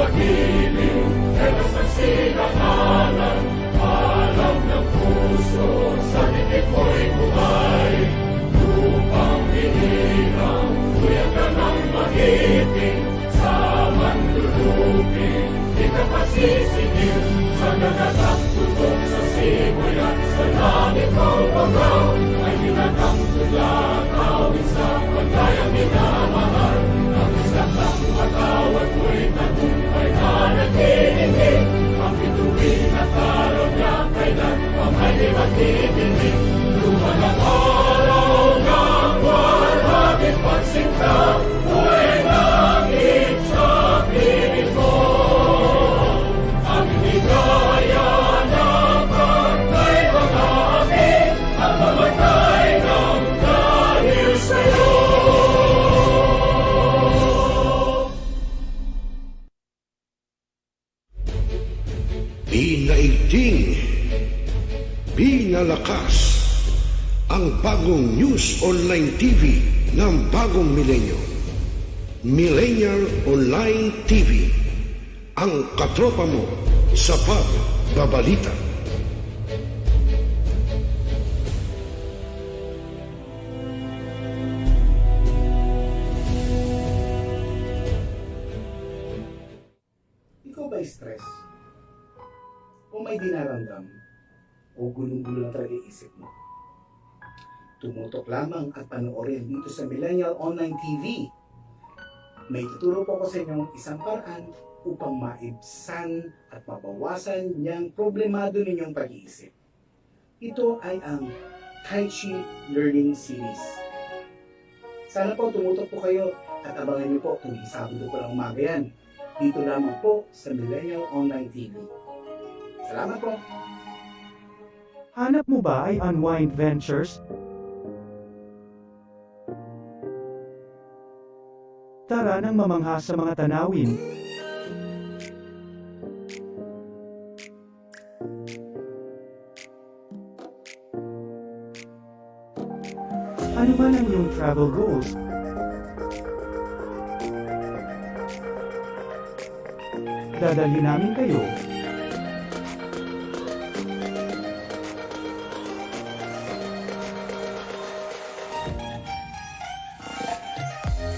magiling, ewas ng sinakalan, alam ng puso, sa titik mo'y buhay. Lupang hinirang, kuya ka ng magiting, sa manluluping, di ka pasisigil, sa nagatak tutok sa simoy at sa langit ng pagaw, ay hinatang tulad, awit sa paglayang minamahal. Ang isang ng matawad mo'y tagumpay na nagtitindig, ang bituin at araw niya kailan pamay di magtitindig. Luma ng araw ng warhagin pagsinta, buhay langit sa pilit mo. Ang higaya ng pagkay mga akin, ang mamatay ng dahil sa'yo. Binaigting, binalakas ang bagong news online TV ng bagong milenyo. Millennial Online TV, ang katropa mo sa pagbabalita. Ikaw ba stress? O may dinaramdam? O gulong-gulo ang talaga isip mo? Tumutok lamang at panoorin dito sa Millennial Online TV. May tuturo po ko sa inyong isang paraan upang maibsan at mabawasan niyang problemado ninyong pag-iisip. Ito ay ang Tai Chi Learning Series. Sana po tumutok po kayo at abangan niyo po tuwing Sabado po ng umaga yan. Dito lamang po sa Millennial Online TV. Salamat po! Hanap mo ba ay Unwind Ventures? Tara nang mamangha sa mga tanawin. Ano man ang iyong travel goals? Dadalhin namin kayo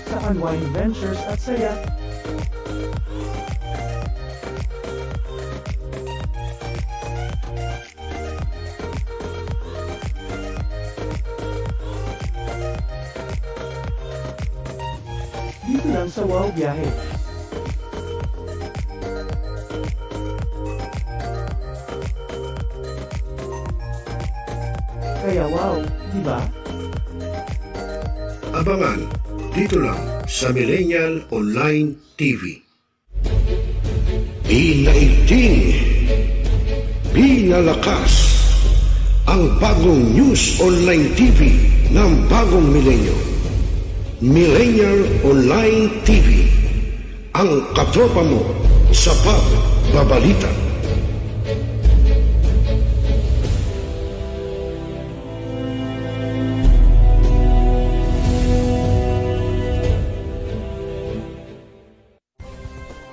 sa Unwind Ventures at saya. Dito lang sa Wow Biyahe. Kaya wow, di ba? Abangan dito lang sa Millennial Online TV. Binaigting, binalakas ang bagong news online TV ng bagong milenyo. Millennial Online TV, ang katropa mo sa pagbabalita.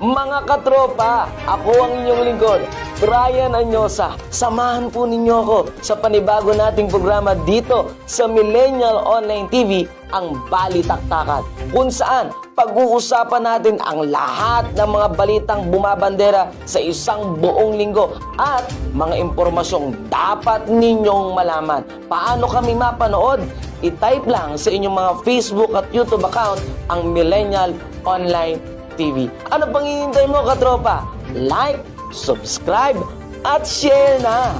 Mga katropa, ako ang inyong lingkod, Brian Anyosa. Samahan po ninyo ako sa panibago nating programa dito sa Millennial Online TV, ang Balitaktakan, kung saan pag-uusapan natin ang lahat ng mga balitang bumabandera sa isang buong linggo at mga impormasyong dapat ninyong malaman. Paano kami mapanood? I-type lang sa inyong mga Facebook at YouTube account ang Millennial Online TV. Ano pang hihintay mo, katropa? Like, subscribe, at share na!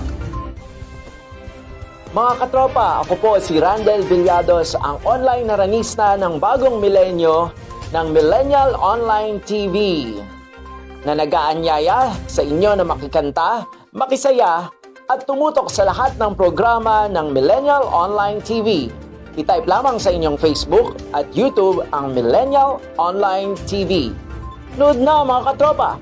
Mga katropa, ako po si Randel Villados, ang online naranista ng bagong milenyo ng Millennial Online TV, na nag-aanyaya sa inyo na makikanta, makisaya, at tumutok sa lahat ng programa ng Millennial Online TV. I-type lamang sa inyong Facebook at YouTube ang Millennial Online TV. Nood na, mga katropa!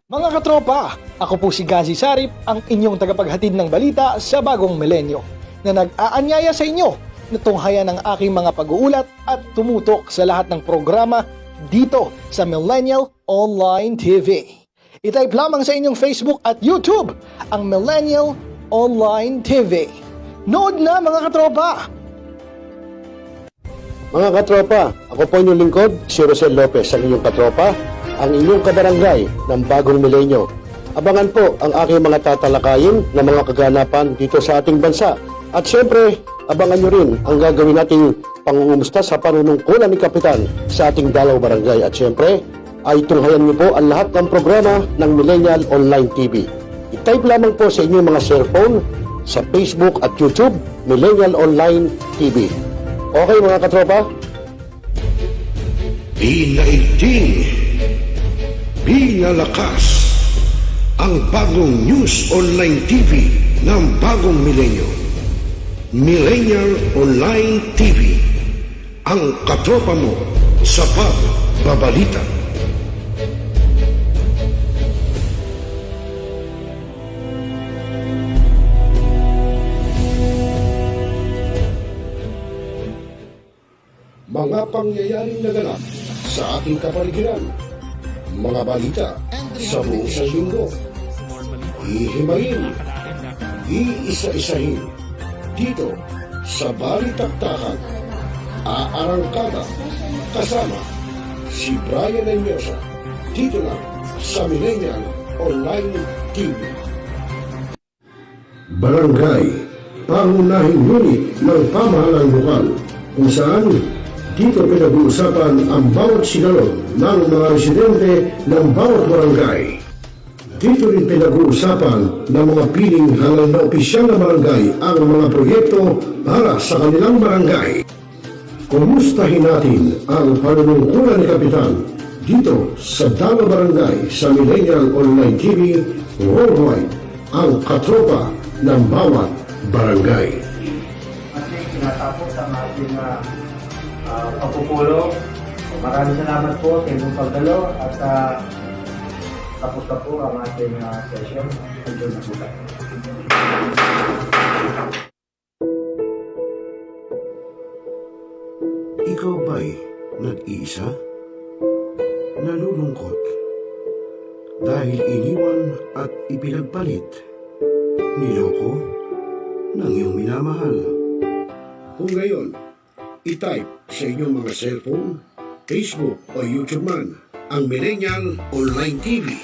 Mga katropa, ako po si Gazi Sarip, ang inyong tagapaghatid ng balita sa bagong milenyo, na nag-aanyaya sa inyo na tunghayan ang aking mga pag-uulat at tumutok sa lahat ng programa dito sa Millennial Online TV. I-type lamang sa inyong Facebook at YouTube ang Millennial Online TV. Nood na mga katropa! Mga katropa, ako po inyong lingkod, si Rosel Lopez, ang inyong katropa, ang inyong kabarangay ng bagong milenyo. Abangan po ang aking mga tatalakayin na mga kaganapan dito sa ating bansa. At syempre, abangan nyo rin ang gagawin nating pangungumusta sa panunungkulan ni Kapitan sa ating Dalaw Barangay. At syempre, ay tunghayan nyo po ang lahat ng programa ng Millennial Online TV. I-type lamang po sa inyong mga cellphone, sa Facebook at YouTube, Millennial Online TV. Okay mga katropa? Pinaigting, pinalakas ang bagong news online TV ng bagong milenyo. Millennial Online TV, ang katropa mo sa pagbabalita. Mga pangyayaring naganap sa ating kapaligiran, mga balita sa buong linggo, hihimayin, iisa-isahin, dito sa Balitaktakan, aarangkada, kasama si Brian Enyosa, dito lang sa Millennial Online TV. Barangay, pangunahing unit ng pamahalang lokal, kung saan dito pinag-uusapan ang bawat sinalog ng mga residente ng bawat barangay. Dito rin pinag-uusapan ng mga piling halal na opisyal na barangay ang mga proyekto para sa kanilang barangay. Kumustahin natin ang panunungkulan ni Kapitan dito sa Dalaw Barangay sa Millennial Online TV worldwide, ang katropa ng bawat barangay. At tinatapos ang ating pagpupulong. Maraming salamat po sa inyong pagdalo at tapos na po ang ating session. Hanggang na po tayo. Ikaw ba'y nag-iisa? Nalulungkot? Dahil iniwan at ipinagpalit? Niloko ng iyong minamahal? Kung ngayon, i-type sa inyong mga cellphone, Facebook o YouTube man ang Millennial Online TV.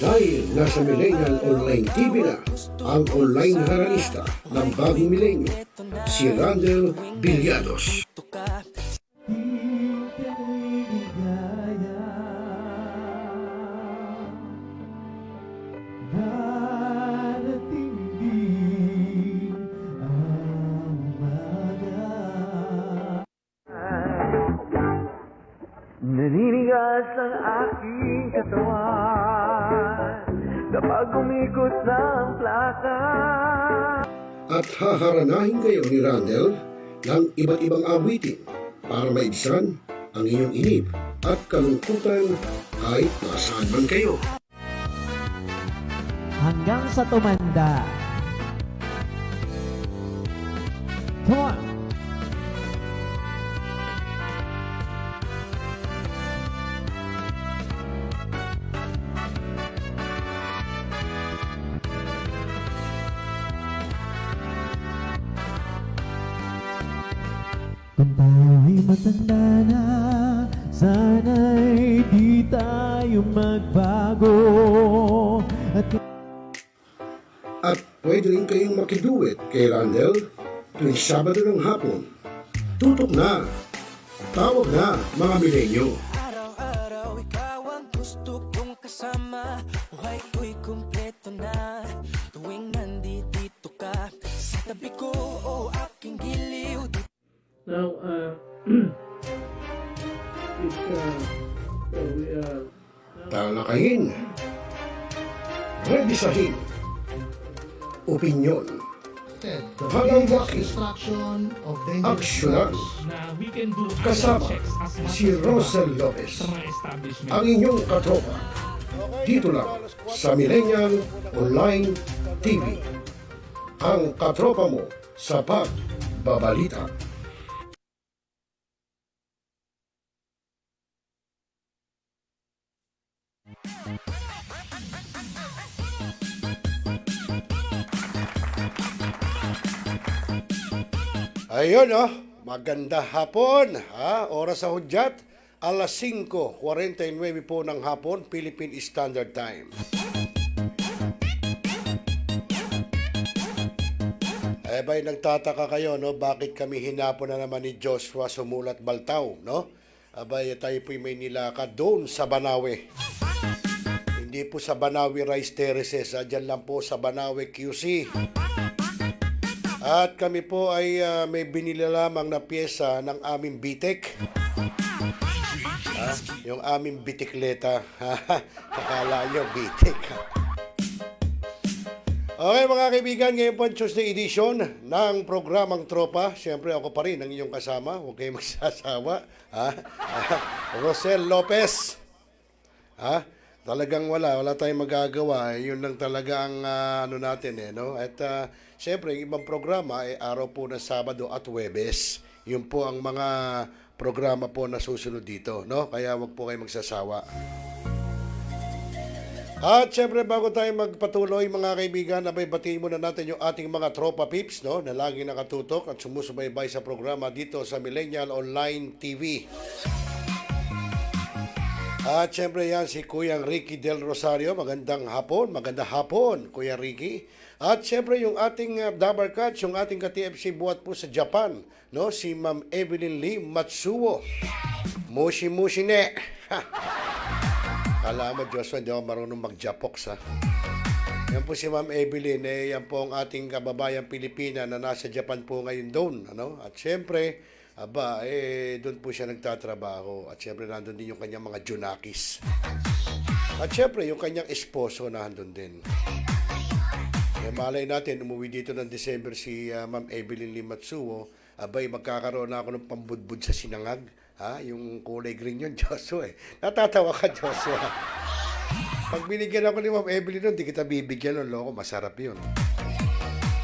Dahil nasa Millennial Online TV na ang online haralista ng bagong milenyo, si Randel Villados. Naninigas ang aking katawan kapag umikot ng plaka. At haharanahin kayo ni Randel ng iba't ibang awitin para maibsan ang inyong inip at kalungkutan kahit nasaan man kayo. Hanggang sa tumanda. Come on! Kung tayo'y matanda na, sana'y di tayo magbago. At pwede rin kayong makiduet kay Randel tuwing Sabado ng hapon. Tutok na! Tawag na mga milenyo! Araw-araw ikaw ang gusto kong kasama. Buhay ko'y kumpleto na tuwing nandito ka sa tabi ko o aking giliw. Now, Talakayin, revisahin, opinyon, palawakin, aksyonan. Kasama si Rosel Lopez, ang inyong katropa, dito lang sa Millennial Online TV, ang katropa mo sa pagbabalita. Ayun, oh, maganda hapon, ha? Oras sa hudyat, alas 5:49 po ng hapon, Philippine Standard Time. Ba'y nagtataka kayo, no? Bakit kami hinapon na naman ni Joshua Sumulat Baltaw, no? Abay, tayo po'y may nilakad doon sa Banawe. Hindi po sa Banawe Rice Terraces, dyan lang po sa Banawe QC. At kami po ay may binili lamang na pyesa ng aming bitek. Yung aming bitikleta. Akala nyo, bitek. Okay mga kaibigan, ngayon po Tuesday edition ng programang Tropa. Siyempre ako pa rin ang inyong kasama. Huwag kayong magsasawa. Rosel Lopez. Talagang wala tayong magagawa. Yun lang talaga ang ano natin no? At siyempre, yung ibang programa ay araw po ng Sabado at Huwebes. Yun po ang mga programa po na susunod dito, no? Kaya wag po kayong magsasawa. At siyempre, bago tayo magpatuloy mga kaibigan, abay batiin muna natin yung ating mga tropa peeps, no? Na laging nakatutok at sumusubaybay sa programa dito sa Millennial Online TV. At siyempre yan si Kuya Ricky Del Rosario. Magandang hapon, Kuya Ricky. At siyempre yung ating Dabar Catch, yung ating ka-TFC buhat po sa Japan, no? Si Ma'am Evelyn Lee Matsuo. Mushi ne. Kala mo, Joshua, hindi ako marunong mag-Japox, ha? Yan po si Ma'am Evelyn, yan po ang ating kababayang Pilipina na nasa Japan po ngayon doon, ano? At siyempre, doon po siya nagtatrabaho. At siyempre, nandun din yung kanyang mga junakis. At siyempre, yung kanyang esposo nandun din. Malay natin, umuwi dito ng December si Ma'am Evelyn Lee Matsuo. Magkakaroon na ako ng pambudbud sa sinangag. Yung kulay green yun, Joshua. Natatawa ka, Joshua. Pag binigyan ako ni Ma'am Evelyn nun, di kita bibigyan nun, loko. Masarap yun.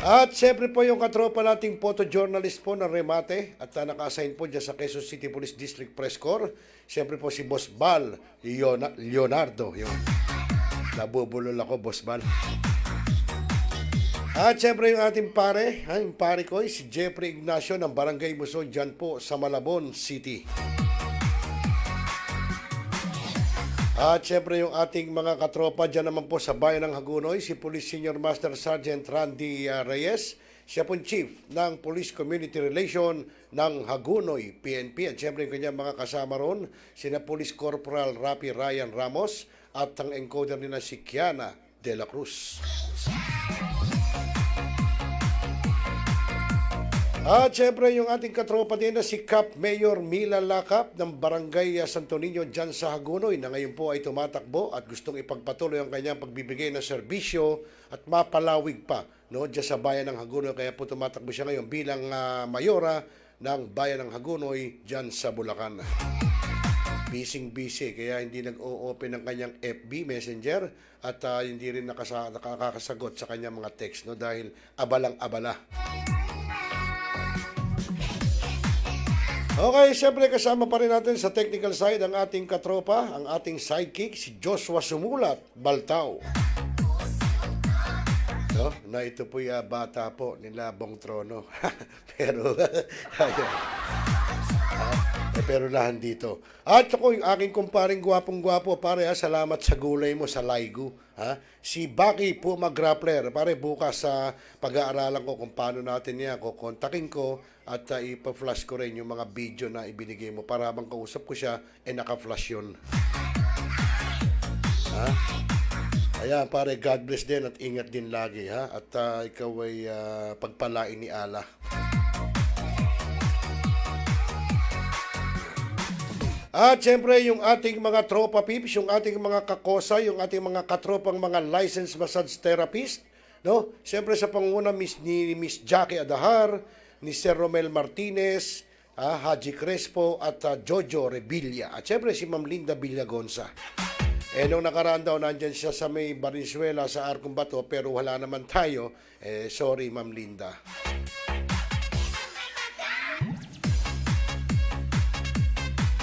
At siyempre po yung katropa nating photojournalist po na Remate at naka-assign po dyan sa Quezon City Police District Press Corps. Siyempre po si Boss Bal Leonardo. Yun. Nabubulol ako, Boss Bal. At siyempre yung ating pare, yung pare ko, si Jeffrey Ignacio ng Barangay Muson dyan po sa Malabon City. At siyempre yung ating mga katropa dyan naman po sa bayan ng Hagunoy, si Police Senior Master Sergeant Randy Reyes, siya po Chief ng Police Community Relation ng Hagunoy, PNP. At siyempre yung kanyang mga kasama ron, sina Police Corporal Rapi Ryan Ramos at ang encoder nila si Kiana de la Cruz. At siyempre yung ating katropa din na si Cap Mayor Mila Lakap ng Barangay Santo Niño dyan sa Hagunoy na ngayon po ay tumatakbo at gustong ipagpatuloy ang kanyang pagbibigay ng serbisyo at mapalawig pa, no, dyan sa bayan ng Hagunoy. Kaya po tumatakbo siya ngayon bilang mayora ng bayan ng Hagunoy dyan sa Bulacan. Busy kaya hindi nag-o-open ng kanyang FB Messenger at hindi rin nakakasagot sa kanyang mga text, no, dahil abalang-abala. Okay, siyempre kasama pa rin natin sa technical side ang ating katropa, ang ating sidekick, si Joshua Sumulat Baltaw. No? Na ito po yung bata po nila Bong Trono. Pero, pero nahan dito. At ako yung aking kumparing gwapong-gwapo, pare, salamat sa gulay mo sa Laigo. Si Baki po mag-grappler, pare, bukas sa pag-aaralan ko kung paano natin niya, kukontakin ko at ipa-flash ko rin yung mga video na ibinigay mo para habang kausap ko siya, naka-flash yun. Ayan, pare, God bless din at ingat din lagi, ha? At ikaw ay pagpalain ni Allah. At siyempre, yung ating mga tropa peeps, yung ating mga kakosa, yung ating mga katropang mga licensed massage therapist, no? Siyempre sa panguna ni Miss Jackie Adahar, ni Sir Romel Martinez, Haji Crespo at Jojo Revilla. At siyempre si Ma'am Linda Villagonza. Nung nakaraan daw, nandyan siya sa may Valenzuela sa Arcong Bato, pero wala naman tayo. Sorry, Ma'am Linda.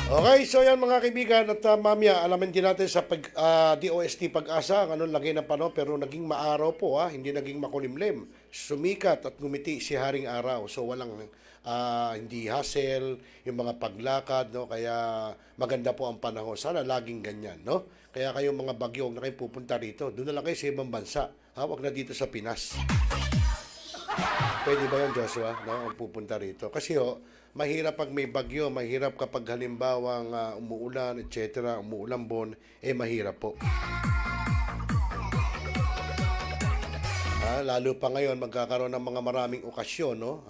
Okay, so yan mga kaibigan at mamaya alamin din natin sa DOST Pag-asa ang anong lagay ng panahon pero naging maaraw po hindi naging makulimlim. Sumikat at ngumiti si Haring Araw. So walang hindi hassle, yung mga paglakad, no? Kaya maganda po ang panahon. Sana laging ganyan, no? Kaya kayong mga bagyo, huwag na kayo pupunta rito. Doon na lang kayo sa ibang bansa. Huwag na dito sa Pinas. Pwede ba yun, Joshua? No? Ang pupunta rito. Kasi mahirap pag may bagyo, mahirap kapag halimbawang umuulan, etc., umuulambon, mahirap po. Lalo pa ngayon, magkakaroon ng mga maraming okasyon, no?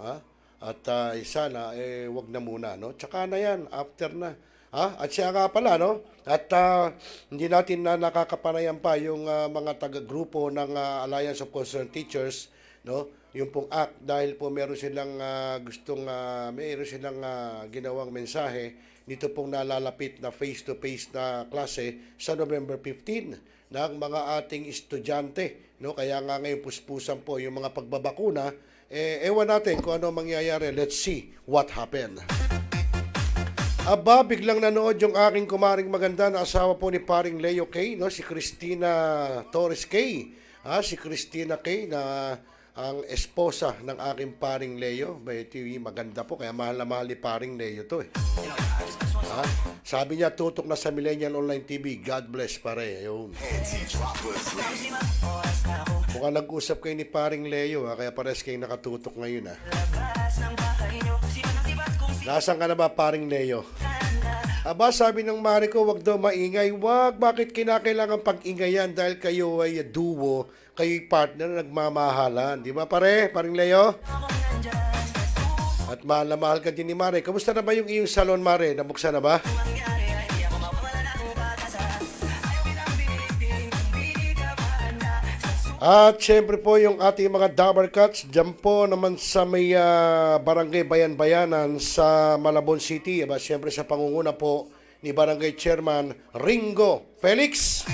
At sana, wag na muna, no? Tsaka na yan, after na. At siya nga pala, no? At hindi natin na nakakapanayan pa yung mga taga-grupo ng Alliance of Concerned Teachers, no? Yung pong ACT, dahil po meron silang ginawang mensahe nito pong nalalapit na face-to-face na klase sa November 15 ng mga ating estudyante, no? Kaya nga ngayon puspusan po yung mga pagbabakuna. Ewan natin kung ano mangyayari. Let's see what happened. Aba, biglang nanood yung aking kumaring maganda na asawa po ni paring Leo K, no? Si Christina Torres K. Si Christina K na ang esposa ng aking paring Leo. Maganda po, kaya mahal na mahal ni paring Leo to. Sabi niya, tutok na sa Millennial Online TV. God bless, pare. Ayun. Mukhang nag-usap kayo ni paring Leo, kaya pares kayo nakatutok ngayon. Nasaan ka na ba, paring Leo? Aba, sabi ng mari ko, wag daw maingay. Wag, bakit kinakailangan pag-ingayan? Dahil kayo ay duo, kayo'y partner na nagmamahalan. Di ba, pare? Paring Leo? At mahal na mahal ka din ni Mare. Kamusta na ba yung iyong salon, Mare? Nabuksan na ba? At syempre po yung ating mga Dabber Cats, dyan po naman sa may Barangay Bayan-Bayanan sa Malabon City. Syempre sa pangunguna po ni Barangay Chairman Ringo Felix.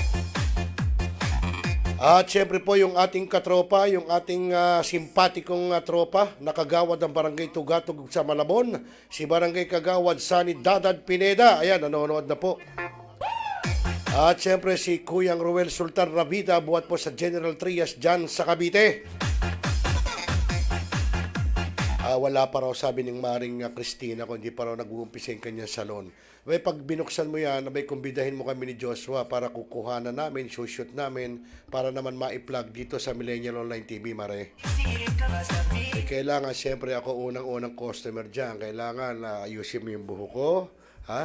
At syempre po yung ating katropa, yung ating simpatikong tropa, nakagawad ng Barangay Tugatog sa Malabon, si Barangay Kagawad Sani Dadad Pineda. Ayan, nanonood na po. At syempre si Kuyang Ruel Sultan Rabida, buhat po sa General Trias dyan sa Cavite. Wala pa raw, sabi ng Maring Christina, kung hindi pa raw nag-uumpisa yung kanyang salon. Pag binuksan mo yan, kumbidahin mo kami ni Joshua para kukuhanan namin, shoot namin, para naman ma-plug dito sa Millennial Online TV, Mare. Kailangan, syempre ako unang-unang customer dyan. Kailangan ayusin mo yung buho ko.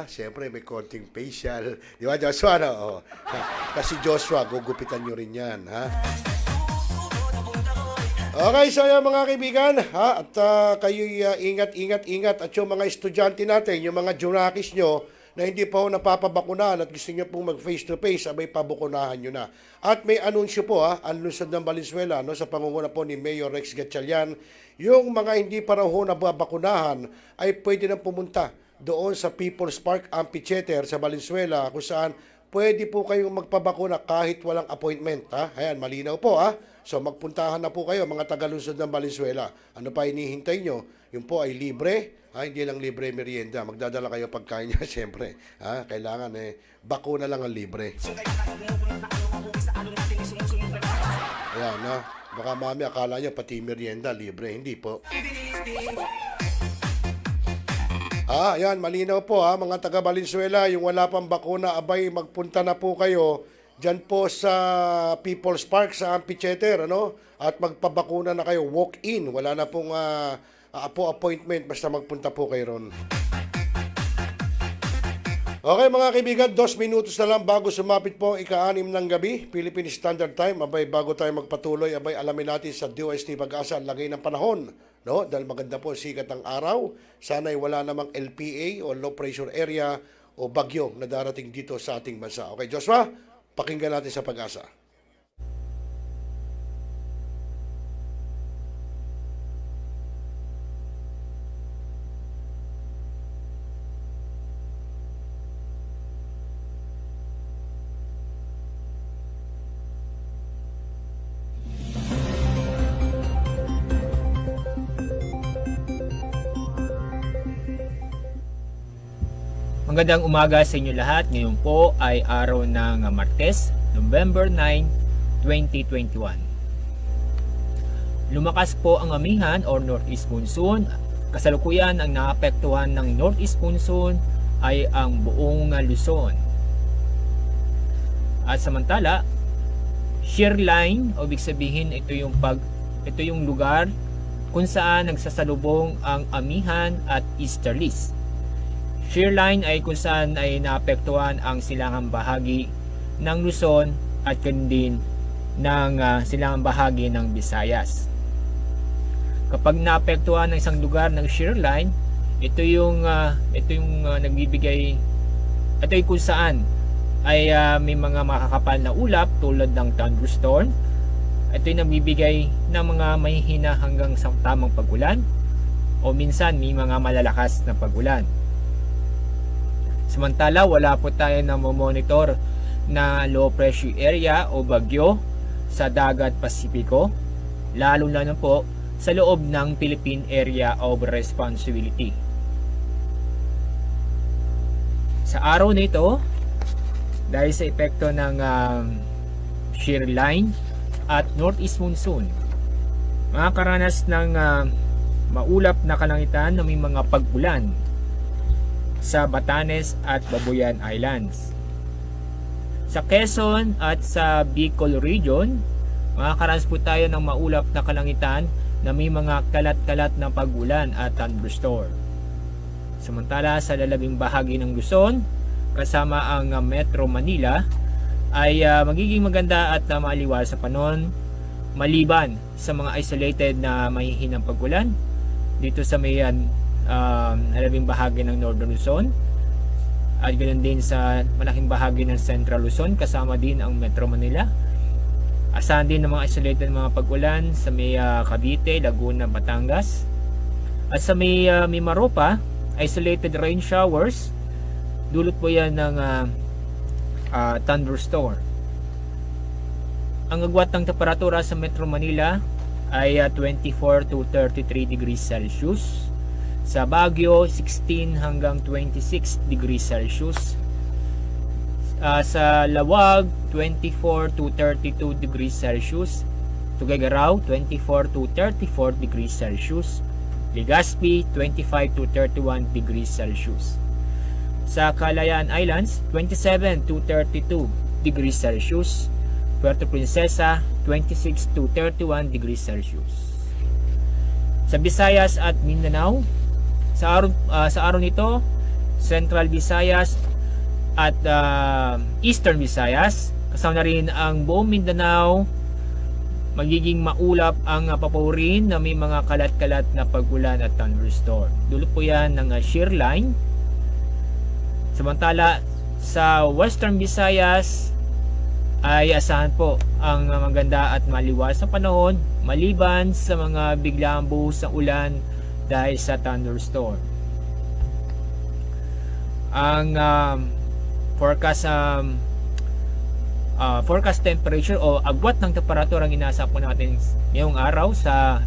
Siyempre may konting facial. Di ba, Joshua? No? Kasi Joshua, gugupitan nyo rin yan. Okay, so yan mga kaibigan. At kayo'y ingat. At yung mga estudyante natin, yung mga junakis nyo, na hindi pa napapabakunahan at gusto nyo pong mag-face-to-face, pabukunahan nyo na. At may anunsyo po, ang lungsod ng Valenzuela, no, sa pangunguna po ni Mayor Rex Gatchalian, yung mga hindi pa raw nababakunahan ay pwede na pumunta doon sa People's Park Amphitheater sa Valenzuela, kung saan pwede po kayong magpabakuna kahit walang appointment. Ayan, malinaw po. So magpuntahan na po kayo mga taga-lungsod ng Valenzuela. Ano pa hinihintay nyo? Yung po ay libre. Hindi lang libre merienda. Magdadala kayo pagkain niya, siyempre. Kailangan bakuna lang ang libre. Ayan, baka mami akala nyo pati merienda libre. Hindi po. Ayan, malinaw po mga taga Valenzuela, yung wala pang bakuna, magpunta na po kayo dyan po sa People's Park sa Amphitheater, at magpabakuna na kayo, walk-in, wala na pong appointment, basta magpunta po kayo ron. Okay mga kaibigan, 2 minutos na lang bago sumapit po ika-6 ng gabi, Philippine Standard Time. Bago tayo magpatuloy, alamin natin sa DOST Pag-asa ang lagay ng panahon. Dahil maganda po sikat ng araw, sana'y wala namang LPA o low pressure area o bagyo na darating dito sa ating bansa. Okay, Joshua, pakinggan natin sa Pag-asa. Magandang umaga sa inyo lahat. Ngayon po ay araw ng Martes, November 9, 2021. Lumakas po ang amihan or northeast monsoon. Kasalukuyan ang naapektuhan ng northeast monsoon ay ang buong Luzon. At samantala, shear line, o ibig sabihin ito yung lugar kung saan nagsasalubong ang amihan at easterlies. Shear line ay kung saan ay naapektuhan ang silangang bahagi ng Luzon at din ng silangang bahagi ng Visayas. Kapag naapektuhan ng isang lugar ng shear line, ito yung nagbibigay, ito ay kung saan ay may mga makakapal na ulap tulad ng thunderstorm. Ito yung nagbibigay ng mga mahihina hanggang sa tamang pagulan o minsan may mga malalakas na pagulan. Samantala, wala po tayo na monitor na low pressure area o bagyo sa dagat Pasipiko, lalo na po sa loob ng Philippine Area of Responsibility. Sa araw na ito, dahil sa epekto ng shear line at northeast monsoon, makakaranas ng maulap na kalangitan na may mga pagbulan sa Batanes at Babuyan Islands. Sa Quezon at sa Bicol region, makakaranas po tayo ng maulap na kalangitan na may mga kalat-kalat na pagulan at thunderstorm. Samantala sa lalabing bahagi ng Luzon, kasama ang Metro Manila, ay magiging maganda at maaliwas sa panahon maliban sa mga isolated na mahihinang pagulan dito sa may lalabing bahagi ng Northern Luzon at ganoon din sa malaking bahagi ng Central Luzon, kasama din ang Metro Manila. Asahan din ng mga isolated mga pagulan sa may Cavite, Laguna, Batangas, at sa may Mimaropa, isolated rain showers. Dulot po yan ng thunderstorm. Ang agwat ng temperatura sa Metro Manila ay 24 to 33 degrees Celsius. Sa Baguio, 16 hanggang 26 degrees Celsius. Sa Lawag, 24 to 32 degrees Celsius. Tuguegarao, 24 to 34 degrees Celsius. Legazpi, 25 to 31 degrees Celsius. Sa Calayan Islands, 27 to 32 degrees Celsius. Puerto Princesa, 26 to 31 degrees Celsius. Sa Visayas at Mindanao, sa araw nito, Central Visayas at Eastern Visayas, kasama na rin ang buong Mindanao, magiging maulap ang papawirin na may mga kalat-kalat na pagulan at thunderstorm. Dulot po yan ng shear line. Samantala sa Western Visayas ay asahan po ang maganda at maliwas na panahon maliban sa mga biglaang buhos ng ulan dahil sa thunderstorm. Ang forecast temperature o agwat ng temperatura ang inaasahan po natin ngayong araw sa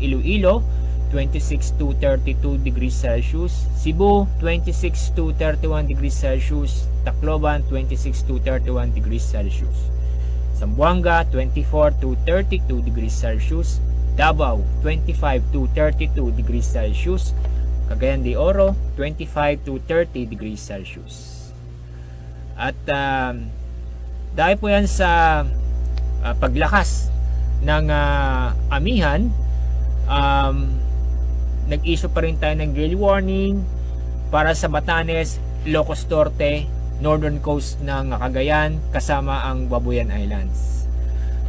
Iloilo, 26 to 32 degrees Celsius, Cebu 26 to 31 degrees Celsius, Tacloban 26 to 31 degrees Celsius, Zamboanga 24 to 32 degrees Celsius, Davao 25 to 32 degrees Celsius, Cagayan de Oro 25 to 30 degrees Celsius. At dahil po yan sa paglakas ng amihan, nag-issue pa rin tayo ng gale warning para sa Batanes, Ilocos Norte, northern coast ng Cagayan, kasama ang Babuyan Islands.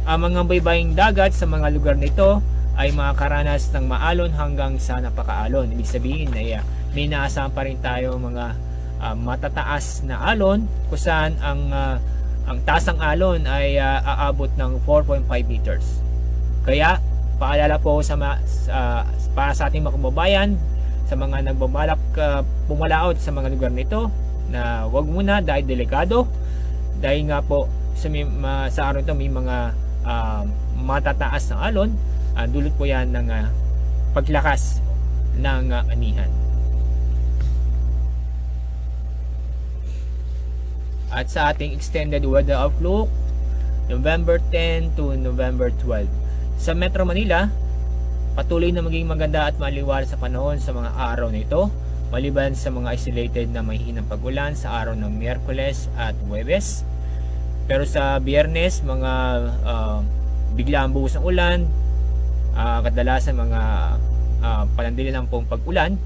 Ang mga baybaying dagat sa mga lugar nito ay makakaranas ng maalon hanggang sa napakaalon. Ibig sabihin na may naasahan pa rin tayo mga matataas na alon kung saan ang taas ng alon ay aabot ng 4.5 meters. Kaya paalala po para sa ating mga kababayan, sa mga nagbabalak pumalaot sa mga lugar nito, na wag muna dahil delikado, dahil nga po sa araw ito may mga matataas na alon. Dulot po yan ng paglakas ng amihan. At sa ating extended weather outlook, November 10 to November 12. Sa Metro Manila, patuloy na maging maganda at maliwanag sa panahon sa mga araw na ito, maliban sa mga isolated na mahihinang pag-ulan sa araw ng Miyerkules at Huwebes. Pero sa Biyernes, mga bigla ang buhos ng ulan, kadalasan mga palandili lang pong pag-ulan,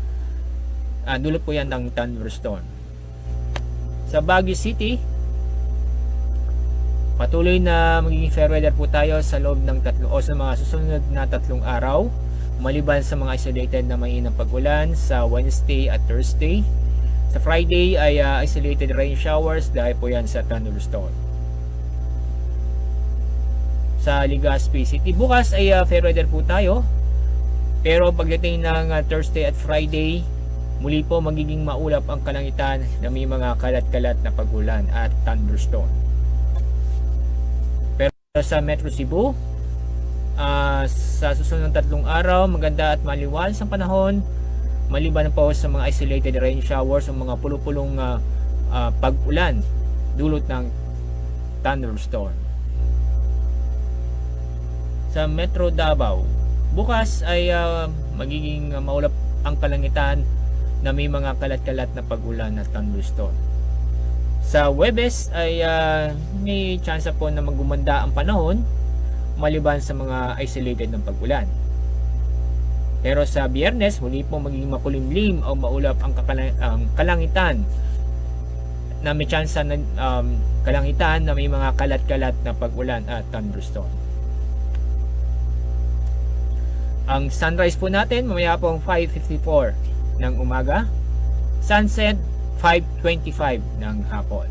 dulot po yan ng thunderstorm. Sa Baguio City, patuloy na magiging fair weather po tayo sa loob ng sa mga susunod na 3 araw, maliban sa mga isolated na mainang pag-ulan sa Wednesday at Thursday. Sa Friday ay isolated rain showers dahil po yan sa thunderstorm. Sa Legazpi City, bukas ay fair weather po tayo, pero pagdating ng Thursday at Friday, muli po magiging maulap ang kalangitan na may mga kalat-kalat na pag-ulan at thunderstorm. Pero sa Metro Cebu, sa susunod ng 3 araw, maganda at maliwanag ang panahon, maliban po sa mga isolated rain showers o mga pulupulong pag-ulan dulot ng thunderstorm. Sa Metro Davao, bukas ay magiging maulap ang kalangitan na may mga kalat-kalat na pag-ulan at thunderstorm. Sa Huwebes ay may chance po na magumanda ang panahon, maliban sa mga isolated ng pag-ulan. Pero sa Biyernes, muli po magiging makulimlim o maulap ang kalangitan na may chance na kalangitan na may mga kalat-kalat na pag-ulan at thunderstorm. Ang sunrise po natin mamaya po ang 5:54 ng umaga, sunset 5:25 ng hapon.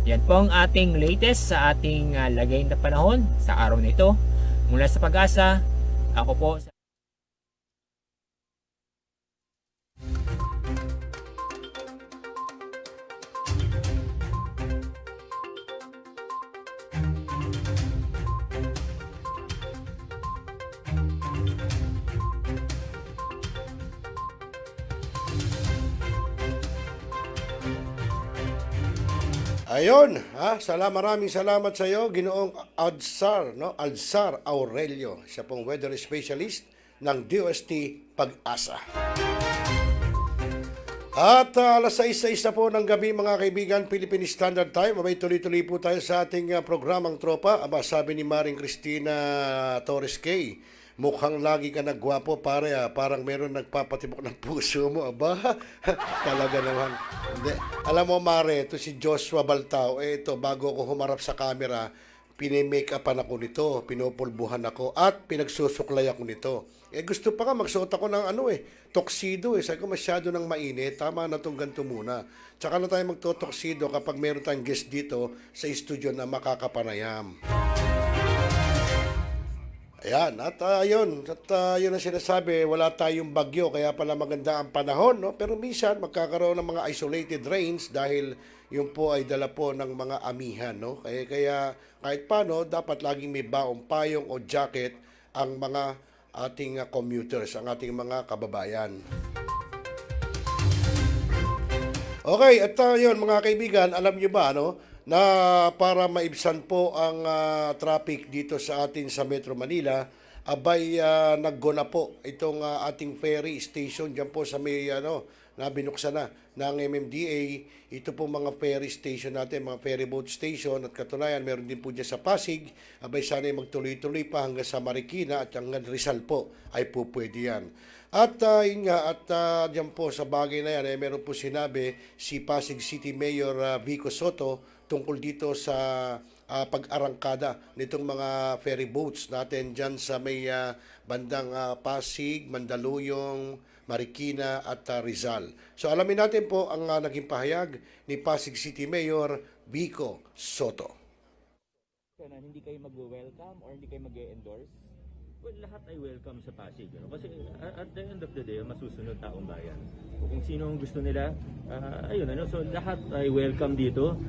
Yan po ang ating latest sa ating lagay na panahon sa araw na ito. Mula sa Pag-asa, ako po sa Ayon, maraming salamat sa iyo, Ginoong Alzar, Alzar Aurelio. Siya pong weather specialist ng DOST Pag-asa. At alas 6:06 na po ng gabi mga kaibigan, Philippine Standard Time. Abay tuloy-tuloy po tayo sa ating programang Tropa. Aba, sabi ni Maring Cristina Torres K, mukhang lagi ka nagwapo pare, parang meron nagpapatibok ng puso mo. Aba, talaga naman. Hindi. Alam mo Mare, ito si Joshua Baltao, ito bago ako humarap sa camera, pinimake-upan ako nito, pinupulbuhan ako at pinagsusuklay ako nito. Gusto pa nga magsuot ako ng tuxedo Sabi ko masyado nang mainit, tama na itong ganito muna. Tsaka na tayo magto-tuxedo kapag meron tayong guest dito sa studio na makakapanayam. Ayan, at yun ang sinasabi, wala tayong bagyo, kaya pala maganda ang panahon, no? Pero minsan magkakaroon ng mga isolated rains dahil yun po ay dala po ng mga amihan, no? Kaya kahit paano, dapat laging may baong payong o jacket ang mga ating commuters, ang ating mga kababayan. Okay, at yun mga kaibigan, alam nyo ba, na para maibsan po ang traffic dito sa atin sa Metro Manila, abay naggona po itong ating ferry station dyan po sa may na binuksan na ng MMDA. Ito po mga ferry station natin, mga ferry boat station, at katunayan meron din po dyan sa Pasig. Abay sana magtuloy-tuloy pa hanggang sa Marikina at hanggang Rizal po ay po pwede yan. At yun nga, at dyan po sa bagay na yan, meron po sinabi si Pasig City Mayor Vico Soto tungkol dito sa pag-arangkada nitong mga ferry boats natin dyan sa may bandang Pasig, Mandaluyong, Marikina at Rizal. So alamin natin po ang naging pahayag ni Pasig City Mayor Vico Soto. Hindi kayo mag-welcome or hindi kayo mag-endorse? Well, lahat ay welcome sa Pasig. Kasi at the end of the day, masusunod taong bayan. Kung sino ang gusto nila, so lahat ay welcome dito.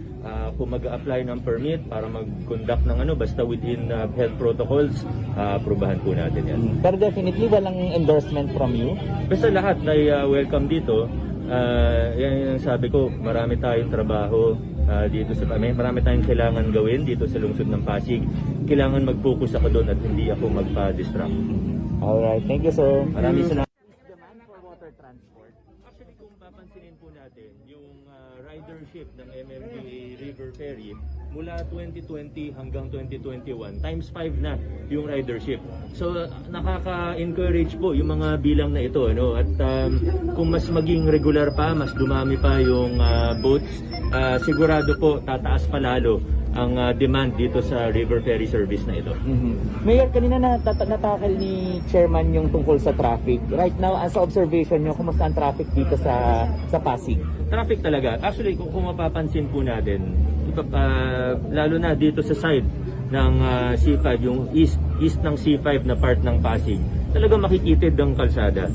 Kung mag-apply ng permit para mag-conduct ng basta within health protocols, aprobahan po natin yan. Pero definitely walang endorsement from you? Basta lahat ay welcome dito. Yan yung sabi ko, marami tayong trabaho dito sa marami tayong kailangan gawin dito sa lungsod ng Pasig. Kailangan mag-focus ako doon at hindi ako magpa-distract. Alright, thank you sir. Maraming salamat. Demand for water transport. Actually, kung papansinin po natin, yung ridership ng MMDA River Ferry, mula 2020 hanggang 2021, times 5 na yung ridership. So, nakaka-encourage po yung mga bilang na ito. Ano? At kung mas maging regular pa, mas dumami pa yung boats, sigurado po tataas pa lalo ang demand dito sa river ferry service na ito. Mayor, kanina natakal ni Chairman yung tungkol sa traffic. Right now, as observation nyo, kumusta ang traffic dito sa Pasig? Traffic talaga. Actually, kung mapapansin po natin, lalo na dito sa side ng C5, yung east ng C5 na part ng Pasig, talagang makikitid ang kalsada.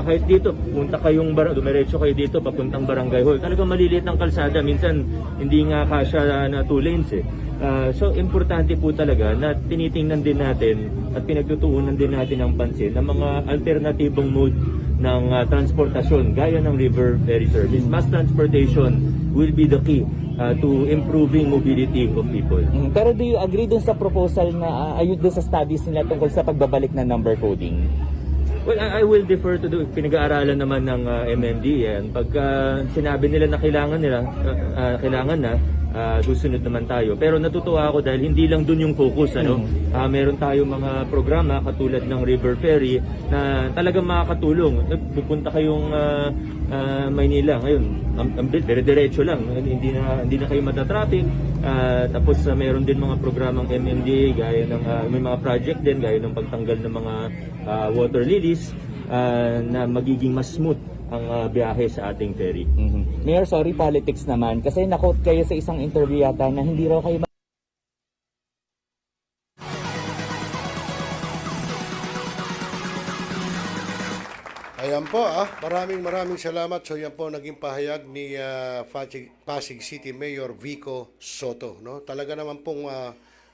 Kahit dito, punta kayong dumiretso kayo dito, papuntang Barangay Hall, talagang maliliit ng kalsada. Minsan, hindi nga kasya na 2 lanes eh. So, importante po talaga na tinitingnan din natin at pinagtutuunan din natin ang pansin ng mga alternatibong mode ng transportasyon gaya ng river ferry service. Mass transportation will be the key to improving mobility of people. Pero do you agree dun sa proposal na ayun dun sa studies nila tungkol sa pagbabalik ng number coding? Well, I will defer to pinag-aaralan naman ng MMDA yan. Pagka sinabi nila na kailangan na, susunod naman tayo. Pero natutuwa ako dahil hindi lang dun yung focus. Meron tayong mga programa katulad ng River Ferry na talagang makakatulong. Pupunta kayong Maynila ngayon, dire-diretso lang, hindi na kayo matatraffic. Tapos meron din mga programang MMDA gaya ng may mga project din gaya ng pagtanggal ng mga water lilies na magiging mas smooth ang biyahe sa ating ferry. Mayor, sorry, politics naman. Kasi na-quote kayo sa isang interview yata na hindi raw kayo Ayan po, maraming salamat. So yan po naging pahayag ni Pasig City Mayor Vico Soto, no? Talaga naman pong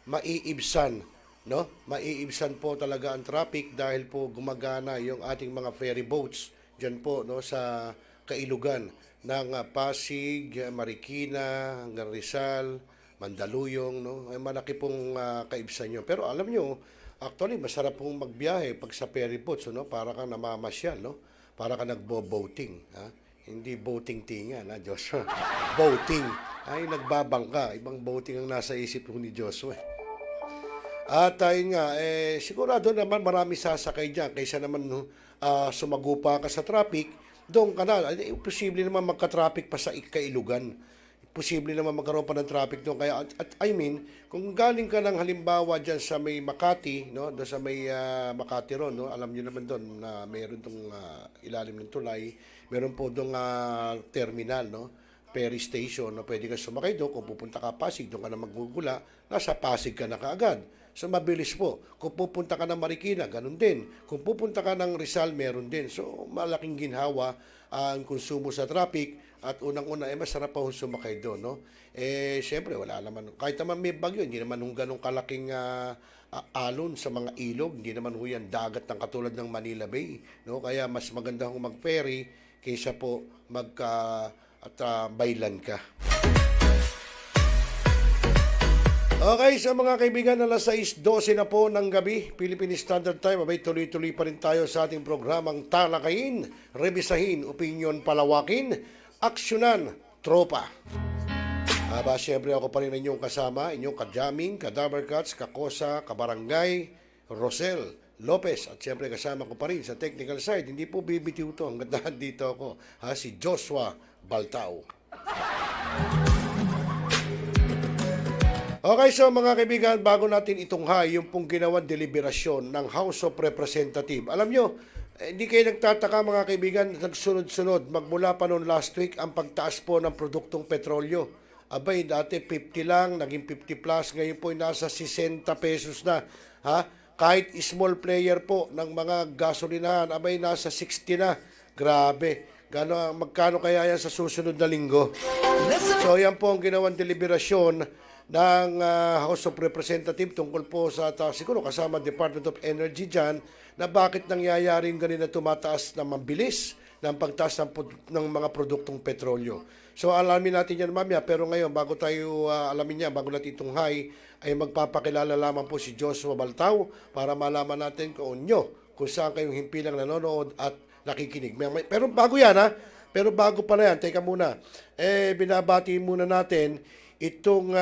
maiibsan, no? Maiibsan po talaga ang traffic dahil po gumagana yung ating mga ferry boats diyan po, no, sa kailugan ng Pasig, Marikina, hanggang Rizal, Mandaluyong, no? Ay malaki pong kaibsan nyo. Pero alam nyo, actually, masarap pong magbiyahe pag sa ferry boats, no? Para kang namamasyal, no? Para kang nagbo-boating, ha? Hindi boating tingan, ha, Joshua? Boating. Ay, nagbabangka. Ibang boating ang nasa isip ko ni Joshua. At ayun nga, sigurado naman marami sasakay dyan. Kaysa naman sumagupa ka sa traffic, doon ka na. Posible naman magka-traffic pa sa kailugan. Posible naman magkaroon pa ng traffic doon. Kaya, kung galing ka ng halimbawa dyan sa may Makati, no? Doon sa may Makati ron, no? Alam nyo naman doon na mayroon itong ilalim ng tulay. Meron po doon terminal, no? Ferry station, no? Pwede ka sumakay doon. Kung pupunta ka Pasig, doon ka na magugula. Nasa Pasig ka na kaagad. So, mabilis po. Kung pupunta ka ng Marikina, ganun din. Kung pupunta ka ng Rizal, meron din. So, malaking ginhawa ang konsumo sa traffic. At unang-una, masarap pa sumakay doon, no? Siyempre, wala naman. Kahit naman may bagyo, hindi naman ganun kalaking alon sa mga ilog. Hindi naman yan dagat ng katulad ng Manila Bay, no? Kaya mas maganda kung mag-ferry kaysa po baylan ka. Okay, sa mga kaibigan, alas 6:12 na po ng gabi, Philippine Standard Time. Abay, tuloy-tuloy pa rin tayo sa ating programang talakayin, rebisahin, opinyon, palawakin, aksyonan, tropa. Siyempre ako pa rin inyong kasama, inyong kajaming, kadaver cuts, kakosa, kabarangay, Rosel Lopez. At siyempre kasama ko pa rin sa technical side. Hindi po bibitiw to, hanggang dahan dito ako, si Joshua Baltao. Okay, so mga kaibigan, bago natin itunghay yung pong ginawang deliberasyon ng House of Representatives. Alam nyo, hindi kayo nagtataka mga kaibigan, nagsunod-sunod. Magmula pa noon last week, ang pagtaas po ng produktong petrolyo. Abay, dati 50 lang, naging 50 plus, ngayon po nasa 60 pesos na. Kahit small player po ng mga gasolinahan, abay, nasa 60 na. Grabe. Magkano kaya yan sa susunod na linggo? So, yan po ang ginawang deliberasyon ng House of Representatives tungkol po sa, siguro kasama Department of Energy dyan, na bakit nangyayaring ganun na tumataas na mabilis ng pagtaas ng mga produktong petrolyo. So alamin natin yan mamaya, pero ngayon bago tayo alamin yan, bago natin itong high, ay magpapakilala lamang po si Joshua Baltao para malaman natin kung saan kayong himpilang nanonood at nakikinig. Pero bago yan pero bago pa na yan, teka muna, binabati muna natin itong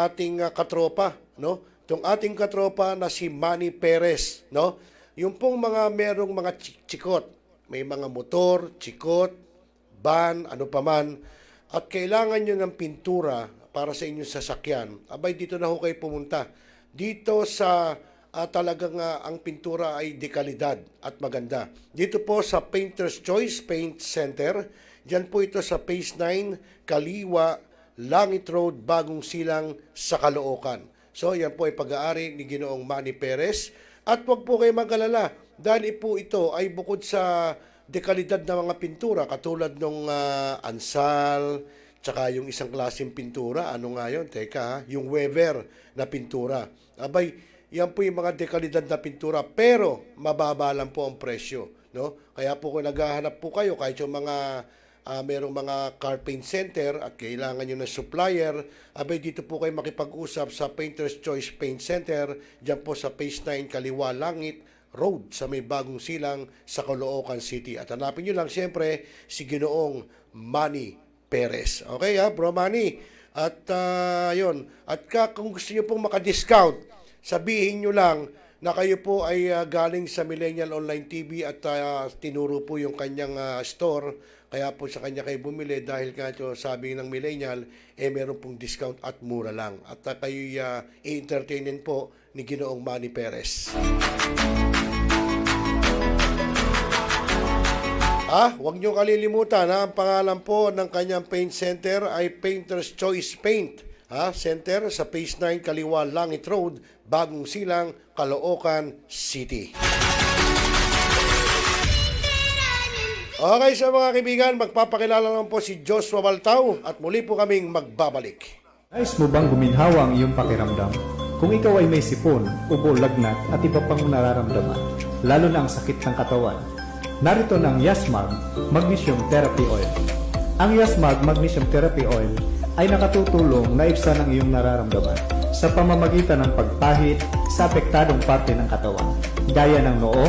ating katropa, no? Itong ating katropa na si Manny Perez, no? Yung pong merong mga chikot, may mga motor, chikot, van, ano paman, at kailangan nyo ng pintura para sa inyong sasakyan, abay dito na ho kayo pumunta. Dito sa talagang ang pintura ay dekalidad at maganda. Dito po sa Painter's Choice Paint Center, dyan po ito sa Phase 9, Kaliwa, Langit Road, Bagong Silang sa Caloocan. So yan po ay pag-aari ni Ginoong Manny Perez. At huwag po kayo mag-alala dahil po ito ay bukod sa dekalidad na mga pintura katulad ng ansal, tsaka yung isang klaseng pintura, ano nga yun? Teka yung Weber na pintura. Abay, yan po yung mga dekalidad na pintura pero mababa lang po ang presyo. No? Kaya po kung naghahanap po kayo kahit yung mga merong mga car paint center at kailangan nyo ng supplier, abay dito po kayo makipag-usap sa Painter's Choice Paint Center, dyan po sa Phase 9 Kaliwa Langit Road sa may Bagong Silang sa Caloocan City. At hanapin nyo lang siyempre si Ginoong Manny Perez. Okay Bro Manny? At yun. At kung gusto nyo pong maka-discount, sabihin nyo lang na kayo po ay galing sa Millennial Online TV at tinuro po yung kanyang store. Kaya po sa kanya kayo bumili dahil nga sabi ng Millennial, meron pong discount at mura lang. At kayo i-entertainin po ni Ginoong Manny Perez. Huwag nyo kalilimutan, ang pangalan po ng kanyang paint center ay Painter's Choice Paint Center sa Phase 9 Kaliwa Langit Road, Bagong Silang, Caloocan City. Okay, sa mga kaibigan, magpapakilala naman po si Joshua Baltao at muli po kaming magbabalik. Nais mo bang guminhawa ang iyong pakiramdam? Kung ikaw ay may sipon, ubo, lagnat at iba pang nararamdaman, lalo na ang sakit ng katawan, narito ng Yasmag Magnesium Therapy Oil. Ang Yasmag Magnesium Therapy Oil ay nakatutulong na ibsan ang iyong nararamdaman sa pamamagitan ng pagpahid sa apektadong parte ng katawan, gaya ng noo,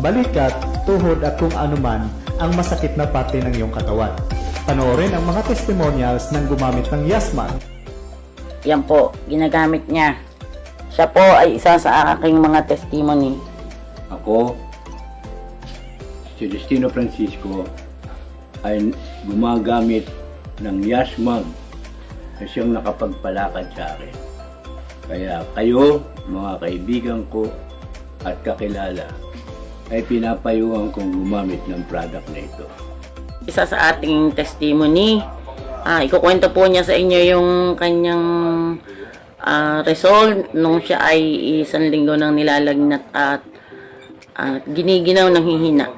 balikat, tuhod at kung anuman ang masakit na parte ng iyong katawan. Panoorin ang mga testimonials ng gumamit ng Yasmag. Yan po, ginagamit niya. Siya po ay isa sa aking mga testimony. Ako, si Destino Francisco, ay gumagamit ng Yasmag na siyang nakapagpalakad sa akin. Kaya kayo, mga kaibigan ko at kakilala, ay pinapayuhan kong gumamit ng product na ito. Isa sa ating testimony, ikukwento po niya sa inyo yung kanyang result nung siya ay 1 linggo nang nilalagnat at giniginaw ng hihina.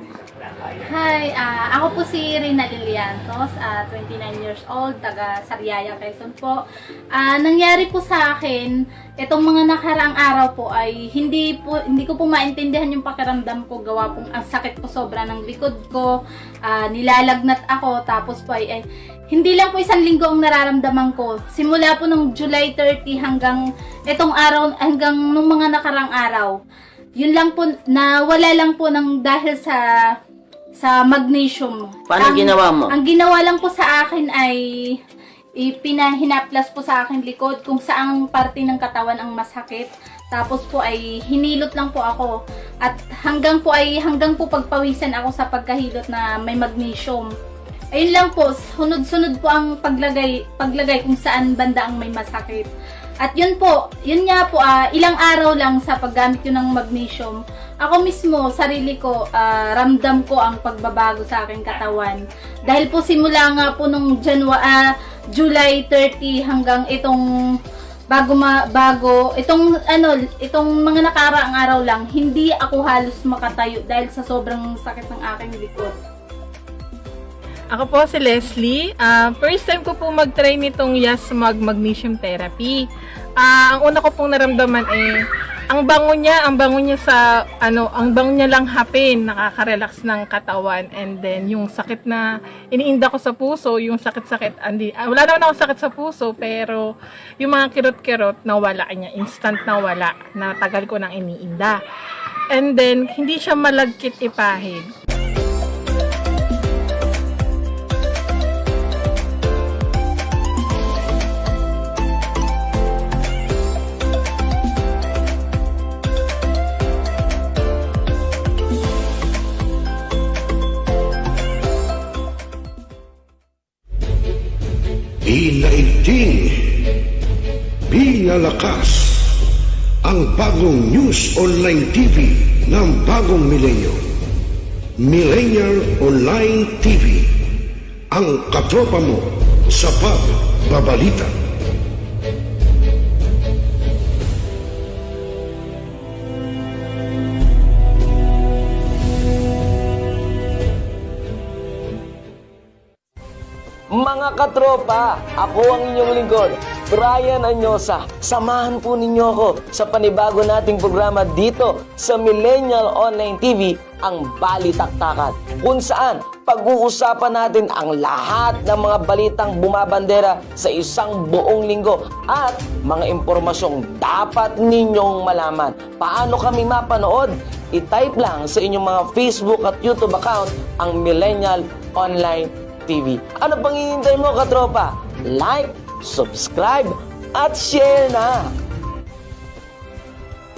Hi, ako po si Rina Liliantos, 29 years old, taga Sariaya, Quezon po. Nangyari po sa akin, itong mga nakaraang araw po ay hindi ko po maintindihan yung pakiramdam ko, gawa pong ang sakit po sobra ng likod ko, nilalagnat ako, tapos po ay hindi lang po 1 linggo ang nararamdaman ko. Simula po nung July 30 hanggang itong araw, hanggang nung mga nakaraang araw. Yun lang po, nawala lang po ng dahil sa magnesium. Paano ginawa mo? Ang ginawa lang po sa akin ay pinahinaplas po sa akin likod kung saang parte ng katawan ang masakit. Tapos po ay hinilot lang po ako. At hanggang po pagpawisan ako sa pagkahilot na may magnesium. Ayun lang po, sunod-sunod po ang paglagay kung saan banda ang may masakit. At yun nga po, ilang araw lang sa paggamit yun ng magnesium, ako mismo, sarili ko, ramdam ko ang pagbabago sa aking katawan. Dahil po simula nga po nung July 30 hanggang itong itong mga nakaraang araw lang, hindi ako halos makatayo dahil sa sobrang sakit ng aking likod. Ako po si Leslie. First time ko po mag-try nitong Yasmag Magnesium Therapy. Ang una ko pong naramdaman ang bango niya sa ang bango niya lang hapin, nakaka-relax ng katawan, and then yung sakit na iniinda ko sa puso, yung sakit-sakit, wala naman ako sakit sa puso, pero yung mga kirot-kirot nawala niya, instant nawala, na tagal ko nang iniinda. And then hindi siya malagkit ipahid. Ilaigting, pinalakas ang bagong news online TV ng bagong milenyo. Millennial Online TV, ang katropa mo sa pagbabalita. Mga katropa, ako ang inyong lingkod, Brian Anyosa. Samahan po ninyo ako sa panibago nating programa dito sa Millennial Online TV, ang Balitaktakan, kung saan pag-uusapan natin ang lahat ng mga balitang bumabandera sa isang buong linggo at mga impormasyong dapat ninyong malaman. Paano kami mapanood? I-type lang sa inyong mga Facebook at YouTube account ang Millennial Online TV. Ano pang hihintay mo, katropa? Like, subscribe, at share na!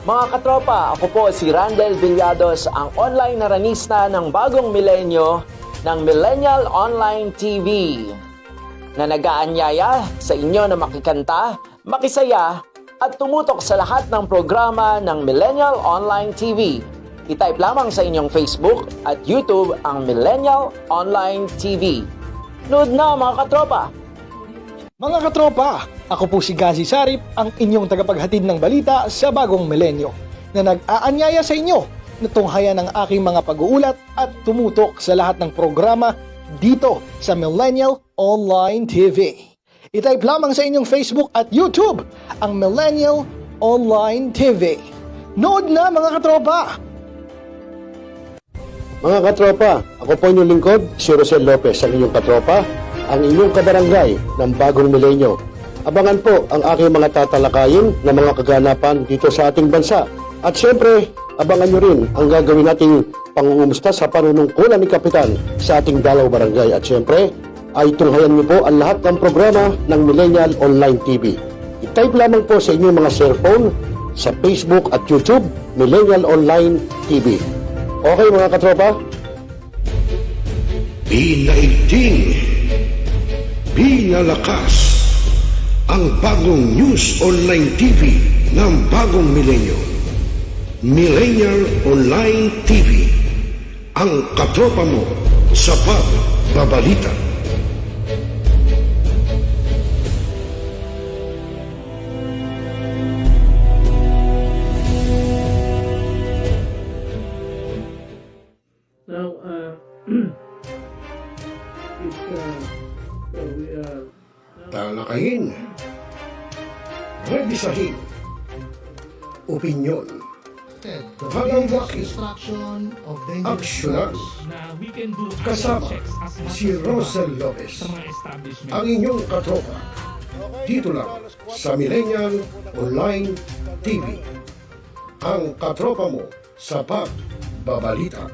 Mga katropa, ako po si Randel Villados, ang online naranista ng bagong milenyo ng Millennial Online TV, na nag-aanyaya sa inyo na makikanta, makisaya, at tumutok sa lahat ng programa ng Millennial Online TV. I-type lamang sa inyong Facebook at YouTube ang Millennial Online TV. Nood na, mga katropa! Mga katropa, ako po si Gazi Sarip, ang inyong tagapaghatid ng balita sa bagong milenyo, na nag-aanyaya sa inyo na tunghayan ang aking mga pag-uulat at tumutok sa lahat ng programa dito sa Millennial Online TV. I-type lamang sa inyong Facebook at YouTube ang Millennial Online TV. Nood na, mga katropa! Mga katropa, ako po inyong lingkod, si Rosel Lopez, ang inyong katropa, ang inyong kabarangay ng bagong milenyo. Abangan po ang aking mga tatalakayin na mga kaganapan dito sa ating bansa. At syempre, abangan nyo rin ang gagawin nating pangungumusta sa panunungkulan ni Kapitan sa ating dalaw barangay. At syempre, ay tunghayan nyo po ang lahat ng programa ng Millennial Online TV. I-type lamang po sa inyong mga cellphone sa Facebook at YouTube, Millennial Online TV. Okay, mga katropa? Pinaigting, pinalakas ang bagong news online TV ng bagong milenyo. Millennial Online TV, ang katropa mo sa pagbabalita. Talakayin, rebisahin, opinyon, halanggakin, aksyonan. Kasama si Rosel Lopez, ang inyong katropa, dito lang sa Millennial Online TV, ang katropa mo sa pagbabalita.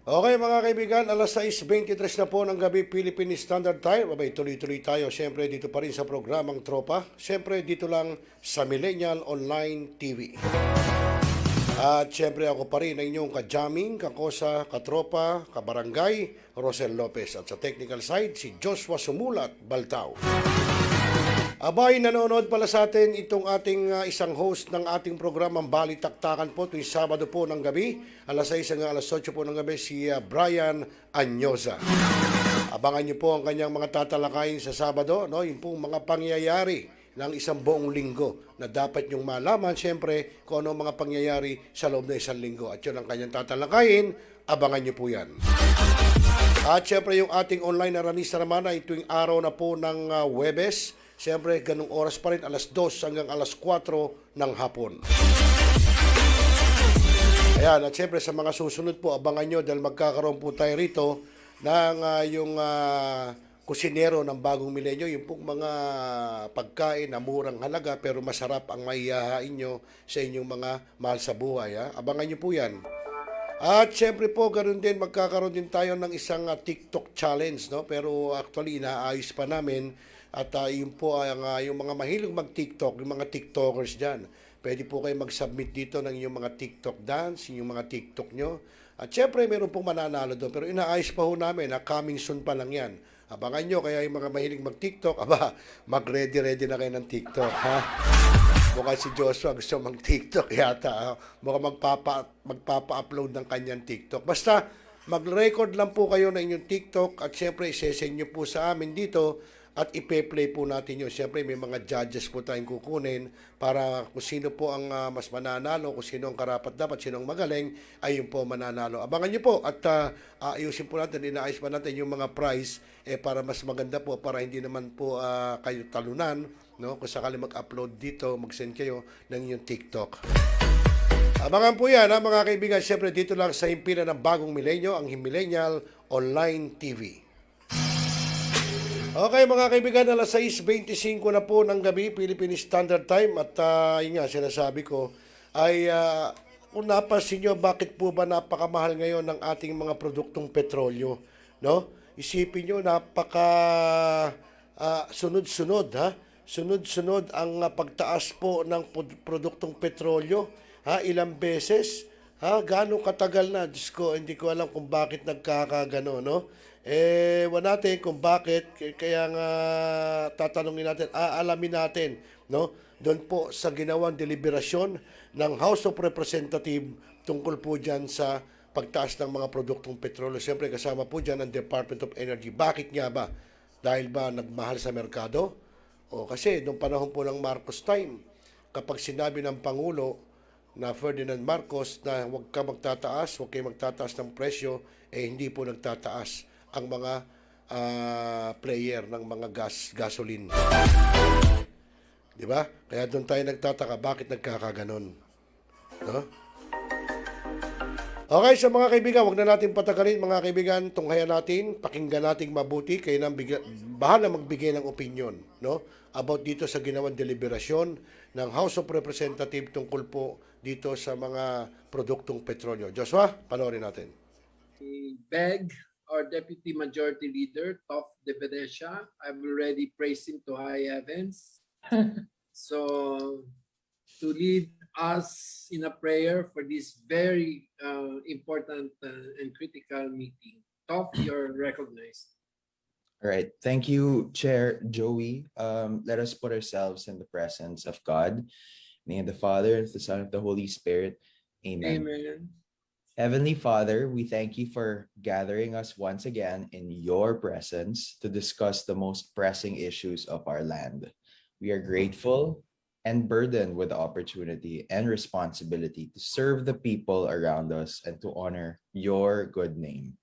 Okay mga kaibigan, alas 6:23 na po ng gabi Philippine Standard Time. Abay, tuloy-tuloy tayo siyempre dito pa rin sa programang Tropa. Siyempre dito lang sa Millennial Online TV. At siyempre ako pa rin ang inyong ka-jamming, kakosa, katropa, kabarangay, Rosel Lopez. At sa technical side, si Joshua Sumulat Baltao. Abay, nanonood pala sa atin itong ating isang host ng ating programang Balitaktakan po tuwing Sabado po ng gabi, alas 6 hanggang alas 8 po ng gabi, si Brian Anyosa. Abangan niyo po ang kanyang mga tatalakayin sa Sabado, no? Yung pong mga pangyayari ng isang buong linggo na dapat nyong malaman siyempre kung ano ang mga pangyayari sa loob ng isang linggo. At yun ang kanyang tatalakayin, abangan nyo po yan. At siyempre yung ating online na ranista naman ay tuwing araw na po ng Huwebes. Siyempre ganung oras pa rin, alas 2 hanggang alas 4 ng hapon. Ayan, at siyempre sa mga susunod po, abangan nyo dahil magkakaroon po tayo rito ng yung kusinero ng bagong milenyo, yung pong mga pagkain na murang halaga pero masarap ang maihahain nyo sa inyong mga mahal sa buhay. Ha? Abangan nyo po yan. At syempre po, ganoon din, magkakaroon din tayo ng isang TikTok challenge, no? Pero actually, inaayos pa namin at yun po ang yung mga mahilig mag-TikTok, yung mga TikTokers dyan. Pwede po kayo mag-submit dito ng yung mga TikTok dance, yung mga TikTok nyo. At syempre, meron pong mananalo doon. Pero inaayos pa ho namin, coming soon pa lang yan. Abangan nyo, kaya yung mga mahilig mag-TikTok, mag-ready-ready na kayo ng TikTok, ha? Mukhang si Joshua gusto mag-TikTok yata. Mukhang magpapa-upload ng kanyang TikTok. Basta, mag-record lang po kayo ng inyong TikTok at syempre, isesend nyo po sa amin dito at ipe-play po natin yun. Syempre, may mga judges po tayong kukunin para kung sino po ang mas mananalo, kung sino ang karapat-dapat, sino ang magaling, ay yun po mananalo. Abangan nyo po at ayusin po natin, inaayos pa natin yung mga prize para mas maganda po, para hindi naman po kayo talunan, no? Kung sakali mag-upload dito, mag-send kayo ng inyong TikTok. Abangan po yan, mga kaibigan. Syempre, dito lang sa himpilan ng bagong milenyo, ang Millennial Online TV. Okay mga kaibigan, alas 6:25 na po ng gabi, Philippine Standard Time. At yun nga, sinasabi ko, ay kung napansin nyo, bakit po ba napakamahal ngayon ng ating mga produktong petrolyo? No? Isipin nyo, sunod-sunod, ha? Sunod-sunod ang pagtaas po ng produktong petrolyo. Ha? Ilang beses? Ha? Gaano katagal na? Diyos ko, hindi ko alam kung bakit nagkakagano, no? Wala natin kung bakit, kaya nga tatanungin natin, aalamin natin, no? Doon po sa ginawang deliberasyon ng House of Representatives tungkol po dyan sa pagtaas ng mga produktong petrolyo. Siyempre kasama po dyan ang Department of Energy. Bakit nga ba? Dahil ba nagmahal sa merkado? O kasi noong panahon po ng Marcos time, kapag sinabi ng Pangulo na Ferdinand Marcos na huwag ka magtataas, huwag kayo magtataas ng presyo, hindi po nagtataas ang mga player ng mga gasoline. Di ba? Kaya doon tayo nagtataka, bakit nagkakaganon? No? Okay, sa mga kaibigan, huwag na natin patagalin. Mga kaibigan, tunghayan natin, pakinggan natin mabuti, kayo nang bahala magbigay ng opinion, no? About dito sa ginawang deliberasyon ng House of Representatives tungkol po dito sa mga produktong petrolyo. Joshua, panoorin natin. Beg our Deputy Majority Leader, T.R.O.P.A, I've already praised him to high heavens. So, to lead us in a prayer for this very important and critical meeting. Top, you're recognized. All right. Thank you, Chair Joey. Let us put ourselves in the presence of God. In the name of the Father, the Son, and the Holy Spirit. Amen. Amen. Heavenly Father, we thank you for gathering us once again in your presence to discuss the most pressing issues of our land. We are grateful and burdened with the opportunity and responsibility to serve the people around us and to honor your good name.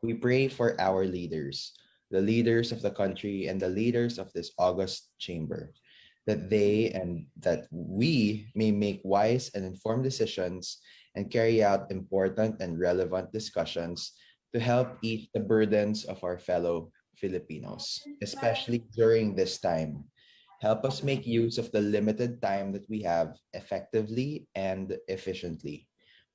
We pray for our leaders, the leaders of the country and the leaders of this august chamber, that they and that we may make wise and informed decisions and carry out important and relevant discussions to help ease the burdens of our fellow Filipinos, especially during this time. Help us make use of the limited time that we have effectively and efficiently.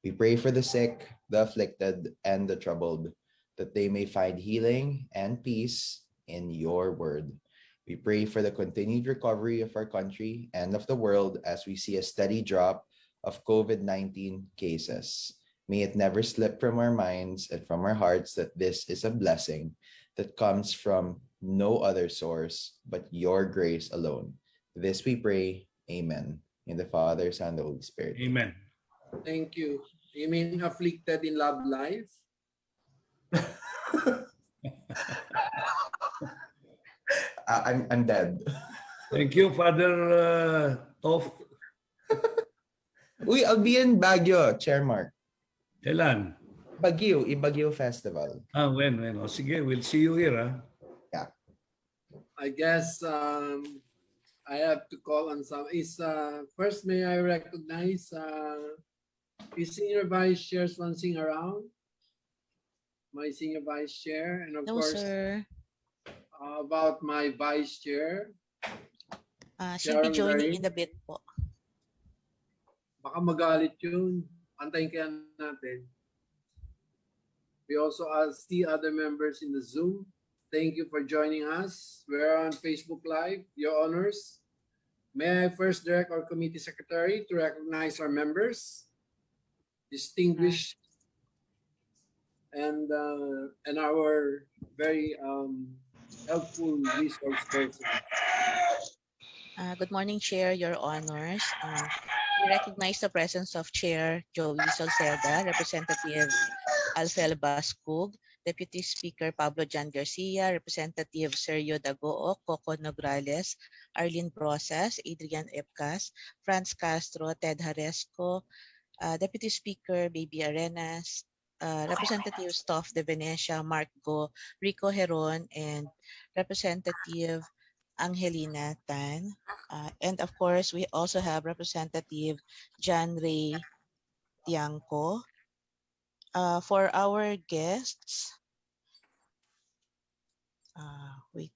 We pray for the sick, the afflicted, and the troubled, that they may find healing and peace in your word. We pray for the continued recovery of our country and of the world as we see a steady drop of COVID-19 cases. May it never slip from our minds and from our hearts that this is a blessing that comes from no other source but your grace alone. This we pray. Amen. In the Father, Son, and the Holy Spirit. Amen. Thank you. You mean afflicted in love life? I'm dead. Thank you, Father Tof. Uy, I'll be in Baguio, Chair Mark. Kailan? Baguio Festival. When? O, sige, we'll see you here, ha? Yeah. I guess I have to call on some. First, may I recognize is Senior Vice Chair Swansing around? My Senior Vice Chair, and of No, course, sir. About my Vice Chair. She'll be joining in a bit po. Baka magalit yun. Antayin kaya natin. We also see other members in the Zoom. Thank you for joining us. We're on Facebook Live, Your Honors. May I first direct our committee secretary to recognize our members, distinguished, and our very helpful resource person. Good morning, Chair, Your Honors. We recognize the presence of Chair Joey Salceda, Representative Alfel Bascug, Deputy Speaker Pablo Jan Garcia, Representative Sergio Dagook, Coco Nograles, Arlene Brosas, Adrian Epcas, Franz Castro, Ted Haresco, Deputy Speaker Baby Arenas, Representative Stoff de Venecia, Mark Go, Rico Heron, and Representative Angelina Tan. And of course, we also have Representative John Ray Tiangco. For our guests, we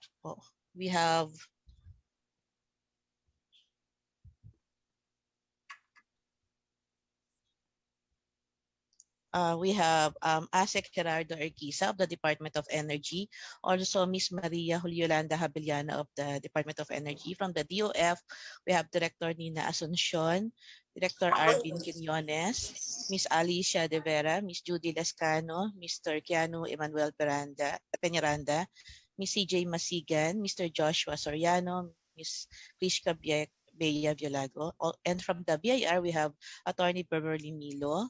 have ASEC Gerardo Urquiza of the Department of Energy, also Miss Maria Juliolanda Habeliana of the Department of Energy. From the DOF, we have Director Nina Asuncion, Director Arvin Quinones, Miss Alicia De Vera, Miss Judy Lescano, Mr. Keanu Emmanuel Peñaranda, Miss CJ Masigan, Mr. Joshua Soriano, Miss Krishka Bea Violago. And from the BIR, we have Attorney Beverly Milo.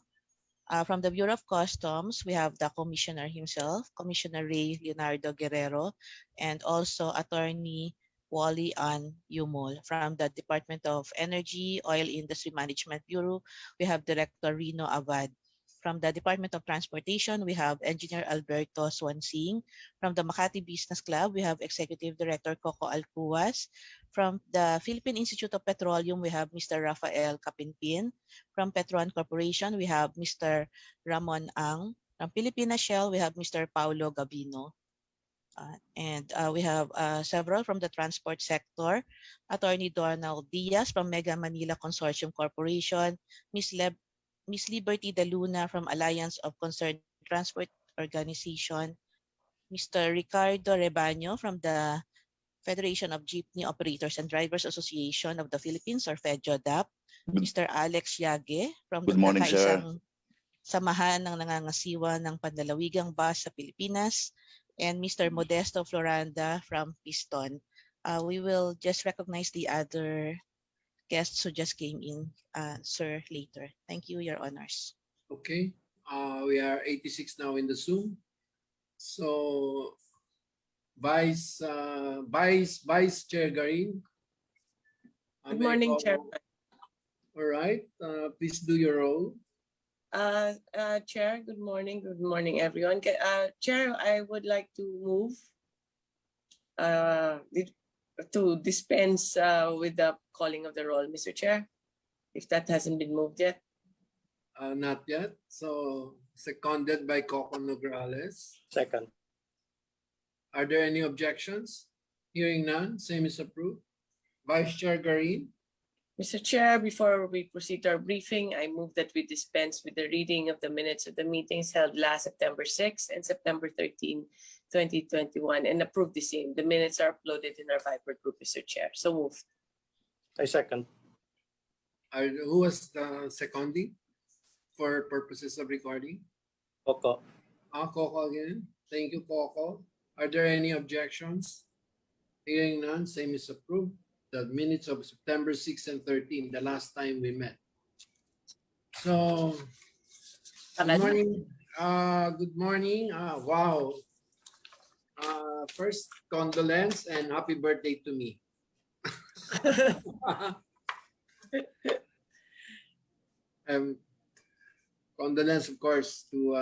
From the Bureau of Customs, we have the Commissioner himself, Commissioner Ray Leonardo Guerrero, and also Attorney Wally Ann Yumol. From the Department of Energy, Oil Industry Management Bureau, we have Director Rino Abad. From the Department of Transportation, we have Engineer Alberto Swansing. From the Makati Business Club, we have Executive Director Coco Alcuas. From the Philippine Institute of Petroleum, we have Mr. Rafael Capinpin. From Petron Corporation, we have Mr. Ramon Ang. From Filipina Shell, we have Mr. Paulo Gabino. And we have several from the transport sector. Attorney Donald Diaz from Mega Manila Consortium Corporation. Miss Liberty De Luna from Alliance of Concerned Transport Organization. Mr. Ricardo Rebaño from the Federation of Jeepney Operators and Drivers Association of the Philippines, or FEDJODAP. Mr. Alex Yage from the Kakaisang Samahan ng Nangangasiwa ng Panlalawigang Bus sa Pilipinas, and Mr. Modesto Floranda from Piston. We will just recognize the other guests who just came in, sir, later. Thank you, Your Honors. Okay, we are 86 now in the Zoom. So, Vice Chair Garin. Good morning, Chair. All right, please do your role. Chair, good morning. Good morning, everyone. Chair, I would like to move to dispense with the calling of the roll, Mr. Chair, if that hasn't been moved yet. Not yet. So, seconded by Coco Nograles. Second. Are there any objections? Hearing none, same is approved. Vice Chair Garin. Mr. Chair, before we proceed to our briefing, I move that we dispense with the reading of the minutes of the meetings held last September 6 and September 13, 2021, and approve the same. The minutes are uploaded in our Viber group, Mr. Chair. So moved. I second. Who was the seconding for purposes of recording? Coco. Coco again. Thank you, Coco. Are there any objections? Hearing none, same is approved. The minutes of September 6 and 13, the last time we met. So, good morning. Good morning. Wow. First, condolence and happy birthday to me. Condolence, of course, to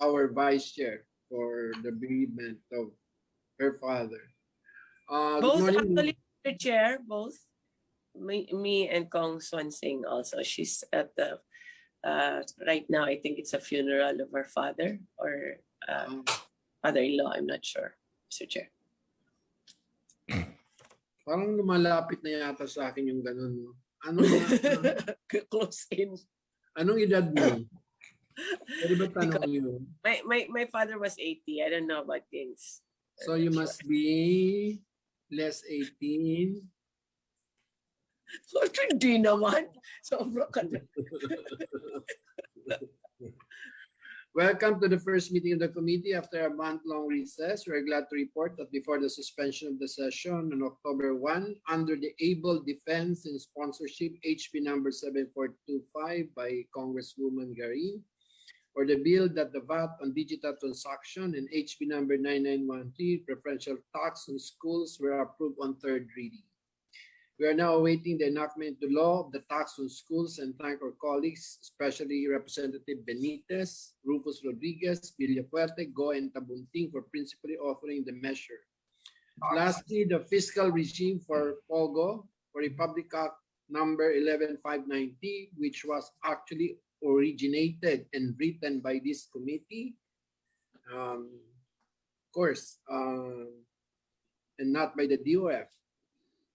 our vice chair for the bereavement of her father. Good Both morning. actually, Mr. Chair, both. Me and Kong Swan Singh also. She's at the right now. I think it's a funeral of her father or father-in-law. I'm not sure, Mr. Chair. Parang lumalapit na yata sa akin yung ganun. No? Close in. Anong edad mo? Pwede ba tanong yun? My father was 80. I don't know about things. So you must be less 18. Hindi naman. Sobra ka na. Welcome to the first meeting of the committee after a month-long recess. We're glad to report that before the suspension of the session on October 1, under the Able Defense and Sponsorship HB number 7425 by Congresswoman Garin, or the bill that the VAT on digital transaction and HB number 9913 preferential tax on schools were approved on third reading. We are now awaiting the enactment into law of the tax on schools and thank our colleagues, especially Representative Benitez, Rufus Rodriguez, Villafuerte, Go, and Tabunting for principally authoring the measure. Lastly, the fiscal regime for POGO, for Republic Act number 11590, which was actually originated and written by this committee, of course, and not by the DOF.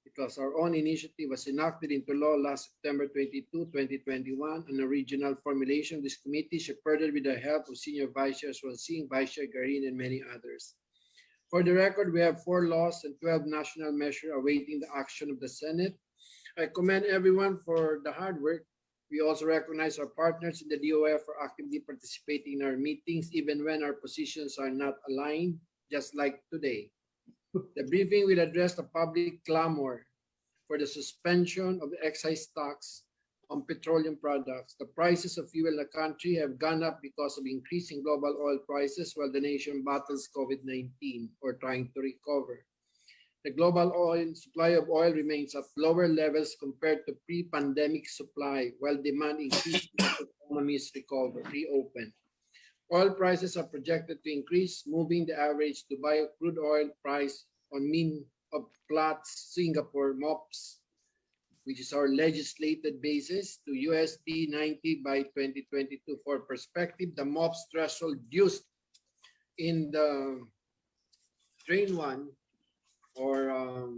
Because our own initiative was enacted into law last September 22, 2021, an original formulation of this committee shepherded with the help of Senior Vice Chair Swan Singh, Vice Chair Garin, and many others. For the record, we have 4 laws and 12 national measures awaiting the action of the Senate. I commend everyone for the hard work. We also recognize our partners in the DOF for actively participating in our meetings, even when our positions are not aligned, just like today. The briefing will address the public clamor for the suspension of the excise tax on petroleum products. The prices of fuel in the country have gone up because of increasing global oil prices while the nation battles COVID-19 or trying to recover. The global supply of oil remains at lower levels compared to pre-pandemic supply while demand increases as economies reopen. Oil prices are projected to increase, moving the average Dubai crude oil price on mean of Platts Singapore MOPS, which is our legislated basis, to USD 90 by 2022. For perspective, the MOPS threshold used in the Train 1 or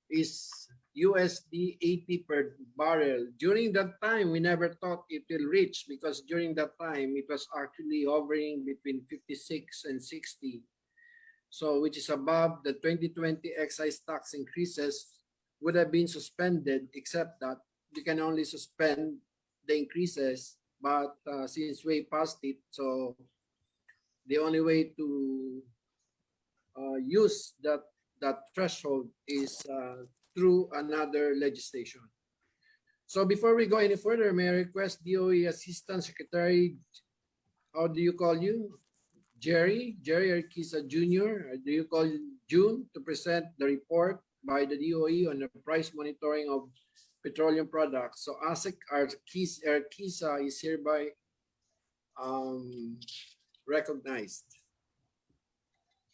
is USD 80 per barrel. During that time, we never thought it will reach because during that time, it was actually hovering between 56 and 60. So, which is above the 2020 excise tax increases would have been suspended, except that you can only suspend the increases, but since way past it, so the only way to use that threshold is through another legislation. So before we go any further, may I request DOE Assistant Secretary, how do you call you? Jerry Arquisa Jr., or do you call June, to present the report by the DOE on the price monitoring of petroleum products. So ASEC Arquisa is hereby recognized.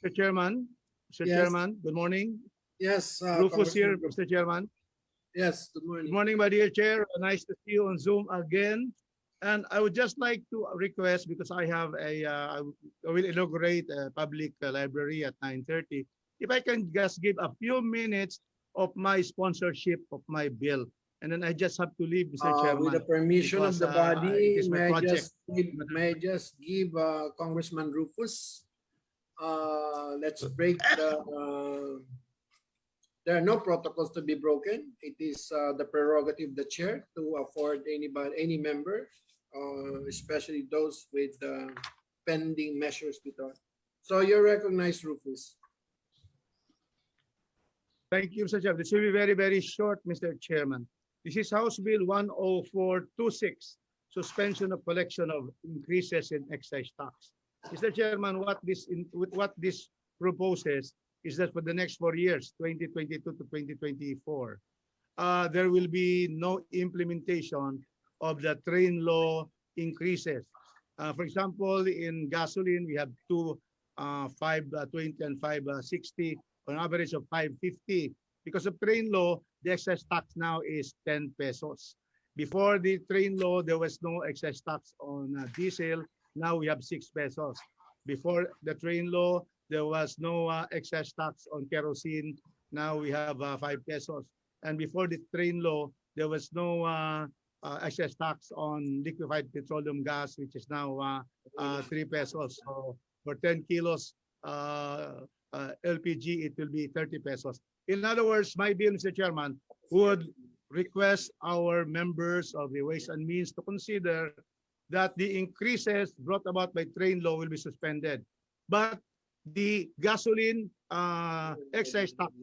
Mr. Chairman, Yes. Chairman, good morning. Yes. Rufus here, Mr. Chairman. Yes, good morning. Good morning, my dear Chair. Nice to see you on Zoom again. And I would just like to request, because I have I will inaugurate a public library at 9:30. If I can just give a few minutes of my sponsorship of my bill. And then I just have to leave, Mr. Chairman. With the permission because, of the body, it is my project. may I just give Congressman Rufus, let's break the, there are no protocols to be broken. It is the prerogative of the chair to afford any member, especially those with pending measures withdrawn. So you're recognized, Rufus. Thank you, Mr. Chairman. This will be very, very short, Mr. Chairman. This is House Bill 10426, suspension of collection of increases in excise tax. Mr. Chairman, what this proposes is that for the next 4 years, 2022 to 2024, there will be no implementation of the train law increases. For example, in gasoline, we have 5.20 and 5.60, on average of 5.50. Because of train law, the excess tax now is 10 pesos. Before the train law, there was no excess tax on diesel. Now we have 6 pesos. Before the train law, there was no excess tax on kerosene. Now we have 5 pesos. And before the train law, there was no excess tax on liquefied petroleum gas, which is now 3 pesos. So for 10 kilos LPG, it will be 30 pesos. In other words, my bill, Mr. Chairman, would request our members of the Ways and Means to consider that the increases brought about by train law will be suspended. But the gasoline excise tax,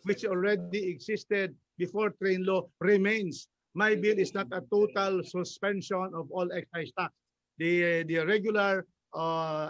which already existed before train law, remains. My bill is not a total suspension of all excise tax. The regular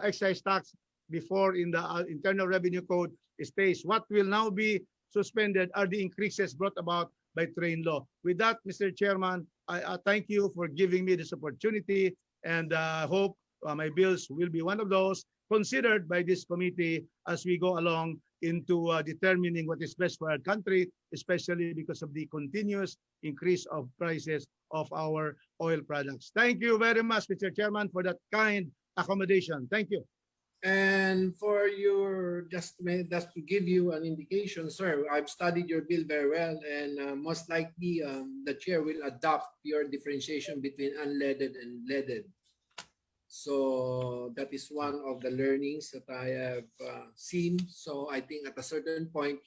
excise tax before in the Internal Revenue Code stays. What will now be suspended are the increases brought about by train law. With that, Mr. Chairman, I thank you for giving me this opportunity, and hope my bills will be one of those considered by this committee as we go along into determining what is best for our country, especially because of the continuous increase of prices of our oil products. Thank you very much, Mr. Chairman, for that kind accommodation. Thank you. And for your, just to give you an indication, sir, I've studied your bill very well, and most likely the chair will adopt your differentiation between unleaded and leaded. So that is one of the learnings that I have seen. So I think at a certain point,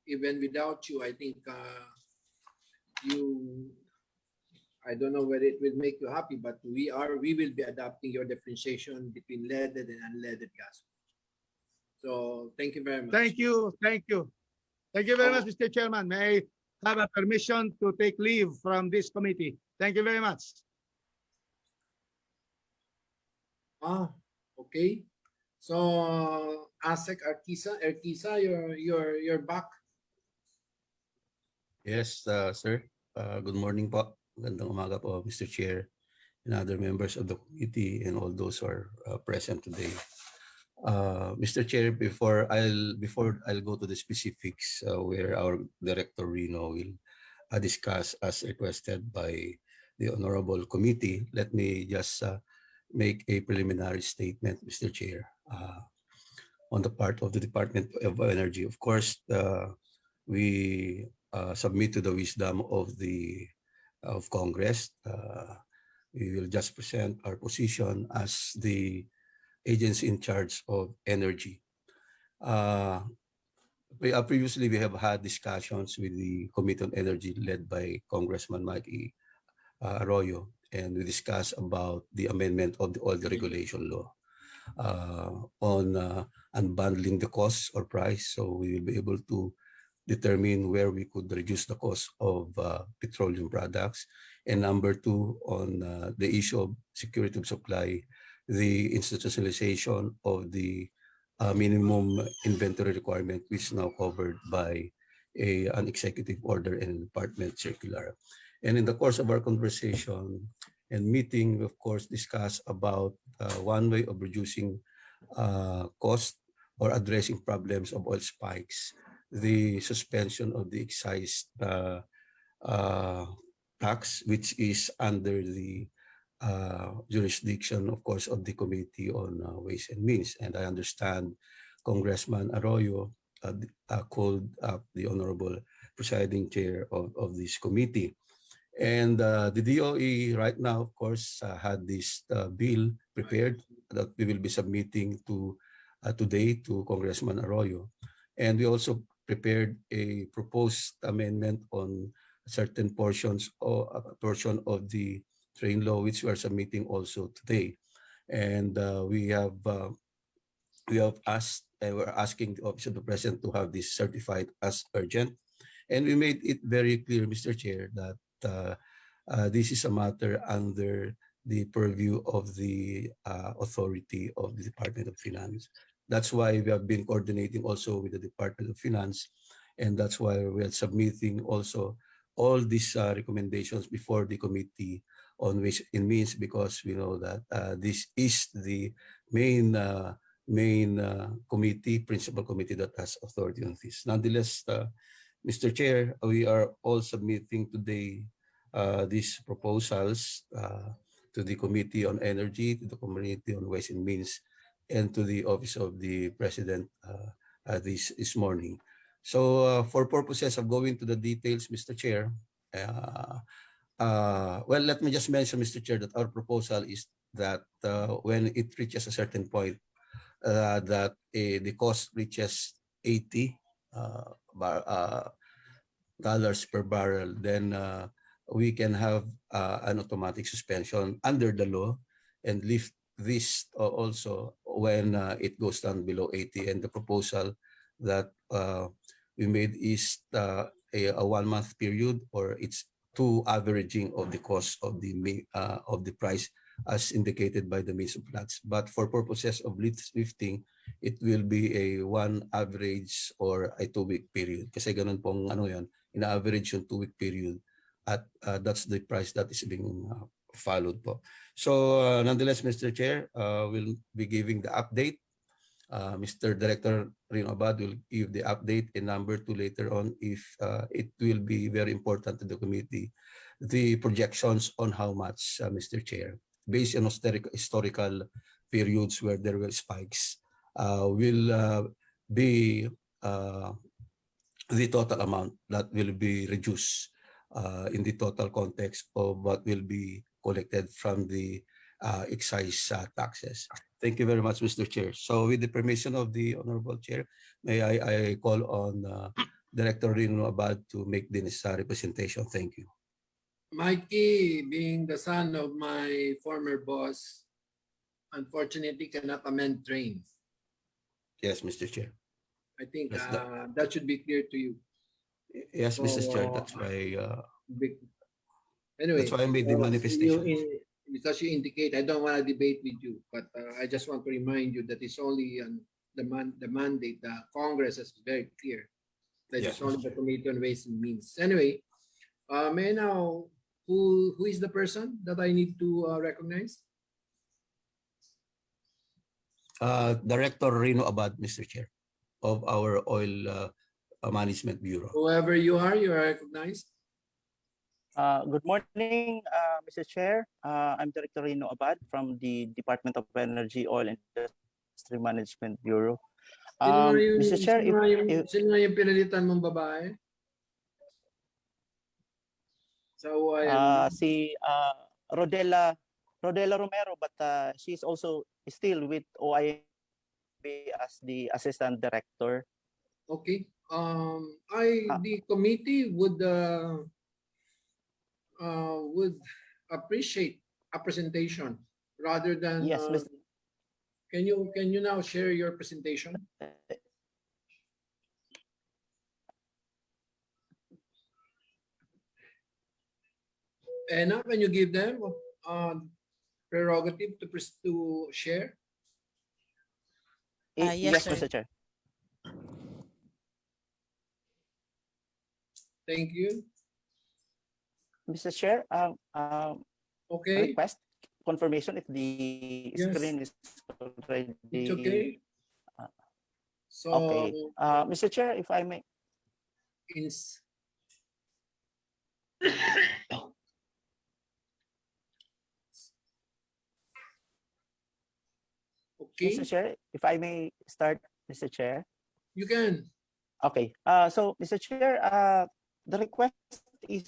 even without you, I think I don't know whether it will make you happy, but we will be adapting your differentiation between leaded and unleaded gas. So thank you very much. Thank you. Thank you. Thank you very much, Mr. Chairman. May I have a permission to take leave from this committee? Thank you very much. Okay. So ASEC Erkisa, you're back. Yes, sir. Good morning po. Magandang umaga po, Mr. Chair, and other members of the committee, and all those who are present today. Mr. Chair, before I'll go to the specifics where our Director Rino will discuss as requested by the Honorable Committee, let me just make a preliminary statement, Mr. Chair, on the part of the Department of Energy. Of course, we submit to the wisdom of Congress. We will just present our position as the agency in charge of energy. Previously, we have had discussions with the Committee on Energy led by Congressman Mikey Arroyo, and we discussed about the amendment of the oil regulation law on unbundling the cost or price, so we will be able to determine where we could reduce the cost of petroleum products. And number two, on the issue of security of supply, the institutionalization of the minimum inventory requirement, which is now covered by an executive order and department circular. And in the course of our conversation and meeting, we of course discuss about one way of reducing cost or addressing problems of oil spikes, the suspension of the excise tax, which is under the jurisdiction, of course, of the Committee on Ways and Means. And I understand Congressman Arroyo called up the Honorable Presiding Chair of this committee. And the DOE right now, of course, had this bill prepared that we will be submitting to today to Congressman Arroyo. And we also prepared a proposed amendment on certain portions or a portion of the train law, which we are submitting also today. And we have asked, we're asking the Office of the President to have this certified as urgent. And we made it very clear, Mr. Chair, that this is a matter under the purview of the authority of the Department of Finance. That's why we have been coordinating also with the Department of Finance, and that's why we are submitting also all these recommendations before the Committee on Ways and Means, because we know that this is the main principal committee that has authority on this. Nonetheless, Mr. Chair, we are all submitting today these proposals to the Committee on Energy, to the Committee on Ways and Means, and to the Office of the President this morning. So for purposes of going to the details, Mr. Chair, well, let me just mention, Mr. Chair, that our proposal is that when it reaches a certain point, that the cost reaches $80 per barrel, then we can have an automatic suspension under the law and lift this also when it goes down below 80. And the proposal that we made is a 1 month period, or it's two averaging of the cost of the price as indicated by the means of plats. But for purposes of lifting, it will be a 1 average or a 2-week period. Kasi ganun pong ano yan, ina-average yung 2-week period. At that's the price that is being followed po. So nonetheless, Mr. Chair, we'll be giving the update. Mr. Director Rino Abad will give the update, and number 2 later on, if it will be very important to the committee, the projections on how much, Mr. Chair, based on historical periods where there were spikes, will be the total amount that will be reduced in the total context of what will be collected from the excise taxes. Thank you very much, Mr. Chair. So with the permission of the Honorable Chair, may I call on Director Rino Abad to make the necessary presentation. Thank you. Mikey, being the son of my former boss, unfortunately cannot amend trains. Yes, Mr. Chair. I think that should be clear to you. Yes, Mr. Chair. That's why. Anyway, that's why I made the manifestation. Because you indicate, I don't want to debate with you, but I just want to remind you that it's only the mandate. The Congress is very clear that it's only the Committee on Ways and Means. Anyway, may I now, who is the person that I need to recognize? Director Rino Abad, Mr. Chair, of our Oil Management Bureau. Whoever you are recognized. Good morning, Mr. Chair. I'm Director Rino Abad from the Department of Energy, Oil and Industry Management Bureau. Mr. Chair, sino nga yung pinalitan mong babae? So, si Rodela Romero, but she's also still with OIB as the Assistant Director. Okay. The committee would appreciate a presentation rather than. Yes, Mr. Can you now share your presentation? And now, can you give them prerogative to share? Yes, Mr. Chair. Thank you. Mr. Chair, okay. Request confirmation if the screen is already. It's okay. So, okay. Mr. Chair, if I may. Okay. Mr. Chair, if I may start, Mr. Chair. You can. Okay. So, Mr. Chair, the request is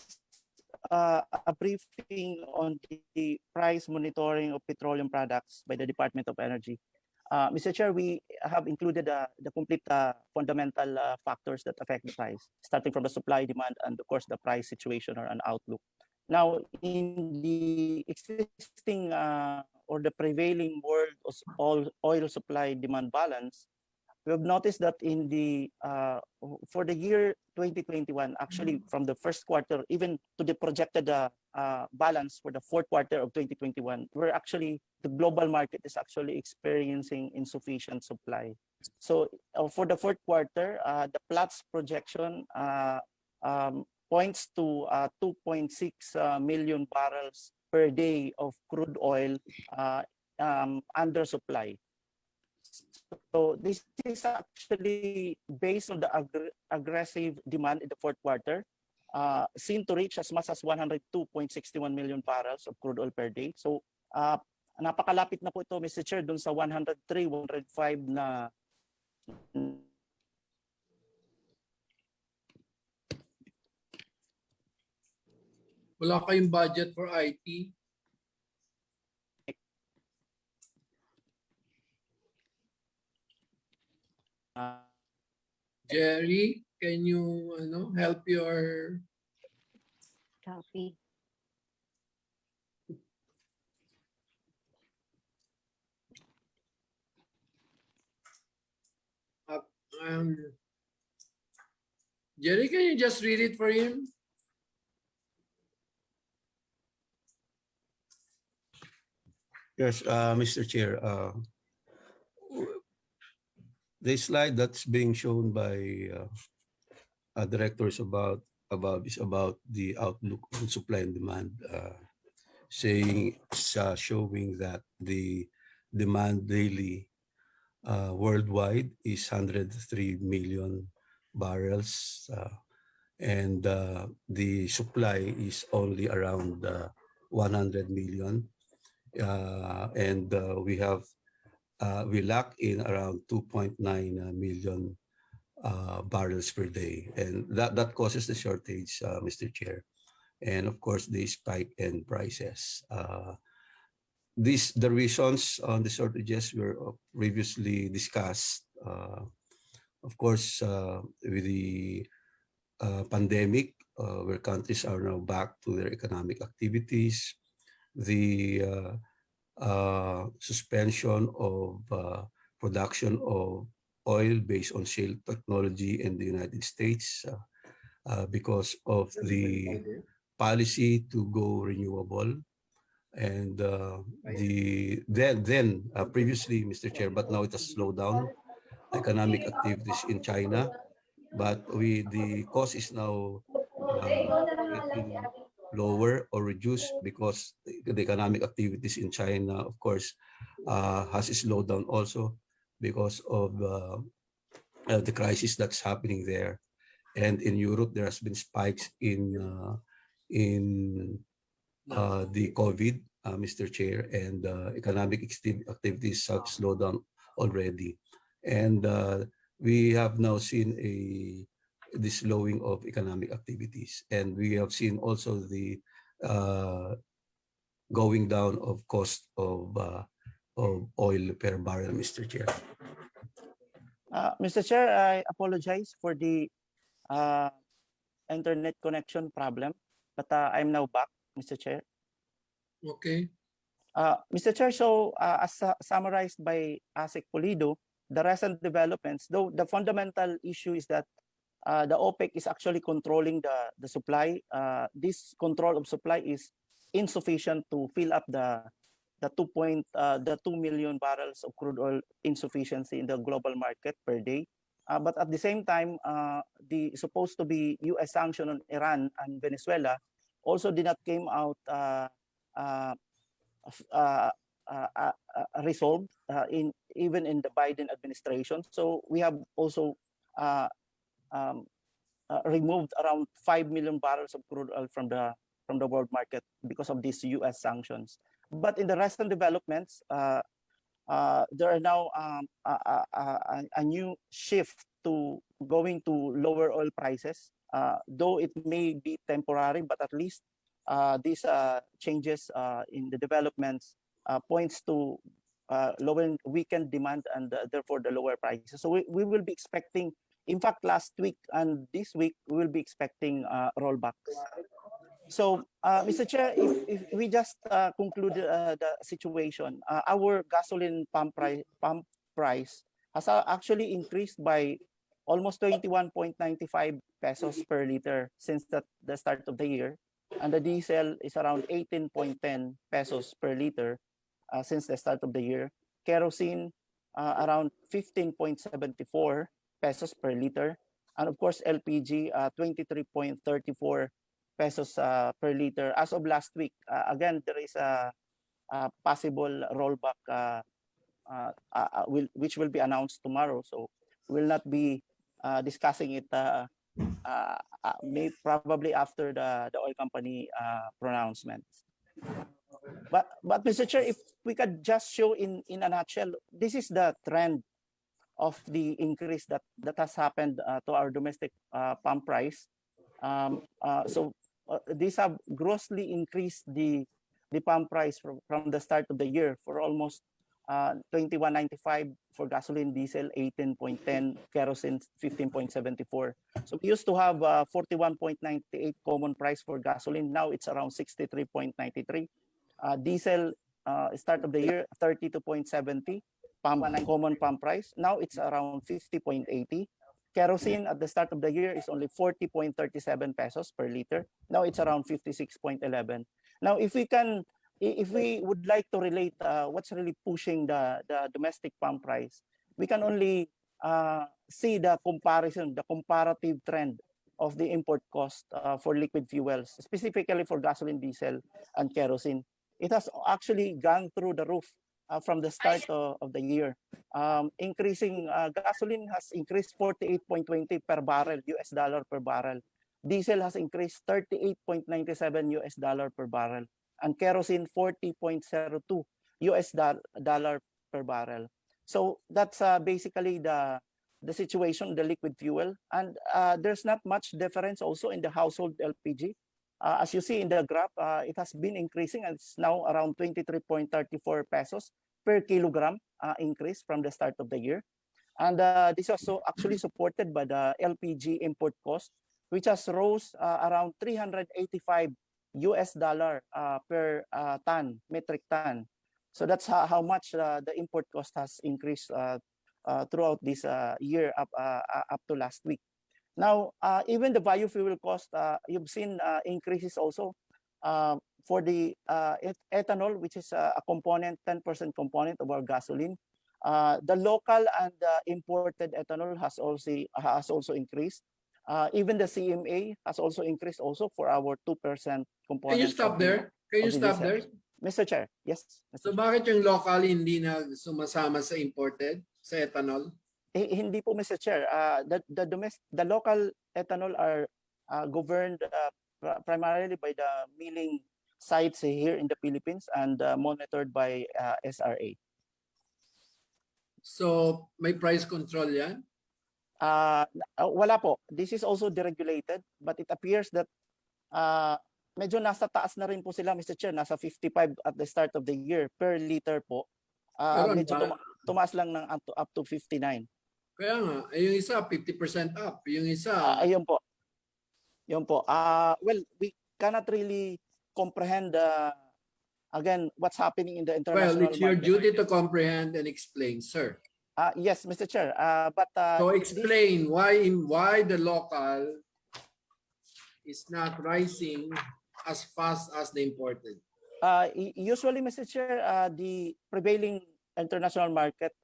a briefing on the price monitoring of petroleum products by the Department of Energy. Mr. Chair, we have included the complete fundamental factors that affect the price, starting from the supply, demand, and of course the price situation or an outlook. Now, in the existing or the prevailing world oil supply demand balance, we have noticed that in the for the year 2021, actually from the first quarter even to the projected balance for the fourth quarter of 2021, where actually the global market is actually experiencing insufficient supply. So for the fourth quarter, the Platts projection points to 2.6 million barrels per day of crude oil under supply. So this is actually based on the aggressive demand in the fourth quarter, seen to reach as much as 102.61 million barrels of crude oil per day. So napakalapit na po ito, Mr. Chair, dun sa 103, 105 na Wala kayong budget for IT? Jerry, can you help your copy? Jerry, can you just read it for him? Yes, Mr. Chair. The slide that's being shown by directors about the outlook on supply and demand, showing that the demand daily worldwide is 103 million barrels, and the supply is only around 100 million, and we lack in around 2.9 million barrels per day, and that causes the shortage, Mr. Chair, and of course the spike in prices. The reasons on the shortages were previously discussed. Of course, with the pandemic, where countries are now back to their economic activities, the suspension of production of oil based on shale technology in the United States because of the policy to go renewable, and previously, Mr. Chair, but now it has slowed down economic activities in China, but the cost is now getting lower or reduced because the economic activities in China, of course, has slowed down also because of the crisis that's happening there. And in Europe, there has been spikes in the COVID, Mr. Chair, and economic activities have slowed down already. And we have now seen the slowing of economic activities, and we have seen also the going down of cost of oil per barrel, Mr. Chair. Mr. Chair, I apologize for the internet connection problem, but I'm now back, Mr. Chair. Okay. Mr. Chair, so as summarized by ASEC Pulido, the recent developments, though the fundamental issue is that the OPEC is actually controlling the supply. This control of supply is insufficient to fill up the 2 million barrels of crude oil insufficiency in the global market per day. But at the same time, the supposed to be U.S. sanction on Iran and Venezuela also did not came out resolved even in the Biden administration. So we have also removed around 5 million barrels of crude oil from the world market because of these U.S. sanctions. But in the recent developments, there are now a new shift to going to lower oil prices, though it may be temporary, but at least these changes in the developments points to lower weakened demand and therefore the lower prices. So we will be expecting, in fact, last week and this week, we will be expecting rollbacks. So, Mr. Chair, if we just conclude the situation, our gasoline pump price has actually increased by almost 21.95 pesos per liter since the start of the year. and the diesel is around 18.10 pesos per liter since the start of the year. Kerosene around 15.74 pesos per liter. And of course, LPG 23.34 pesos per liter as of last week. Again, there is a possible rollback which will be announced tomorrow. So we'll not be discussing it probably after the oil company pronouncements. But Mr. Chair, if we could just show in a nutshell, this is the trend of the increase that has happened to our domestic pump price. These have grossly increased the pump price from the start of the year for almost 21.95 for gasoline, diesel 18.10, kerosene 15.74. So we used to have 41.98 common price for gasoline. Now it's around 63.93. Diesel start of the year 32.70 common pump price. Now it's around 50.80. Kerosene at the start of the year is only 40.37 pesos per liter. Now it's around 56.11. Now if we would like to relate what's really pushing the domestic pump price, we can only see the comparative trend of the import cost for liquid fuels, specifically for gasoline, diesel, and kerosene. It has actually gone through the roof from the start of the year. Increasing gasoline has increased 48.20 per barrel, US dollar per barrel. Diesel has increased 38.97 US dollar per barrel, and kerosene 40.02 US dollar per barrel. So that's basically the situation, the liquid fuel. And there's not much difference also in the household LPG. As you see in the graph, it has been increasing, and it's now around 23.34 pesos per kilogram increase from the start of the year. And this is also actually supported by the LPG import cost, which has rose around 385 US dollar per ton, metric ton. So that's how much the import cost has increased throughout this year up to last week. Now, even the biofuel cost, you've seen increases also for the ethanol, which is a component, 10% component of our gasoline. The local and imported ethanol has also increased. Even the CMA has also increased also for our 2% component. Can you stop there? Can you stop there? Mr. Chair, yes. So bakit yung local hindi na sumasama sa imported, sa ethanol? Hindi po, Mr. Chair. The local ethanol are governed primarily by the milling sites here in the Philippines and monitored by SRA. So may price control yan? Wala po. This is also deregulated, but it appears that medyo nasa taas na rin po sila, Mr. Chair. Nasa 55 at the start of the year per liter po. Medyo tumaas lang ng up to 59. Kaya nga, yung isa 50% up, yung isa. Ayun po. Yun po. Well, we cannot really comprehend again what's happening in the international Well, it's your market. duty to comprehend and explain, sir. Yes, Mr. Chair. So explain why the local is not rising as fast as the imported. Usually, Mr. Chair, the prevailing international market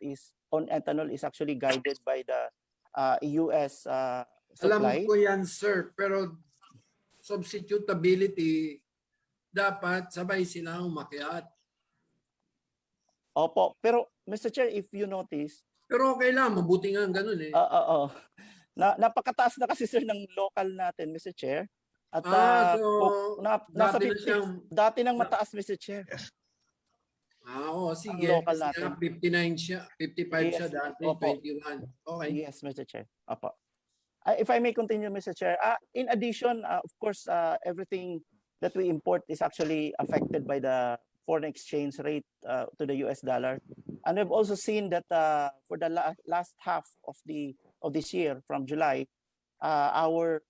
on ethanol is actually guided by the US supply. Alam ko yan, sir, pero substitutability, dapat sabay sila umakyat. Opo, pero Mr. Chair, if you notice... Pero okay lang, mabuti nga ganun eh. Napakataas na kasi, sir, ng local natin, Mr. Chair. At nasa 50, dati nang mataas, Mr. Chair. Oo, sige. Local natin. 59 siya, 55 siya dati, Opo. 21. Okay. Yes, Mr. Chair. Opo. If I may continue, Mr. Chair, in addition, of course, everything that we import is actually affected by the foreign exchange rate to the US dollar. And we've also seen that for the last half of this year, from July, our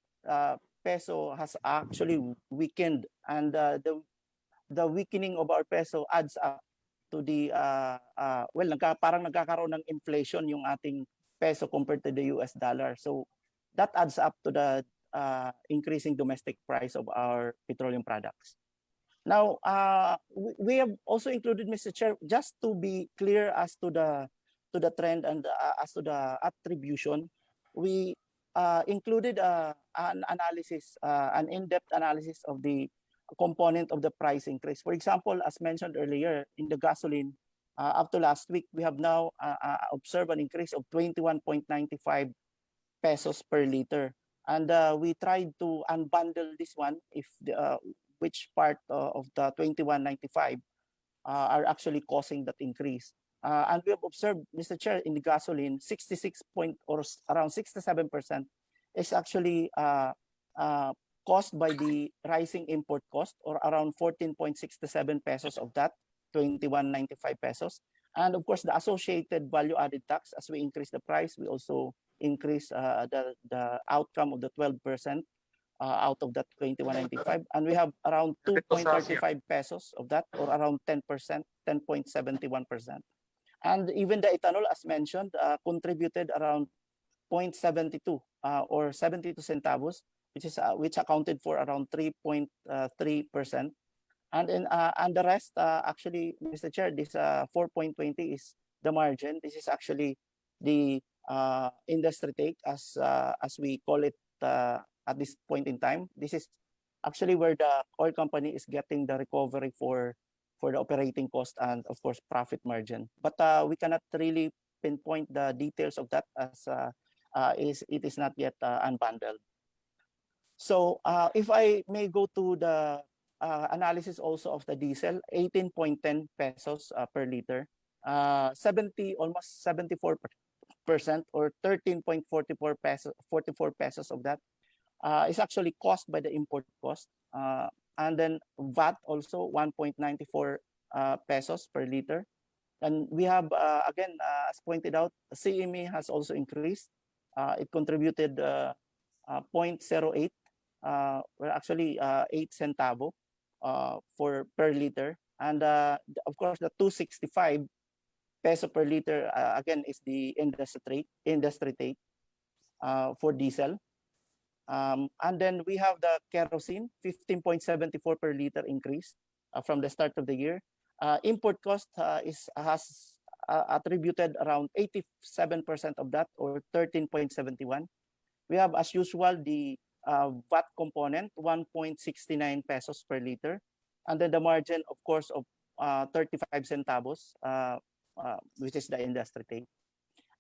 peso has actually weakened, and the weakening of our peso adds up to the parang nagkakaroon ng inflation yung ating peso compared to the US dollar. So that adds up to the increasing domestic price of our petroleum products. Now, we have also included, Mr. Chair, just to be clear as to the trend and as to the attribution, we included an analysis, an in-depth analysis of the component of the price increase. For example, as mentioned earlier, in the gasoline, up to last week, we have now observed an increase of 21.95 pesos per liter. And we tried to unbundle this one if which part of the 21.95 are actually causing that increase. And we have observed, Mr. Chair, in the gasoline, 66 point or around 67% is actually caused by the rising import cost, or around 14.67 pesos of that 21.95 pesos. And of course, the associated value-added tax, as we increase the price, we also increase the outcome of the 12% out of that 21.95. And we have around 2.35 pesos of that, or around 10%, 10.71%. And even the ethanol, as mentioned, contributed around 0.72 or 72 centavos, which accounted for around 3.3%. And the rest, actually, Mr. Chair, this 4.20 is the margin. This is actually the industry take, as we call it at this point in time. This is actually where the oil company is getting the recovery for the operating cost and, of course, profit margin. But we cannot really pinpoint the details of that, as it is not yet unbundled. So if I may go to the analysis also of the diesel, 18.10 pesos per liter, almost 74%, or 13.44 pesos, 44 pesos of that is actually caused by the import cost. And then VAT also 1.94 pesos per liter. And we have, again, as pointed out, CME has also increased. It contributed 0.08, well, actually 8 centavo for per liter. And of course, the 265 peso per liter, again, is the industry take for diesel. And then we have the kerosene, 15.74 per liter increase from the start of the year. Import cost has attributed around 87% of that, or 13.71. We have, as usual, the VAT component, 1.69 pesos per liter. And then the margin, of course, of 35 centavos, which is the industry take.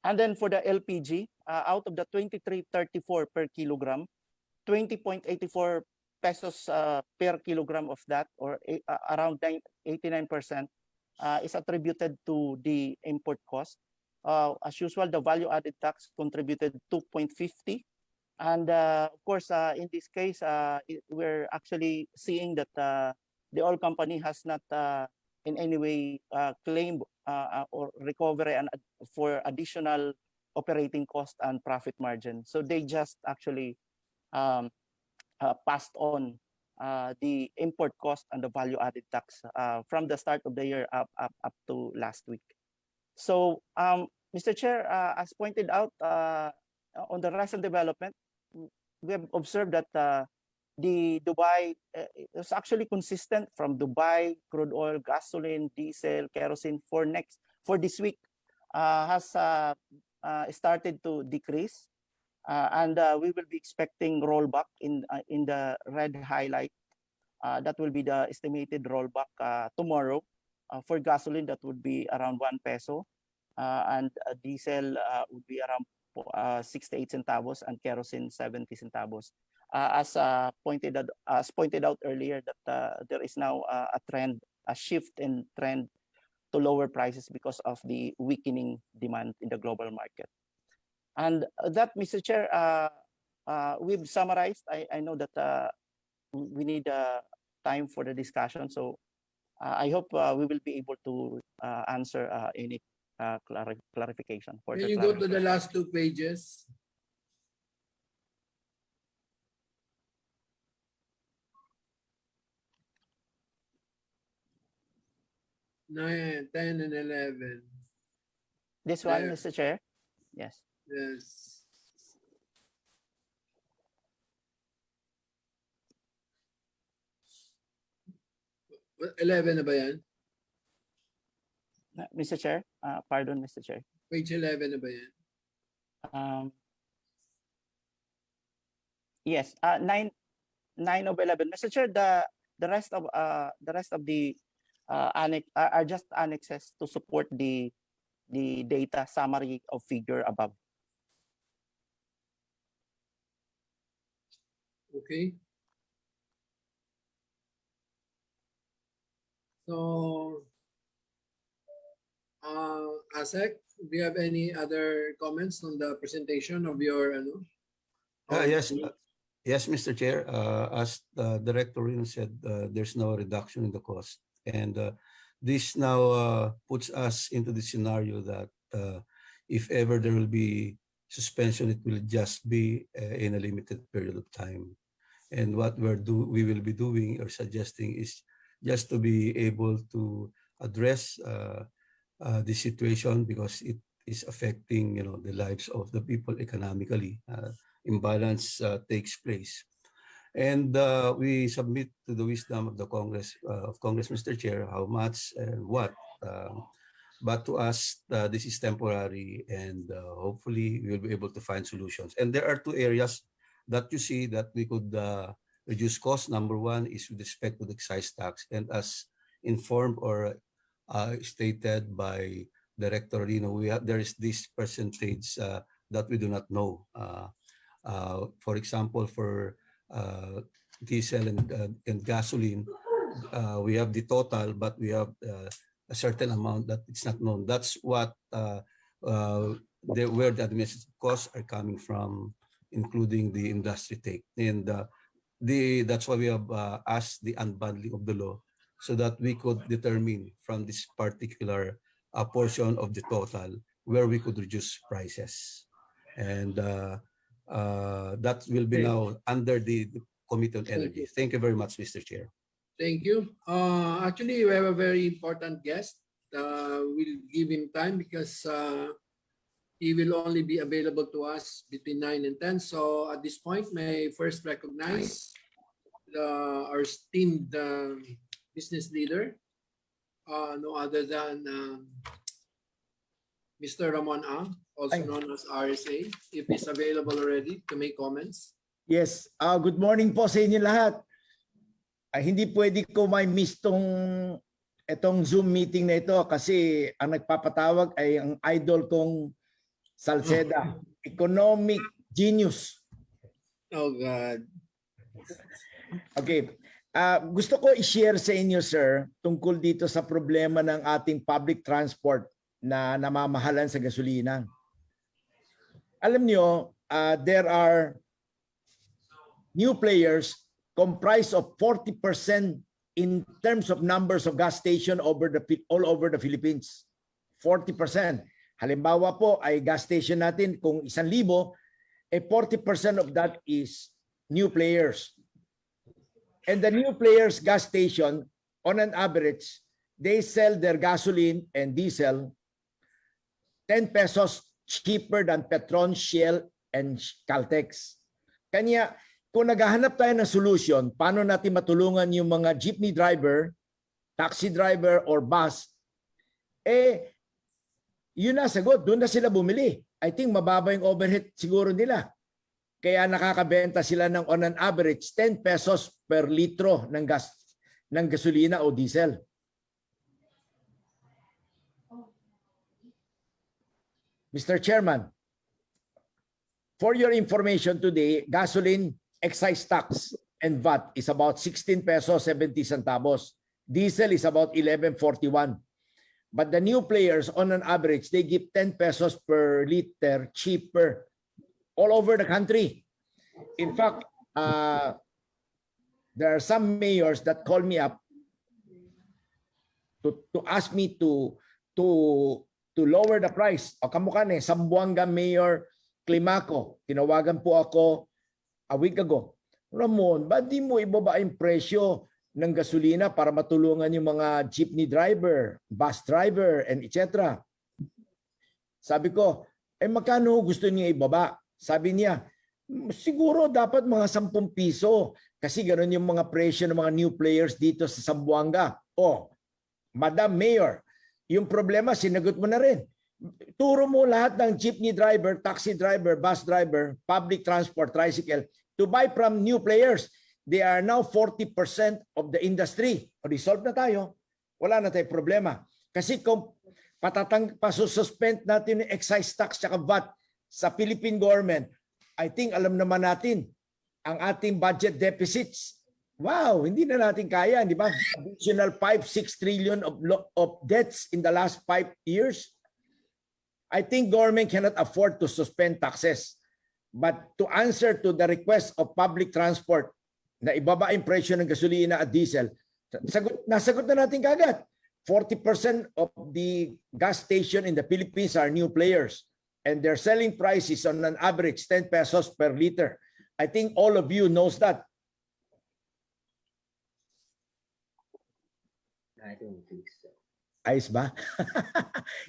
And then for the LPG, out of the 23.34 per kilogram, 20.84 pesos per kilogram of that, or around 89%, is attributed to the import cost. As usual, the value-added tax contributed 2.50. And of course, in this case, we're actually seeing that the oil company has not in any way claimed or recovery for additional operating cost and profit margin. So they just actually passed on the import cost and the value-added tax from the start of the year up to last week. So, Mr. Chair, as pointed out, on the recent development, we have observed that the Dubai is actually consistent from Dubai, crude oil, gasoline, diesel, kerosene for this week has started to decrease. And we will be expecting rollback in the red highlight. That will be the estimated rollback tomorrow. For gasoline, that would be around 1 peso. And diesel would be around 68 centavos, and kerosene 70 centavos. As pointed out earlier, that there is now a shift in trend to lower prices because of the weakening demand in the global market. And that, Mr. Chair, we've summarized. I know that we need time for the discussion, so I hope we will be able to answer any clarification. Can you go to the last 2 pages? Nine, 10, and 11. This one, There. Mr. Chair? Yes. Yes. 11 na ba yan? Mr. Chair, pardon, Mr. Chair. Page 11 na ba yan? Yes, 9 of 11. Mr. Chair, the rest of the annex are just annexes to support the data summary of figure above. Okay. So, ASEC, do you have any other comments on the presentation of your Yes, Mr. Chair. As the Director Rino said, there's no reduction in the cost. And this now puts us into the scenario that if ever there will be suspension, it will just be in a limited period of time. And what we will be doing or suggesting is just to be able to address the situation, because it is affecting the lives of the people economically. Imbalance takes place, and we submit to the wisdom of the Congress, Mr. Chair, how much and what. But to us, this is temporary, and hopefully we will be able to find solutions. And there are two areas that you see that we could reduce costs. Number one is with respect to the excise tax, and as informed or stated by Director Rino, there is this percentage that we do not know. For example, for diesel and gasoline, we have the total, but we have a certain amount that it's not known. That's what where the administrative costs are coming from, including the industry take. And that's why we have asked the unbundling of the law, so that we could determine from this particular portion of the total where we could reduce prices. And that will be now under the Committee on Energy. Thank you very much, Mr. Chair. Thank you. Actually, we have a very important guest. We'll give him time because he will only be available to us between 9 and 10. So at this point, may I first recognize our esteemed business leader, no other than Mr. Ramon A., also known as RSA, if he's available already to make comments. Yes. Good morning po sa inyo lahat. Hindi pwede ko may miss itong Zoom meeting na ito kasi ang nagpapatawag ay ang idol kong Salceda, economic genius. Oh God. Okay. Gusto ko i-share sa inyo, sir, tungkol dito sa problema ng ating public transport na namamahalan sa gasolina. Alam nyo, there are new players comprised of 40% in terms of numbers of gas station all over the Philippines. 40%. Halimbawa po ay gas station natin kung 1,000, 40% of that is new players. And the new players gas station, on an average, they sell their gasoline and diesel 10 pesos cheaper than Petron, Shell, and Caltex. Kanya, kung naghahanap tayo ng solution, paano natin matulungan yung mga jeepney driver, taxi driver, or bus, yun na sagot. Doon na sila bumili. I think mababa yung overhead siguro nila. Kaya nakakabenta sila ng on an average 10 pesos per litro ng gasolina o diesel. Mr. Chairman, for your information today, gasoline excise tax and VAT is about 16 pesos 70 centavos. Diesel is about 11.41. But the new players, on an average, they give 10 pesos per liter cheaper all over the country. In fact, there are some mayors that call me up to ask me to lower the price. O kamukha ni Zamboanga Mayor Climaco, tinawagan po ako a week ago. Ramon, ba't di mo ibaba yung presyo ng gasolina para matulungan yung mga jeepney driver, bus driver, and etc. Sabi ko, magkano gusto niya ibaba? Sabi niya, siguro dapat mga 10 piso kasi ganoon yung mga presyo ng mga new players dito sa Zamboanga. Oh, Madam Mayor, yung problema sinagot mo na rin. Turo mo lahat ng jeepney driver, taxi driver, bus driver, public transport, tricycle to buy from new players. They are now 40% of the industry. Resolve na tayo. Wala na tayong problema. Kasi kung pasususpend natin yung excise tax at VAT sa Philippine government, I think alam naman natin ang ating budget deficits. Wow, hindi na natin kaya, di ba? Additional 5-6 trillion of debts in the last 5 years. I think government cannot afford to suspend taxes. But to answer to the request of public transport na ibaba yung presyo ng gasolina at diesel, nasagot na natin kagad. 40% of the gas station in the Philippines are new players and their selling price is on an average 10 pesos per liter. I think all of you knows that. I don't think so. Ayos ba?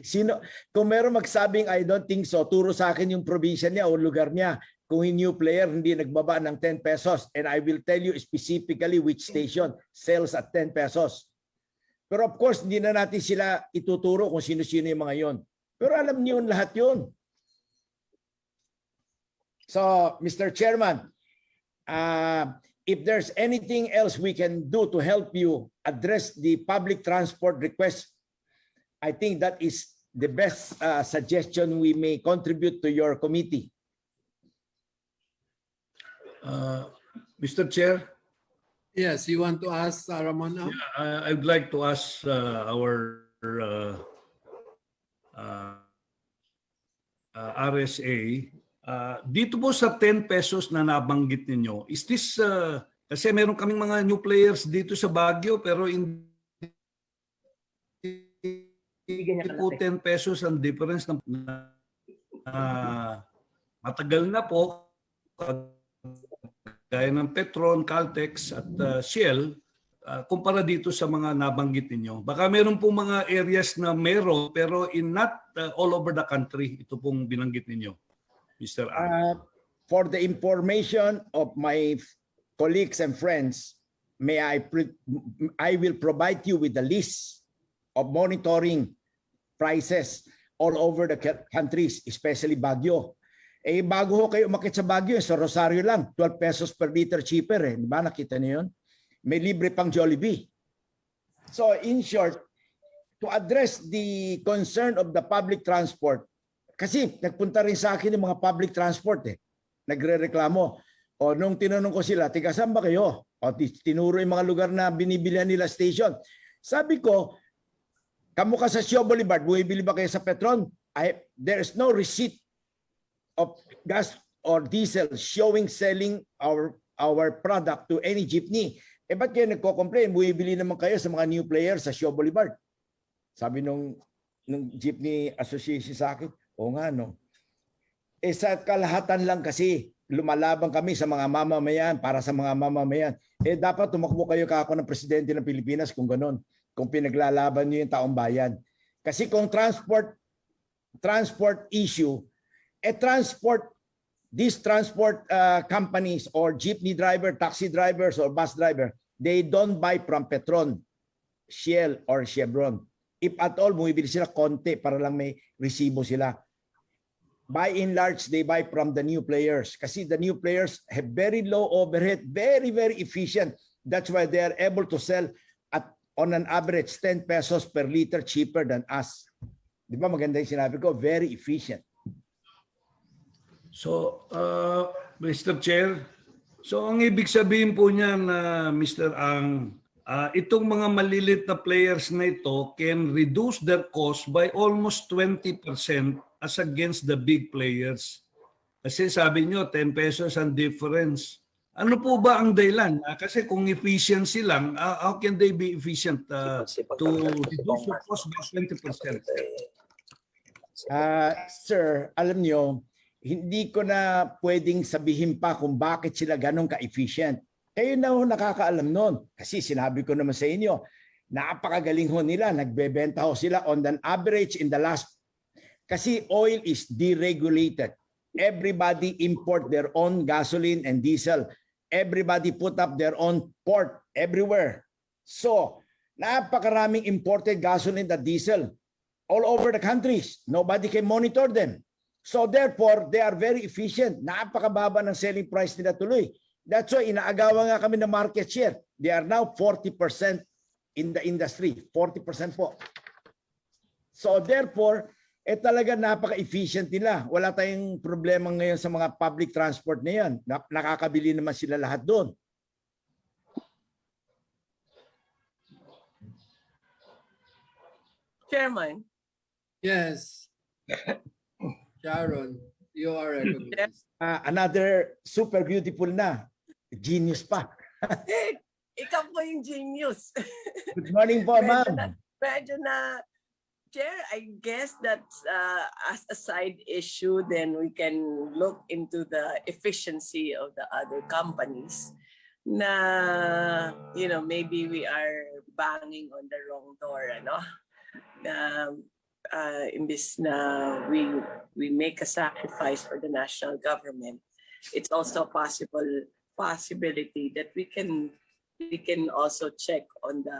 Sino, kung meron magsabing I don't think so, turo sa akin yung probinsya niya o lugar niya. Kung yung new player hindi nagbaba ng 10 pesos and I will tell you specifically which station sells at 10 pesos. Pero of course, hindi na natin sila ituturo kung sino-sino yung mga yon. Pero alam niyo lahat yun. So, Mr. Chairman, if there's anything else we can do to help you address the public transport request, I think that is the best suggestion we may contribute to your committee. Mr. Chair? Yes, you want to ask Ramon now? Yeah, I would like to ask our RSA, dito po sa 10 pesos na nabanggit ninyo, is this, kasi meron kaming mga new players dito sa Baguio, pero hindi po 10 pesos ang difference na matagal na po, gaya ng Petron, Caltex at Shell, kumpara dito sa mga nabanggit ninyo. Baka meron pong mga areas na meron, pero not all over the country, ito pong binanggit ninyo, Mr. For the information of my colleagues and friends, I will provide you with the list of monitoring prices all over the countries, especially Baguio. Eh, bago ho kayo umakit sa Baguio, sa Rosario lang, 12 pesos per liter cheaper eh. Di ba? Nakita niyo yun? May libre pang Jollibee. So, in short, to address the concern of the public transport, kasi nagpunta rin sa akin yung mga public transport eh. Nagre-reklamo. O nung tinanong ko sila, tiga saan ba kayo? O tinuro yung mga lugar na binibilihan nila station. Sabi ko, kamukha sa Shaw Boulevard, bumibili ba kayo sa Petron? There is no receipt of gas or diesel showing selling our product to any jeepney. Eh ba't kayo nagko-complain? Bumibili naman kayo sa mga new players sa Shaw Boulevard. Sabi nung jeepney association sa akin, o nga no. Eh sa kalahatan lang kasi, lumalaban kami sa mga mamamayan, para sa mga mamamayan. Eh dapat tumakbo kayo kako ng presidente ng Pilipinas kung ganon. Kung pinaglalaban niyo yung taong bayan. Kasi kung transport issue, these transport companies or jeepney driver, taxi drivers or bus driver, they don't buy from Petron, Shell or Chevron. If at all, bumibili sila konti para lang may resibo sila. By and large, they buy from the new players. Kasi the new players have very low overhead, very, very efficient. That's why they are able to sell on an average 10 pesos per liter cheaper than us. Di ba maganda yung sinabi ko? Very efficient. So, Mr. Chair, so ang ibig sabihin po niya na Mr. Ang, itong mga malilit na players na ito can reduce their cost by almost 20% as against the big players. Kasi sabi niyo, 10 pesos ang difference. Ano po ba ang dahilan? Kasi kung efficiency lang, how can they be efficient to reduce the cost by 20%? Sir, alam niyo, hindi ko na pwedeng sabihin pa kung bakit sila ganun ka-efficient. Kayo na ho nakakaalam nun. Kasi sinabi ko naman sa inyo, napakagaling ho nila. Nagbebenta ho sila on an average in the last. Kasi oil is deregulated. Everybody import their own gasoline and diesel. Everybody put up their own port everywhere. So, Napakaraming imported gasoline at diesel all over the countries. Nobody can monitor them. So therefore, they are very efficient. Napakababa ng selling price nila tuloy. That's why inaagawan nga kami ng market share. They are now 40% in the industry. 40% po. So therefore, talaga napaka-efficient nila. Wala tayong problema ngayon sa mga public transport na yan. Nakakabili naman sila lahat doon. Chairman. Yes. Sharon, you are recognized. Another super beautiful na. Genius pa. Ikaw po yung genius. Good morning po, ma'am. Medyo na, Chair, I guess that's as a side issue, then we can look into the efficiency of the other companies. Na, you know, maybe we are banging on the wrong door, ano? Imbis na we make a sacrifice for the national government, it's also a possibility that we can also check on the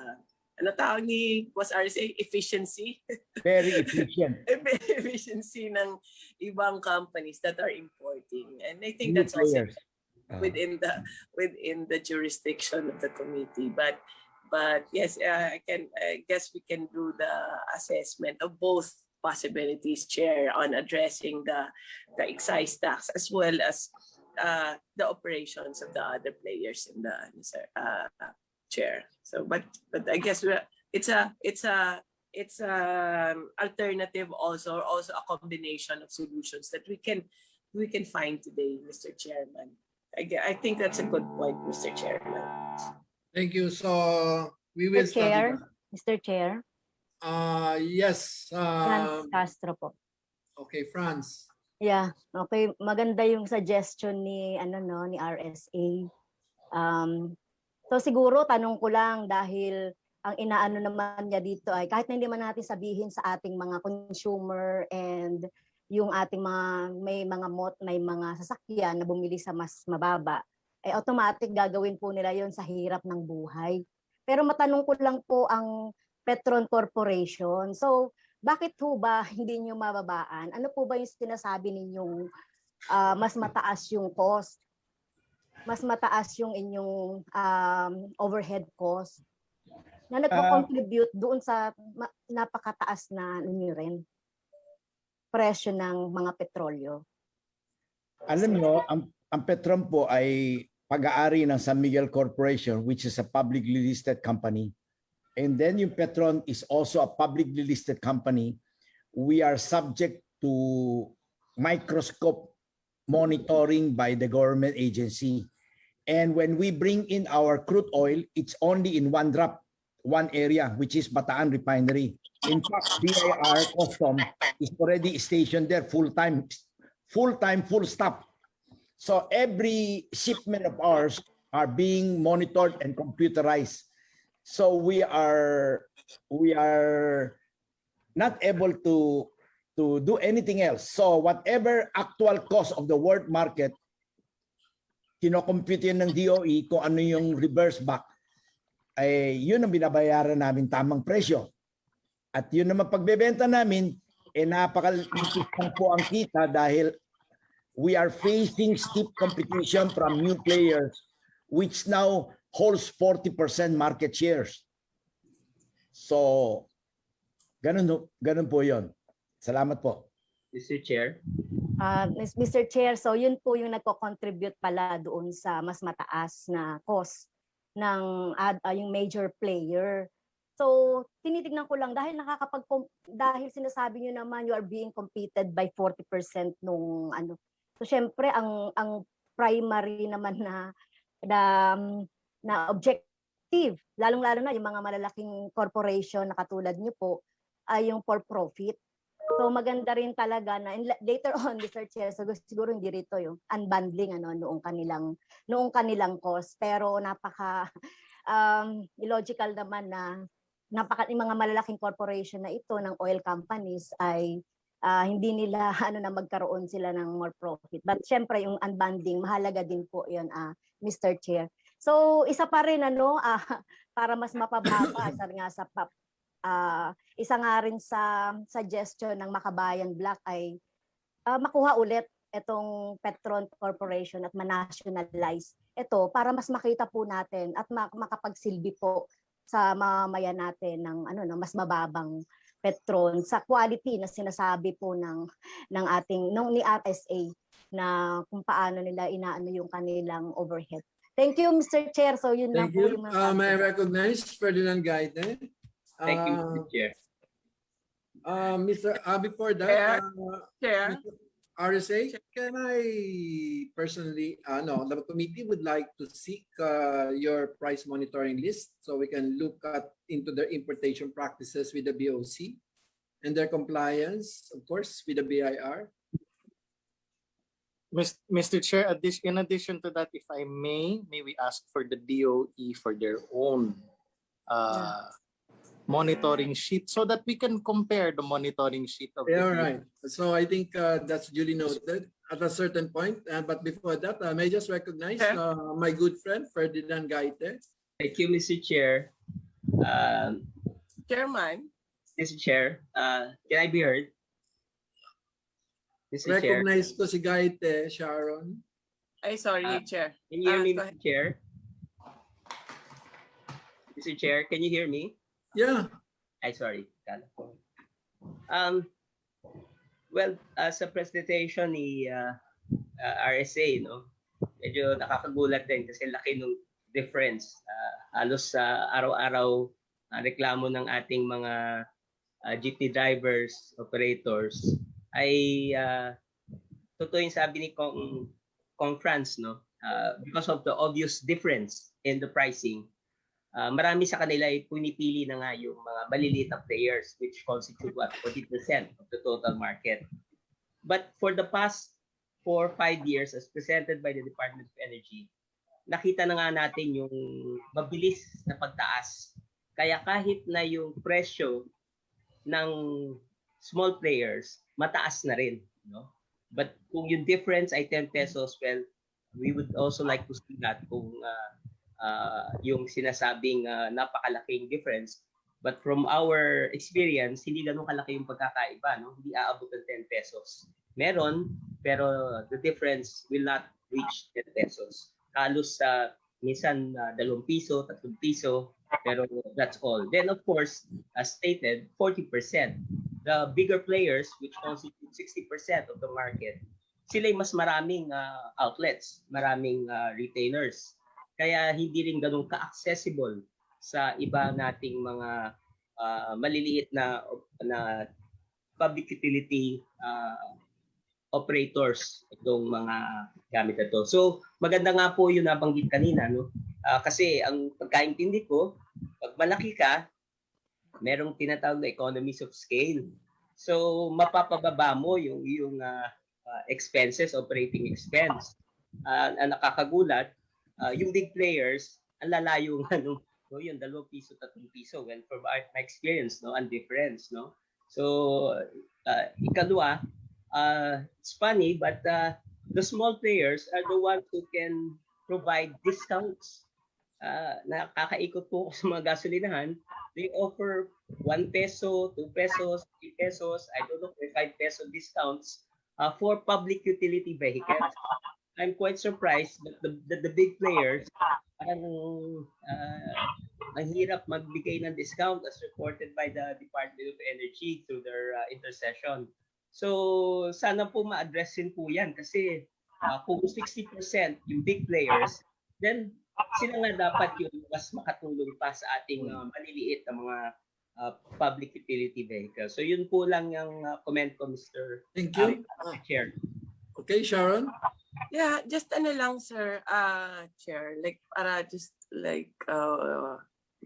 ano tawag ni was RSA efficiency. Very efficient. Efficiency ng ibang companies that are importing, and I think that's also within the jurisdiction of the committee. But yes, I guess we can do the assessment of both possibilities, Chair, on addressing the excise tax as well as the operations of the other players in the Chair. So, but I guess it's alternative also a combination of solutions that we can find today, Mr. Chairman. I think that's a good point, Mr. Chairman. Thank you. So we will study that. Mr. Chair. Yes. Franz Castro po. Okay, Franz. Yeah, okay. Maganda yung suggestion ni ni RSA. So siguro tanong ko lang dahil ang inaano naman niya dito ay kahit na hindi man natin sabihin sa ating mga consumer and yung ating may mga sasakyan na bumili sa mas mababa, ay automatic gagawin po nila yon sa hirap ng buhay. Pero matanong ko lang po ang Petron Corporation. So, bakit po ba hindi nyo mababaan? Ano po ba yung sinasabi ninyong mas mataas yung cost? Mas mataas yung inyong overhead cost na nagko-contribute doon sa napakataas na rin presyo ng mga petrolyo? Alam nyo, ang Petron po ay pag-aari ng San Miguel Corporation, which is a publicly listed company. And then yung Petron is also a publicly listed company. We are subject to microscope monitoring by the government agency. And when we bring in our crude oil, it's only in one area, which is Bataan Refinery. In fact, BIR Custom is already stationed there full-time, full stop. So every shipment of ours are being monitored and computerized. So we are not able to do anything else. So whatever actual cost of the world market, kinocompute yun ng DOE kung ano yung reverse back, ay yun ang binabayaran namin tamang presyo. At yun naman pagbebenta namin, napakalitis po ang kita dahil we are facing steep competition from new players which now holds 40% market shares. So, ganun po yun. Salamat po. Mr. Chair. Mr. Chair, so yun po yung nagko-contribute pala doon sa mas mataas na cost ng yung major player. So, tinitignan ko lang dahil dahil sinasabi niyo naman you are being competed by 40% nung ano. So, syempre ang primary naman na objective, lalong-lalo na yung mga malalaking corporation na katulad niyo po ay yung for profit. So maganda rin talaga na later on, Mr. Chair, so siguro hindi rito yung unbundling noong kanilang cost, pero napaka illogical naman na yung mga malalaking corporation na ito ng oil companies ay hindi nila na magkaroon sila ng more profit. But syempre yung unbundling mahalaga din po 'yon, Mr. Chair. So isa pa rin para mas mapababa. Isa nga rin sa suggestion ng Makabayan Black ay makuha ulit itong Petron Corporation at ma-nationalize ito para mas makita po natin at makapagsilbi po sa mamamayan natin ng mas mababang Petron sa quality na sinasabi po ng ating ni RSA na kung paano nila inaano yung kanilang overhead. Thank you, Mr. Chair. So yun lang Thank po you. yung mga May I recognize Ferdinand Gaite? Thank you, Mr. Chair. Before that, Chair. Mr. RSA, can I personally, the committee would like to seek your price monitoring list so we can look into their importation practices with the BOC and their compliance, of course, with the BIR. Mr. Chair, in addition to that, if I may we ask for the DOE for their own monitoring sheet so that we can compare the monitoring sheet of the Right. So I think that's duly noted at a certain point. But before that, may I just recognize my good friend, Ferdinand Gaite. Thank you, Mr. Chair. Chairman. Mr. Chair, can I be heard? Mr. Recognize ko si Gaite, Sharon. Ay, sorry, Chair. Can you hear me, Mr. Chair? Mr. Chair, can you hear me? Yeah. Ay, sorry. Well, sa presentation ni RSA, medyo nakakagulat din kasi laki ng difference. Halos sa araw-araw reklamo ng ating mga jeepney drivers, operators, ay totoo yung sabi ni Kong Franz, because of the obvious difference in the pricing. Marami sa kanila ay pinipili na nga yung mga maliliit na players which constitute 40% of the total market. But for the past 4 or 5 years as presented by the Department of Energy, nakita na nga natin yung mabilis na pagtaas. Kaya kahit na yung presyo ng small players, mataas na rin. But kung yung difference ay 10 pesos, well, we would also like to see that kung yung sinasabing napakalaking difference. But from our experience, hindi ganun kalaki yung pagkakaiba. Hindi aabot ng 10 pesos. Meron, pero the difference will not reach 10 pesos. Halos minsan 2 piso, 3 piso, pero that's all. Then of course, as stated, 40%. The bigger players, which constitute 60% of the market, sila mas maraming outlets, maraming retailers. Kaya hindi rin ganun ka-accessible sa iba nating mga maliliit na public utility operators itong mga gamit na to. So maganda nga po yung nabanggit kanina, kasi ang pagkaintindi ko, pag malaki ka, merong tinatawag na economies of scale. So mapapababa mo yung expenses, operating expense. Ang nakakagulat, yung big players, ang lalayo nga yung 2 piso, 3 piso. Well, from my experience, ang difference, So, ikalawa, it's funny, but the small players are the ones who can provide discounts. Nakakaikot po sa mga gasolinahan. They offer 1 peso, 2 pesos, 3 pesos, I don't know, 5 peso discounts for public utility vehicles. I'm quite surprised that the big players ang hirap magbigay ng discount as reported by the Department of Energy through their intercession. So sana po ma-addressin po yan kasi kung 60% yung big players, then sila nga dapat yung mas makatulong pa sa ating maliliit na mga public utility vehicles. So yun po lang yung comment ko, Mr. Thank you. Chair. Okay, Sharon? Yeah, just lang, sir, Chair,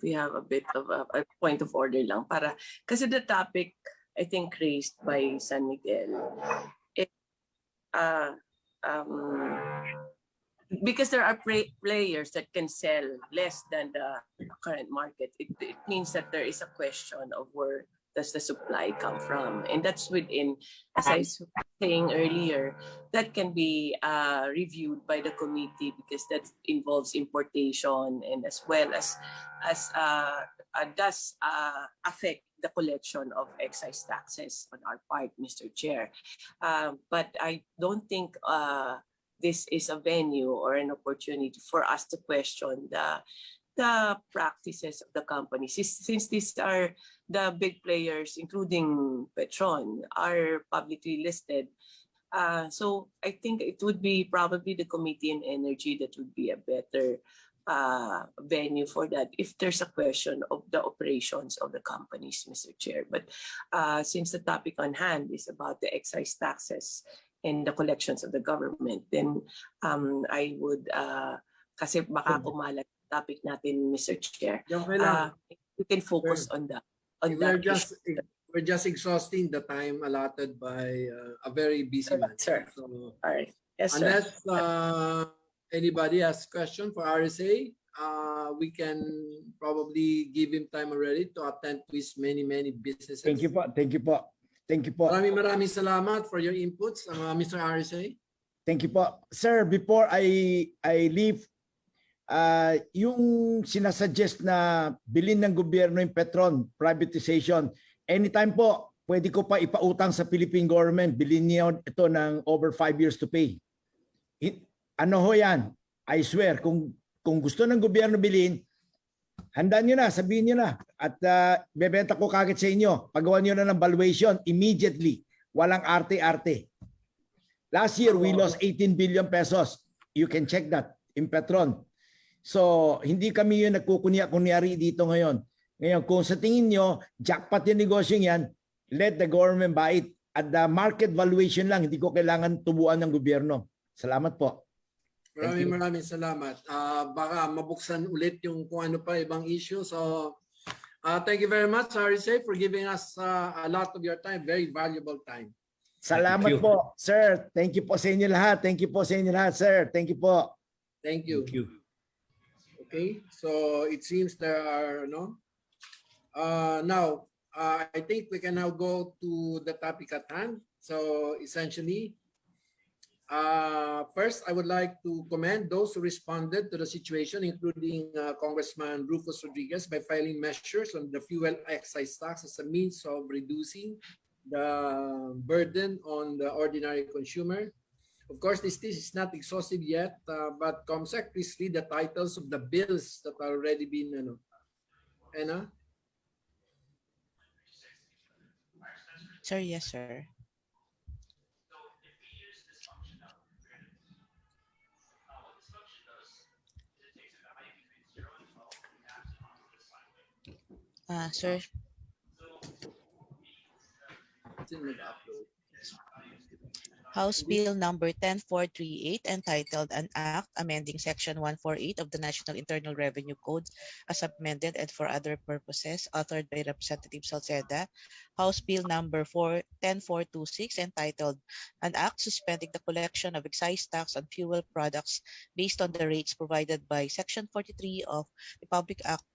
we have a bit of a point of order lang para kasi the topic I think raised by San Miguel because there are players that can sell less than the current market. It means that there is a question of where does the supply come from? And that's within, as I was saying earlier, that can be reviewed by the committee because that involves importation and as well as does affect the collection of excise taxes on our part, Mr. Chair. But I don't think this is a venue or an opportunity for us to question the practices of the company. Since these are the big players, including Petron, are publicly listed. So I think it would be probably the Committee on Energy that would be a better venue for that if there's a question of the operations of the companies, Mr. Chair. But since the topic on hand is about the excise taxes and the collections of the government, then I would, kasi baka kumalat topic natin, Mr. Chair, we can focus on that. We're just exhausting the time allotted by a very busy man. Sir. So, all right. Yes, unless sir. anybody has question for RSA, we can probably give him time already to attend to his many businesses. Thank you po. Thank you po. Thank you po. Maraming salamat for your inputs, Mr. RSA. Thank you po. Sir, before I leave, yung sinasuggest na bilhin ng gobyerno yung Petron, privatization, anytime po, pwede ko pa ipautang sa Philippine government, bilhin niyo ito ng over 5 years to pay. Ano ho yan? I swear, kung gusto ng gobyerno bilhin, handaan nyo na, sabihin nyo na. At bebenta ko kagad sa inyo. Pagawa nyo na ng valuation immediately. Walang arte-arte. Last year, we lost 18 billion pesos. You can check that in Petron. So, hindi kami yung nagkukunya-kunyari dito ngayon. Ngayon, kung sa tingin nyo, jackpot yung negosyo yan, let the government buy it. At the market valuation lang, hindi ko kailangan tubuan ng gobyerno. Salamat po. Maraming salamat. Baka mabuksan ulit yung kung ano pa ibang issue. So, thank you very much, RSA, for giving us a lot of your time. Very valuable time. Salamat po, sir. Thank you po sa inyo lahat. Thank you po sa inyo lahat, sir. Thank you po. Thank you. Thank you. Okay, so it seems there are no. Now, I think we can now go to the topic at hand. So essentially, first, I would like to commend those who responded to the situation, including Congressman Rufus Rodriguez, by filing measures on the fuel excise tax as a means of reducing the burden on the ordinary consumer. Of course, this is not exhaustive yet, but COMSEC, please read the titles of the bills that are already been, Sir, yes, sir. Sir. House Bill number 10438 entitled An Act amending Section 148 of the National Internal Revenue Code as amended and for other purposes, authored by Representative Salceda. House Bill number 10426 entitled An Act suspending the collection of excise tax on fuel products based on the rates provided by Section 43 of Republic Act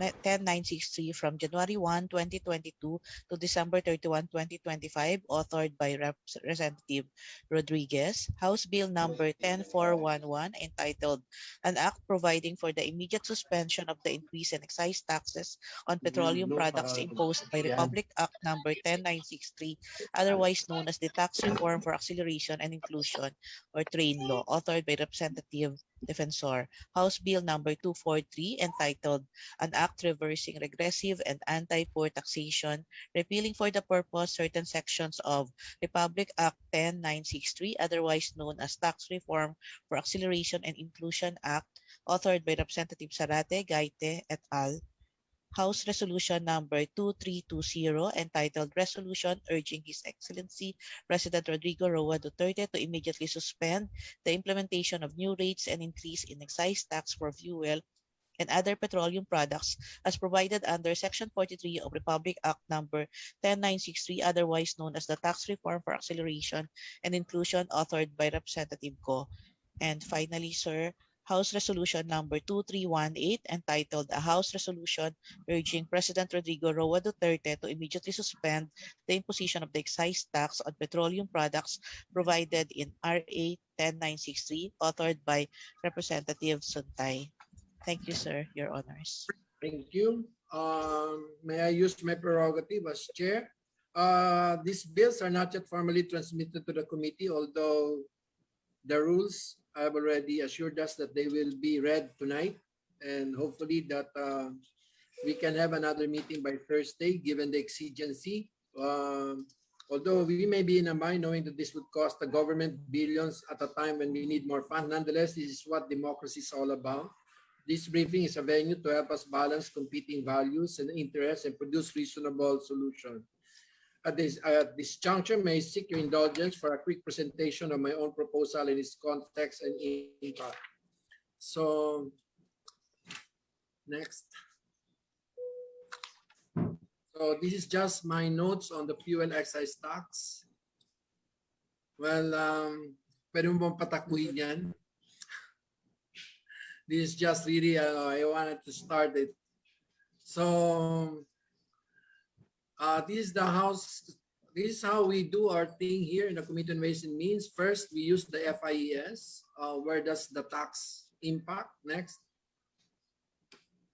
10963 from January 1, 2022 to December 31, 2025, authored by Representative Rodriguez. House Bill number 10411 entitled An Act providing for the immediate suspension of the increase in excise taxes on petroleum products imposed by Republic Act number 10963, otherwise known as the Tax Reform for Acceleration and Inclusion or TRAIN Law, authored by Representative Defensor. House Bill number 243 entitled An Act reversing regressive and anti-poor taxation, repealing for the purpose certain sections of Republic Act 10963, otherwise known as Tax Reform for Acceleration and Inclusion Act, authored by Representative Zarate, Gaite, et al. House Resolution number 2320 entitled Resolution urging His Excellency President Rodrigo Roa Duterte to immediately suspend the implementation of new rates and increase in excise tax for fuel and other petroleum products as provided under Section 43 of Republic Act number 10963, otherwise known as the Tax Reform for Acceleration and Inclusion, authored by Representative Go. And finally, sir, House Resolution number 2318 entitled A House Resolution urging President Rodrigo Roa Duterte to immediately suspend the imposition of the excise tax on petroleum products provided in RA 10963, authored by Representative Suntay. Thank you, sir, Your Honors. Thank you. May I use my prerogative as chair? These bills are not yet formally transmitted to the committee, although the rules have already assured us that they will be read tonight, and hopefully that we can have another meeting by Thursday, given the exigency. Although we may be in a mind knowing that this would cost the government billions at a time when we need more funds, nonetheless, this is what democracy is all about. This briefing is a venue to help us balance competing values and interests and produce reasonable solutions. At this juncture, may I seek your indulgence for a quick presentation of my own proposal in its context and impact. So, next. So this is just my notes on the fuel excise tax. Well, pwede mo bang patakuin yan? This is just really, I wanted to start it. So, this is the house. This is how we do our thing here in the Committee on Ways and Means. First, we use the FIES. Where does the tax impact? Next.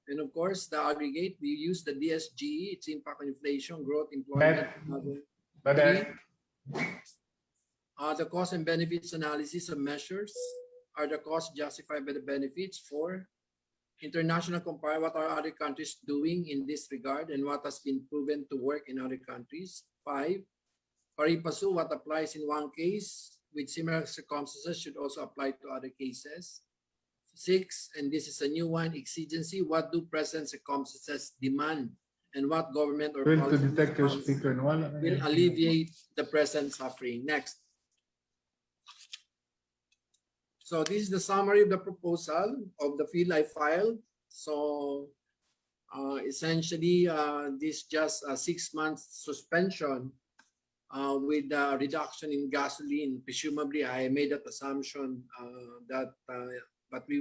And of course, the aggregate, we use the DSG, its impact on inflation, growth, employment. The cost and benefits analysis of measures. Are the costs justified by the benefits? 4. International compare, what are other countries doing in this regard and what has been proven to work in other countries? 5. Pari passu, what applies in one case with similar circumstances should also apply to other cases. 6, and this is a new one, exigency, what do present circumstances demand and what government or policy will alleviate the present suffering? Next. So this is the summary of the proposal of the bill I filed. So essentially, this just a 6 months suspension with a reduction in gasoline. Presumably, I made that assumption that, but we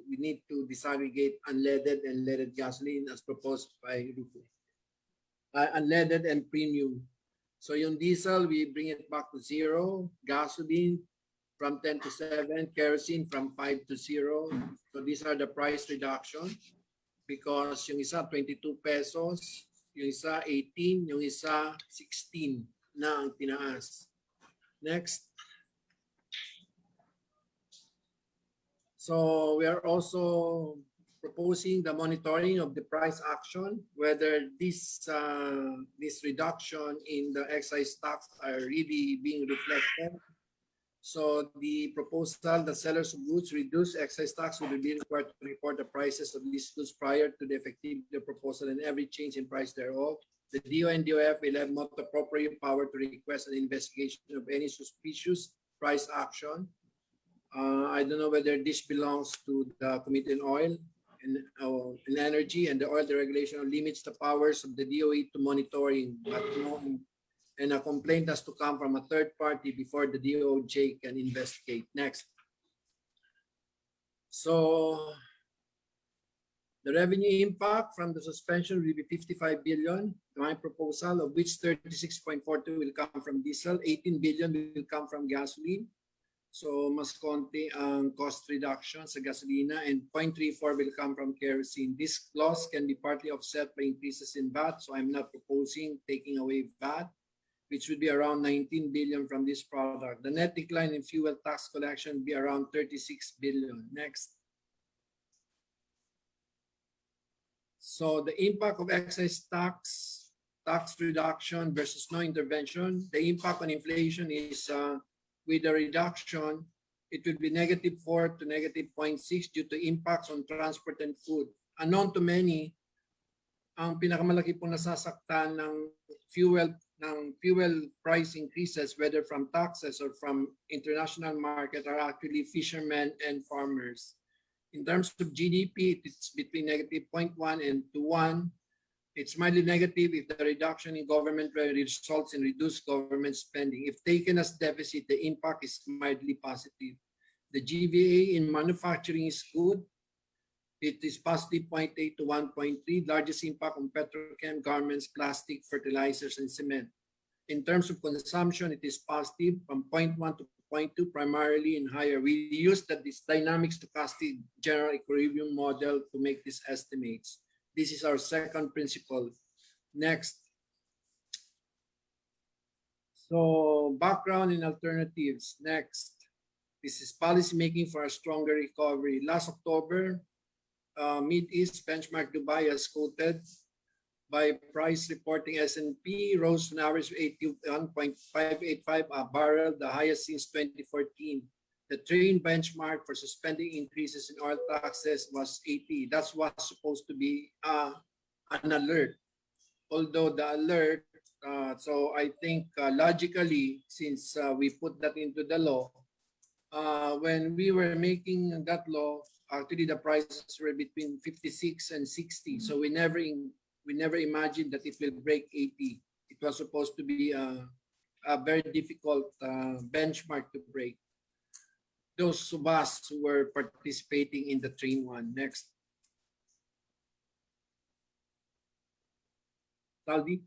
need to disaggregate unleaded and leaded gasoline as proposed by Rufo. Unleaded and premium. So yung diesel, we bring it back to 0. Gasoline from 10 to 7. Kerosene from 5 to 0. So these are the price reduction because yung isa 22 pesos, yung isa 18, yung isa 16 na ang tinaas. Next. So we are also proposing the monitoring of the price action, whether this reduction in the excise tax are really being reflected. So the proposal, the sellers of goods reduce excise tax will be required to report the prices of these goods prior to the effective proposal and every change in price thereof. The DO and DOF will have not appropriate power to request an investigation of any suspicious price action. I don't know whether this belongs to the Committee on Oil and Energy, and the oil deregulation limits the powers of the DOE to monitoring, but no, and a complaint has to come from a third party before the DOJ can investigate. Next. So the revenue impact from the suspension will be 55 billion, my proposal, of which 36.42 will come from diesel, 18 billion will come from gasoline. So mas konti ang cost reduction sa gasolina, and 0.34 will come from kerosene. This loss can be partly offset by increases in VAT, so I'm not proposing taking away VAT, which would be around 19 billion from this product. The net decline in fuel tax collection would be around 36 billion. Next. So the impact of excise tax reduction versus no intervention, the impact on inflation is with the reduction, it will be -4 to -0.6 due to impacts on transport and food. Unknown to many, ang pinakamalaki po nasasaktan ng fuel price increases, whether from taxes or from international market, are actually fishermen and farmers. In terms of GDP, it's between -0.1 and to 1. It's mildly negative if the reduction in government revenue results in reduced government spending. If taken as deficit, the impact is mildly positive. The GVA in manufacturing is good. It is positive 0.8 to 1.3, largest impact on petrochem, garments, plastic, fertilizers, and cement. In terms of consumption, it is positive from 0.1 to 0.2, primarily in higher. We use this dynamic stochastic general equilibrium model to make these estimates. This is our second principle. Next. So background and alternatives. Next. This is policy making for a stronger recovery. Last October, Mid-East benchmark Dubai as quoted by price reporting S&P rose to an average of 81.585 a barrel, the highest since 2014. The train benchmark for suspending increases in oil taxes was 80. That's what's supposed to be an alert. Although the alert, so I think logically, since we put that into the law, when we were making that law, actually the prices were between 56 and 60. So we never imagined that it will break 80. It was supposed to be a very difficult benchmark to break. Those of us who were participating in the train one. Next. Talvi.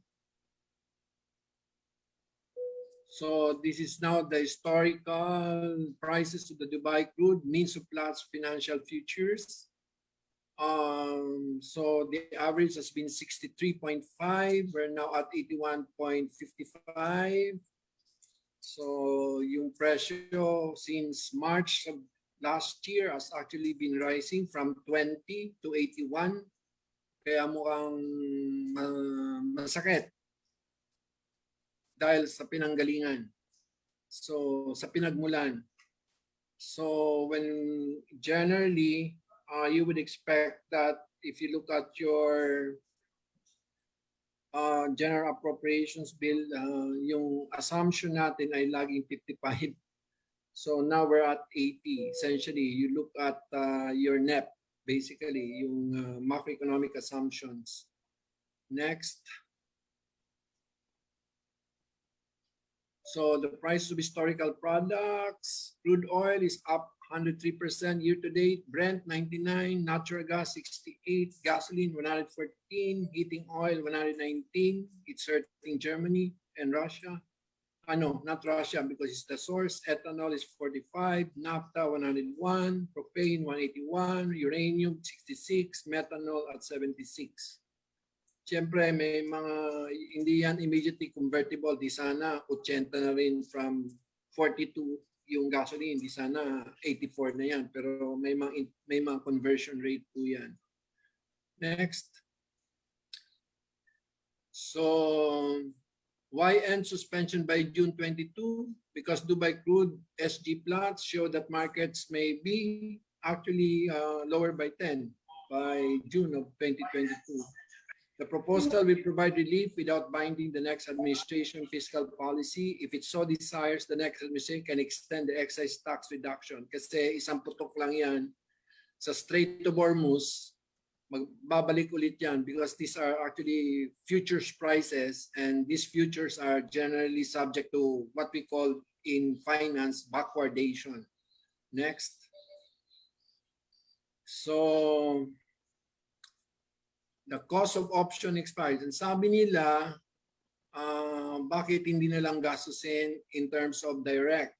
So this is now the historical prices of the Dubai crude, means of Platts financial futures. So the average has been 63.5. We're now at 81.55. So yung presyo since March of last year has actually been rising from 20 to 81. Kaya mukhang masakit dahil sa pinanggalingan. So sa pinagmulan. So when generally you would expect that if you look at your general appropriations bill, yung assumption natin ay laging 55. So now we're at 80. Essentially, you look at your NEP, basically, yung macroeconomic assumptions. Next. So the price of historical products, crude oil is up 103% year to date, Brent 99, natural gas 68, gasoline 114, heating oil 119. It's hurting Germany and Russia. No, not Russia because it's the source. Ethanol is 45, naphtha 101, propane 181, uranium 66, methanol at 76. Siyempre, may mga hindi yan immediately convertible. Di sana 80 na rin from 42 yung gasoline. Di sana 84 na yan. Pero may mga conversion rate po yan. Next. So, why end suspension by June 22? Because Dubai crude SG plots show that markets may be actually lower by 10 by June of 2022. The proposal will provide relief without binding the next administration fiscal policy. If it so desires, the next administration can extend the excise tax reduction. Kasi isang putok lang yan sa Strait of Hormuz, magbabalik ulit yan because these are actually futures prices and these futures are generally subject to what we call in finance backwardation. Next. So, the cost of option expires. And sabi nila, bakit hindi na lang gastusin in terms of direct?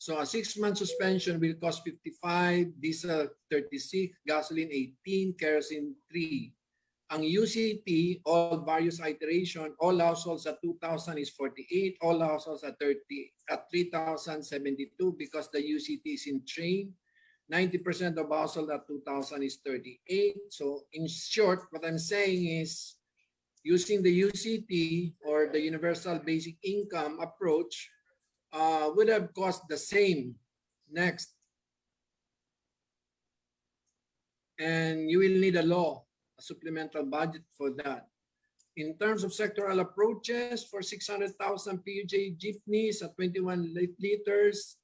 So a 6-month suspension will cost 55, diesel 36, gasoline 18, kerosene 3. Ang UCT, all various iteration, all households at 2,000 is 48, all households at 3,072 because the UCT is in train. 90% of household at 2,000 is 38. So in short, what I'm saying is using the UCT or the Universal Basic Income approach would have cost the same. Next. And you will need a law, a supplemental budget for that. In terms of sectoral approaches, for 600,000 PUJ jeepneys at 21 liters,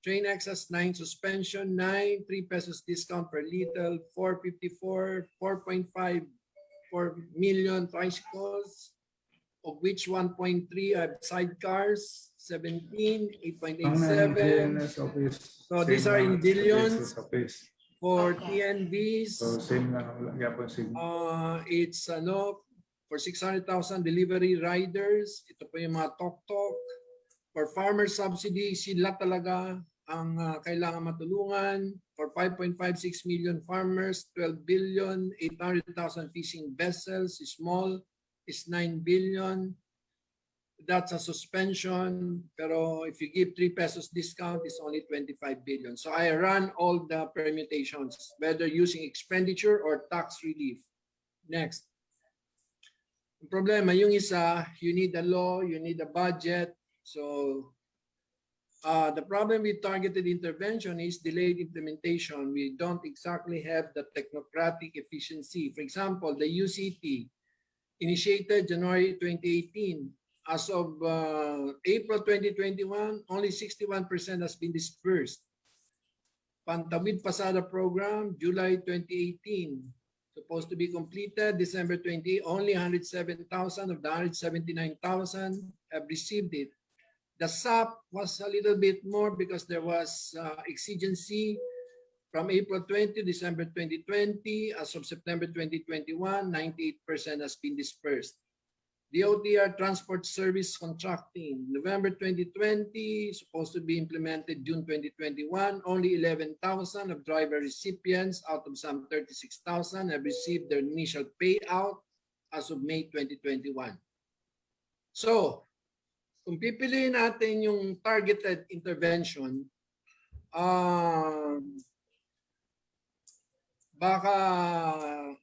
Train excess 9 suspension, 9, 3 pesos discount per liter, 454, 4.5 4 million tricycles. of which 1.3 have sidecars, 17, Ang 8.87. GNS office. So these are in billions. For So TNVs, same na lang yapon signal. it's for 600,000 delivery riders. Ito po yung mga tok-tok. For farmer subsidy, sila talaga ang kailangan matulungan. For 5.56 million farmers, 12 billion, 800,000 fishing vessels, small is 9 billion. That's a suspension, pero if you give 3 pesos discount, it's only 25 billion. So I run all the permutations, whether using expenditure or tax relief. Next. Ang problema, yung isa, you need a law, you need a budget. So the problem with targeted intervention is delayed implementation. We don't exactly have the technocratic efficiency. For example, the UCT initiated January 2018. As of April 2021, only 61% has been dispersed. Pantawid Pasada program, July 2018, supposed to be completed December 20, only 107,000 of the 179,000 have received it. The SAP was a little bit more because there was exigency from April 20, December 2020. As of September 2021, 98% has been dispersed. DOTR Transport Service Contracting, November 2020, supposed to be implemented June 2021. Only 11,000 of driver recipients out of some 36,000 have received their initial payout as of May 2021. So, kung pipiliin natin yung targeted intervention, baka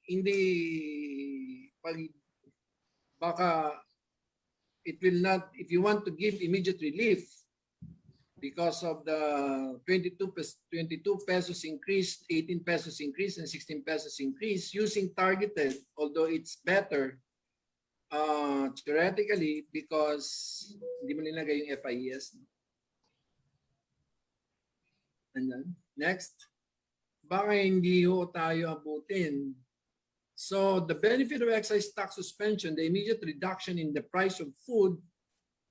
hindi baka it will not, if you want to give immediate relief because of the 22 pesos increase, 18 pesos increase, and 16 pesos increase, using targeted, although it's better theoretically because hindi mo nilagay yung FIES. And then, next, baka hindi ho tayo abutin. So the benefit of excise tax suspension, the immediate reduction in the price of food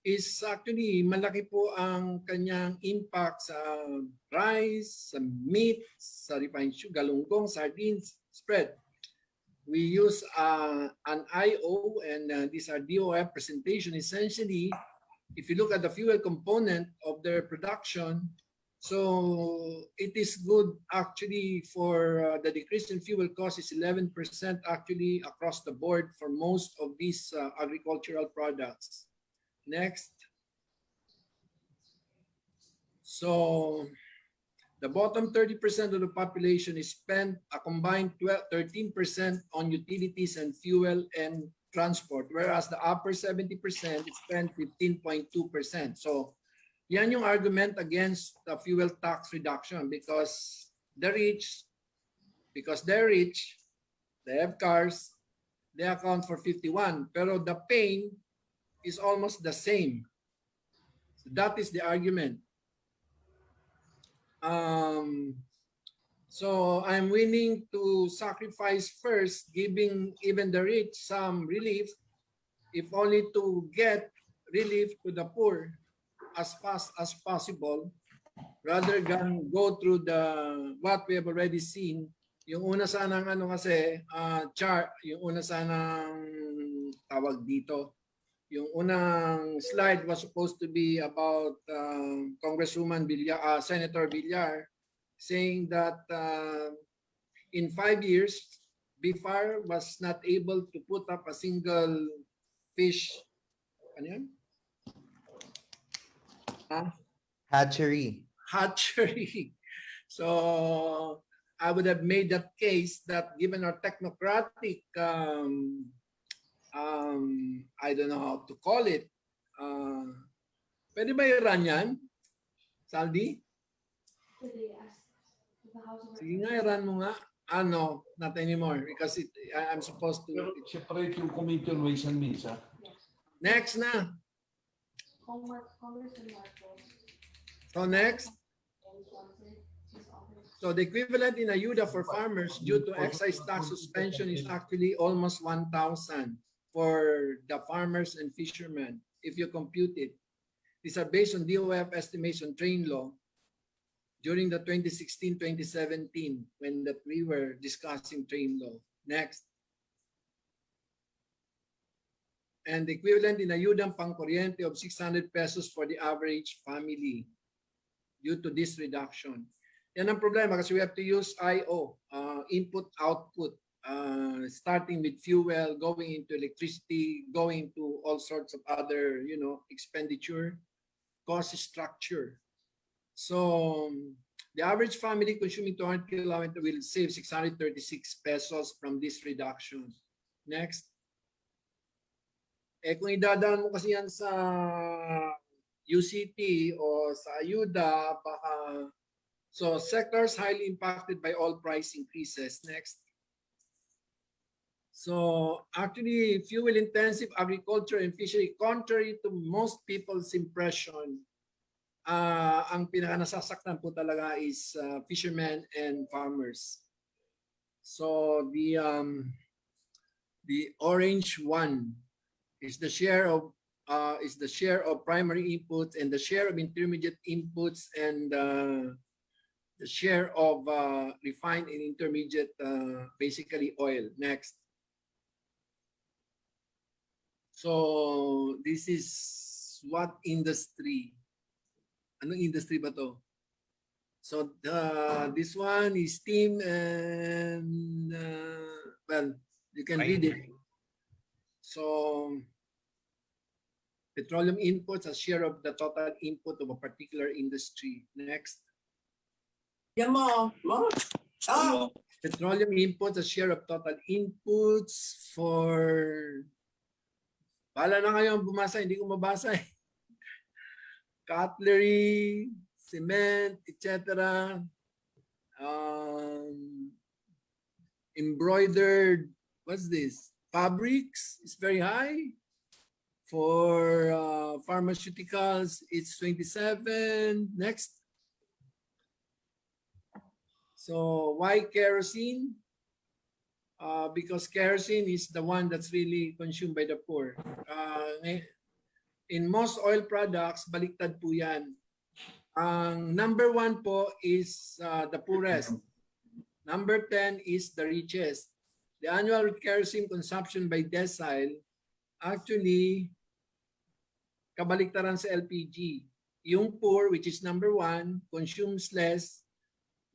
is actually malaki po ang kanyang impact sa rice, sa meat, sa refined sugar, galunggong, sardines, spread. We use an IO and these are DOF presentation. Essentially, if you look at the fuel component of their production, so it is good actually for the decrease in fuel cost is 11% actually across the board for most of these agricultural products. Next. So the bottom 30% of the population is spent a combined 13% on utilities and fuel and transport, whereas the upper 70% is spent 15.2%. So yan yung argument against the fuel tax reduction because they're rich, they have cars, they account for 51, pero the pain is almost the same. So that is the argument. So I'm willing to sacrifice first, giving even the rich some relief, if only to get relief to the poor as fast as possible, rather than go through the what we have already seen. Yung una sanang chart, yung una sanang tawag dito, yung unang slide was supposed to be about Congresswoman Villar, Senator Villar, saying that in 5 years, BIFAR was not able to put up a single fish. Ano yan? Hatchery. So I would have made that case that given our technocratic, I don't know how to call it. Pwede ba i-run yan? Saldi? Sige nga, i-run mo nga. No, not anymore because I'm supposed to. Separate yung committee on Ways and Means. Next na. So next. So the equivalent in ayuda for farmers due to excise tax suspension is actually almost 1,000. for the farmers and fishermen, if you compute it. These are based on DOF estimation train law during the 2016-2017 when we were discussing train law. Next. And the equivalent in ayudang pangkuryente of 600 pesos for the average family due to this reduction. Yan ang problema kasi we have to use IO, input, output, starting with fuel, going into electricity, going to all sorts of other, expenditure, cost structure. So the average family consuming 200 kWh will save 636 pesos from this reduction. Next. Kung idadaan mo kasi yan sa UCT o sa ayuda, baka so sectors highly impacted by all price increases. Next. So actually, fuel-intensive agriculture and fishery, contrary to most people's impression, ang pinaka-nasasaktan po talaga is fishermen and farmers. So the orange one is the share of primary inputs and the share of intermediate inputs and the share of refined and intermediate, basically oil. Next. So this is what industry? Anong industry ba to? So this one is steam and well, you can read it. So petroleum inputs as share of the total input of a particular industry. Next. Petroleum inputs as share of total inputs for... Bahala na ngayon bumasa, hindi ko mabasa eh. Cutlery, cement, etc. Embroidered, what's this? Fabrics is very high. For pharmaceuticals, it's 27. Next. So why kerosene? Because kerosene is the one that's really consumed by the poor. In most oil products, baliktad po yan. Ang number 1 po is the poorest. Number 10 is the richest. The annual kerosene consumption by decile, actually, kabaliktaran sa LPG. Yung poor, which is number 1, consumes less.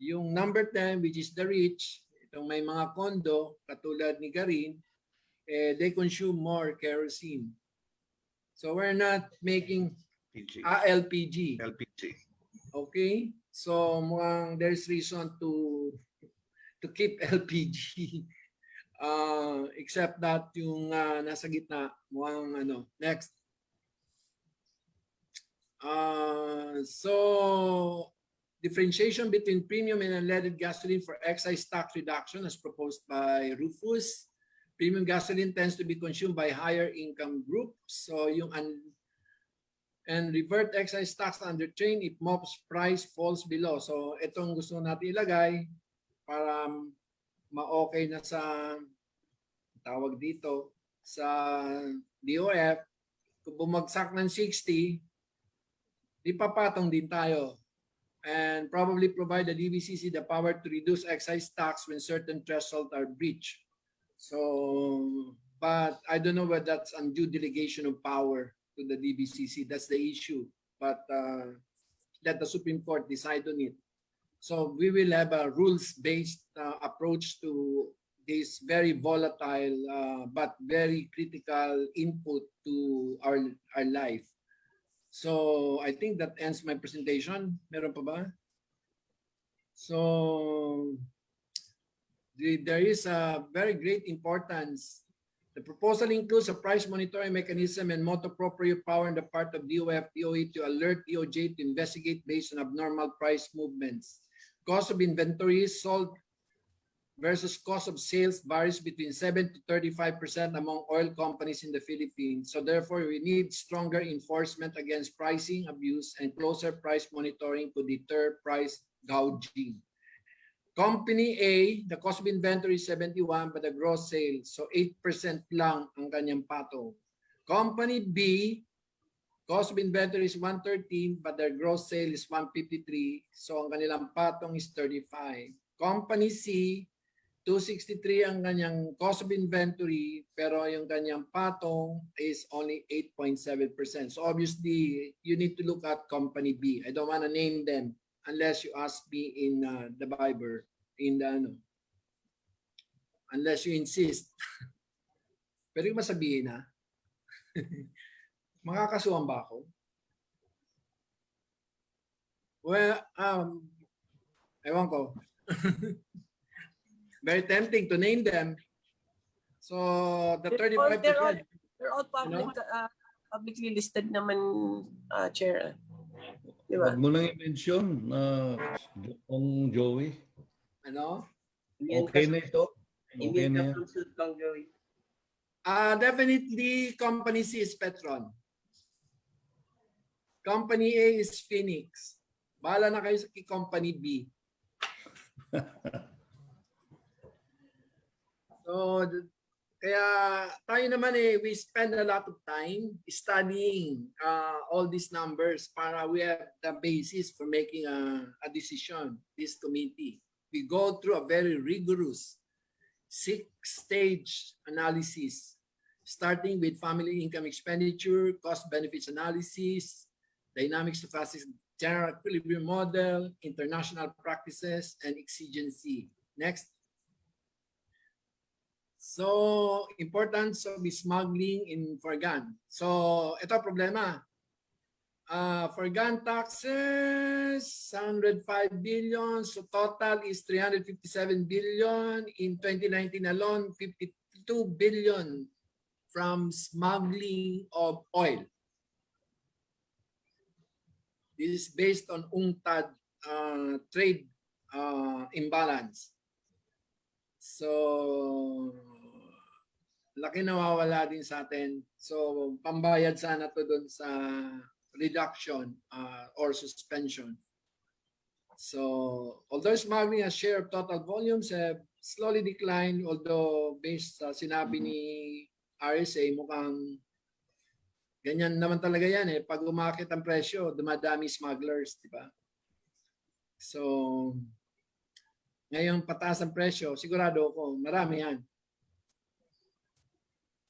Yung number 10, which is the rich, itong may mga kondo, katulad ni Garin, they consume more kerosene. So we're not making LPG. Okay? So there's reason to keep LPG. Except that yung nasa gitna, mukhang ano. Next. So differentiation between premium and unleaded gasoline for excise tax reduction as proposed by Rufus. Premium gasoline tends to be consumed by higher income groups. So yung and revert excise tax under train if MOPS price falls below. So itong gusto natin ilagay para ma-okay na sa tawag dito sa DOF. Kung bumagsak ng 60, di papatong din tayo. And probably provide the DBCC the power to reduce excise tax when certain thresholds are breached. So, but I don't know whether that's undue delegation of power to the DBCC. That's the issue. But let the Supreme Court decide on it. So we will have a rules-based approach to this very volatile but very critical input to our life. So I think that ends my presentation. Meron pa ba? So there is a very great importance. The proposal includes a price monitoring mechanism and motu proprio power on the part of DOF, DOE to alert DOJ to investigate based on abnormal price movements. Cost of inventories sold versus cost of sales varies between 7 to 35% among oil companies in the Philippines. So therefore, we need stronger enforcement against pricing abuse and closer price monitoring to deter price gouging. Company A, the cost of inventory is 71 but the gross sales, so 8% lang ang kanyang patong. Company B, cost of inventory is 113 but their gross sale is 153, so ang kanilang patong is 35. Company C, 263 ang kanyang cost of inventory pero yung kanyang patong is only 8.7%. So obviously, you need to look at Company B. I don't want to name them unless you ask me in the Bible, in the unless you insist. Pero yung masabihin na, makakasuhan ba ako? Well, ewan ko. Very tempting to name them. So the 35%. They're all public, publicly listed naman, Chair. Diba? Huwag mo lang i-mention kung Joey. Ano? Okay na ito? Okay na yan. Definitely Company C is Petron. Company A is Phoenix. Bahala na kayo sa Company B. So, kaya tayo naman we spend a lot of time studying all these numbers para we have the basis for making a decision, this committee. We go through a very rigorous 6-stage analysis, starting with family income expenditure, cost benefits analysis, dynamic stochastic general equilibrium model, international practices, and exigency. Next. So, importance of smuggling in Forgan. So, ito problema. Forgan taxes, 105 billion. So, total is 357 billion. In 2019 alone, 52 billion from smuggling of oil. This is based on UNCTAD trade imbalance. So, laki nawawala din sa atin. So, pambayad sana to dun sa reduction or suspension. So, although smuggling as share of total volumes have slowly declined, although based sa sinabi ni RSA, mukhang ganyan naman talaga yan eh. Pag umakit ang presyo, dumadami smugglers, di ba? So, ngayon pataas ang presyo, sigurado ako, marami yan.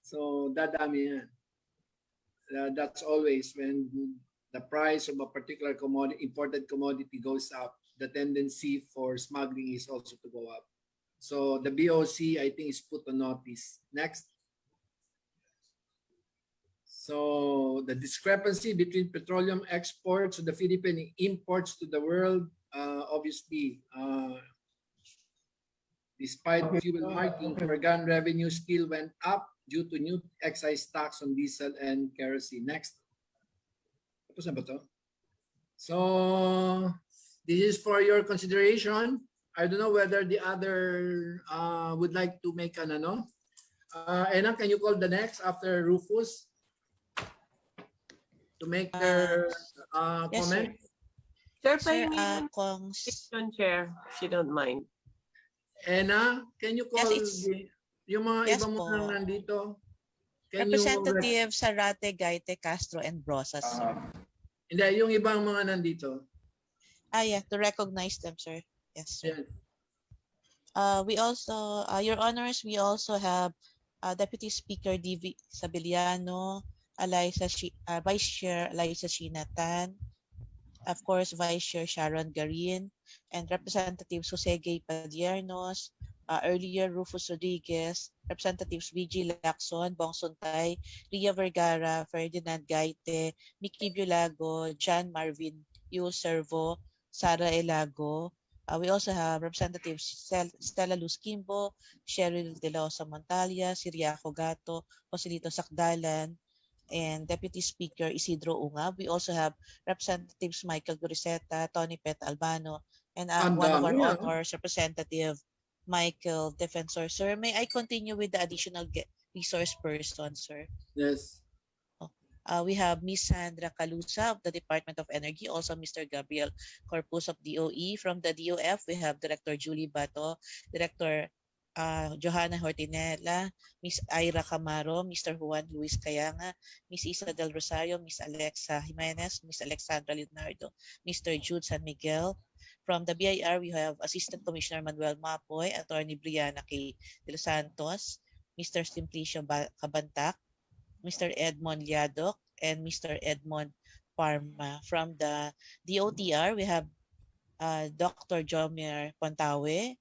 So, dadami yan. That's always when the price of a particular commodity, imported commodity goes up, the tendency for smuggling is also to go up. So, the BOC, I think, is put on notice. Next. So, the discrepancy between petroleum exports to the Philippines and imports to the world, obviously, despite fuel marking, Forgan revenue still went up due to new excise tax on diesel and kerosene. Next. Tapos na ba to? So, this is for your consideration. I don't know whether the other would like to make an ano. Ena, can you call the next after Rufus to make their comment? Sir, Sir, Chair, if you don't mind. Ena, can you call yung mga Yes iba mo po. nang nandito? Representative Sarate, Gaite, Castro, and Brosas, sir. Hindi, yung ibang mga nandito. Yeah, to recognize them, sir. Yes, sir. Yeah. We also, Your Honors, we also have Deputy Speaker D.V. Sabiliano, Vice Chair Eliza Shinatan, of course, Vice Chair Sharon Garin, and Representatives Jose Gay Padiernos, earlier Rufus Rodriguez, Representatives VG Lacson, Bong Suntay, Ria Vergara, Ferdinand Gaite, Mickey Bulago, John Marvin Yu Servo, Sara Elago. We also have Representatives Stella Luz Kimbo, Cheryl De La Osa Montalia, Siriaco Gato, Joselito Sakdalan, and Deputy Speaker Isidro Unga. We also have Representatives Michael Guriseta, Tony Pet Albano, and one of our authors, Representative Michael Defensor. Sir, may I continue with the additional resource person, sir? Yes. We have Ms. Sandra Calusa of the Department of Energy, also Mr. Gabriel Corpus of DOE. From the DOF, we have Director Julie Bato, Director Johanna Hortinella, Ms. Ira Camaro, Mr. Juan Luis Cayanga, Ms. Isa del Rosario, Ms. Alexa Jimenez, Ms. Alexandra Leonardo, Mr. Jude San Miguel. From the BIR, we have Assistant Commissioner Manuel Mapoy, Attorney Brianna K. De Los Santos, Mr. Simplicio Cabantac, Mr. Edmond Liadok, and Mr. Edmond Parma. From the DOTR, we have Dr. Jomir Pontawe.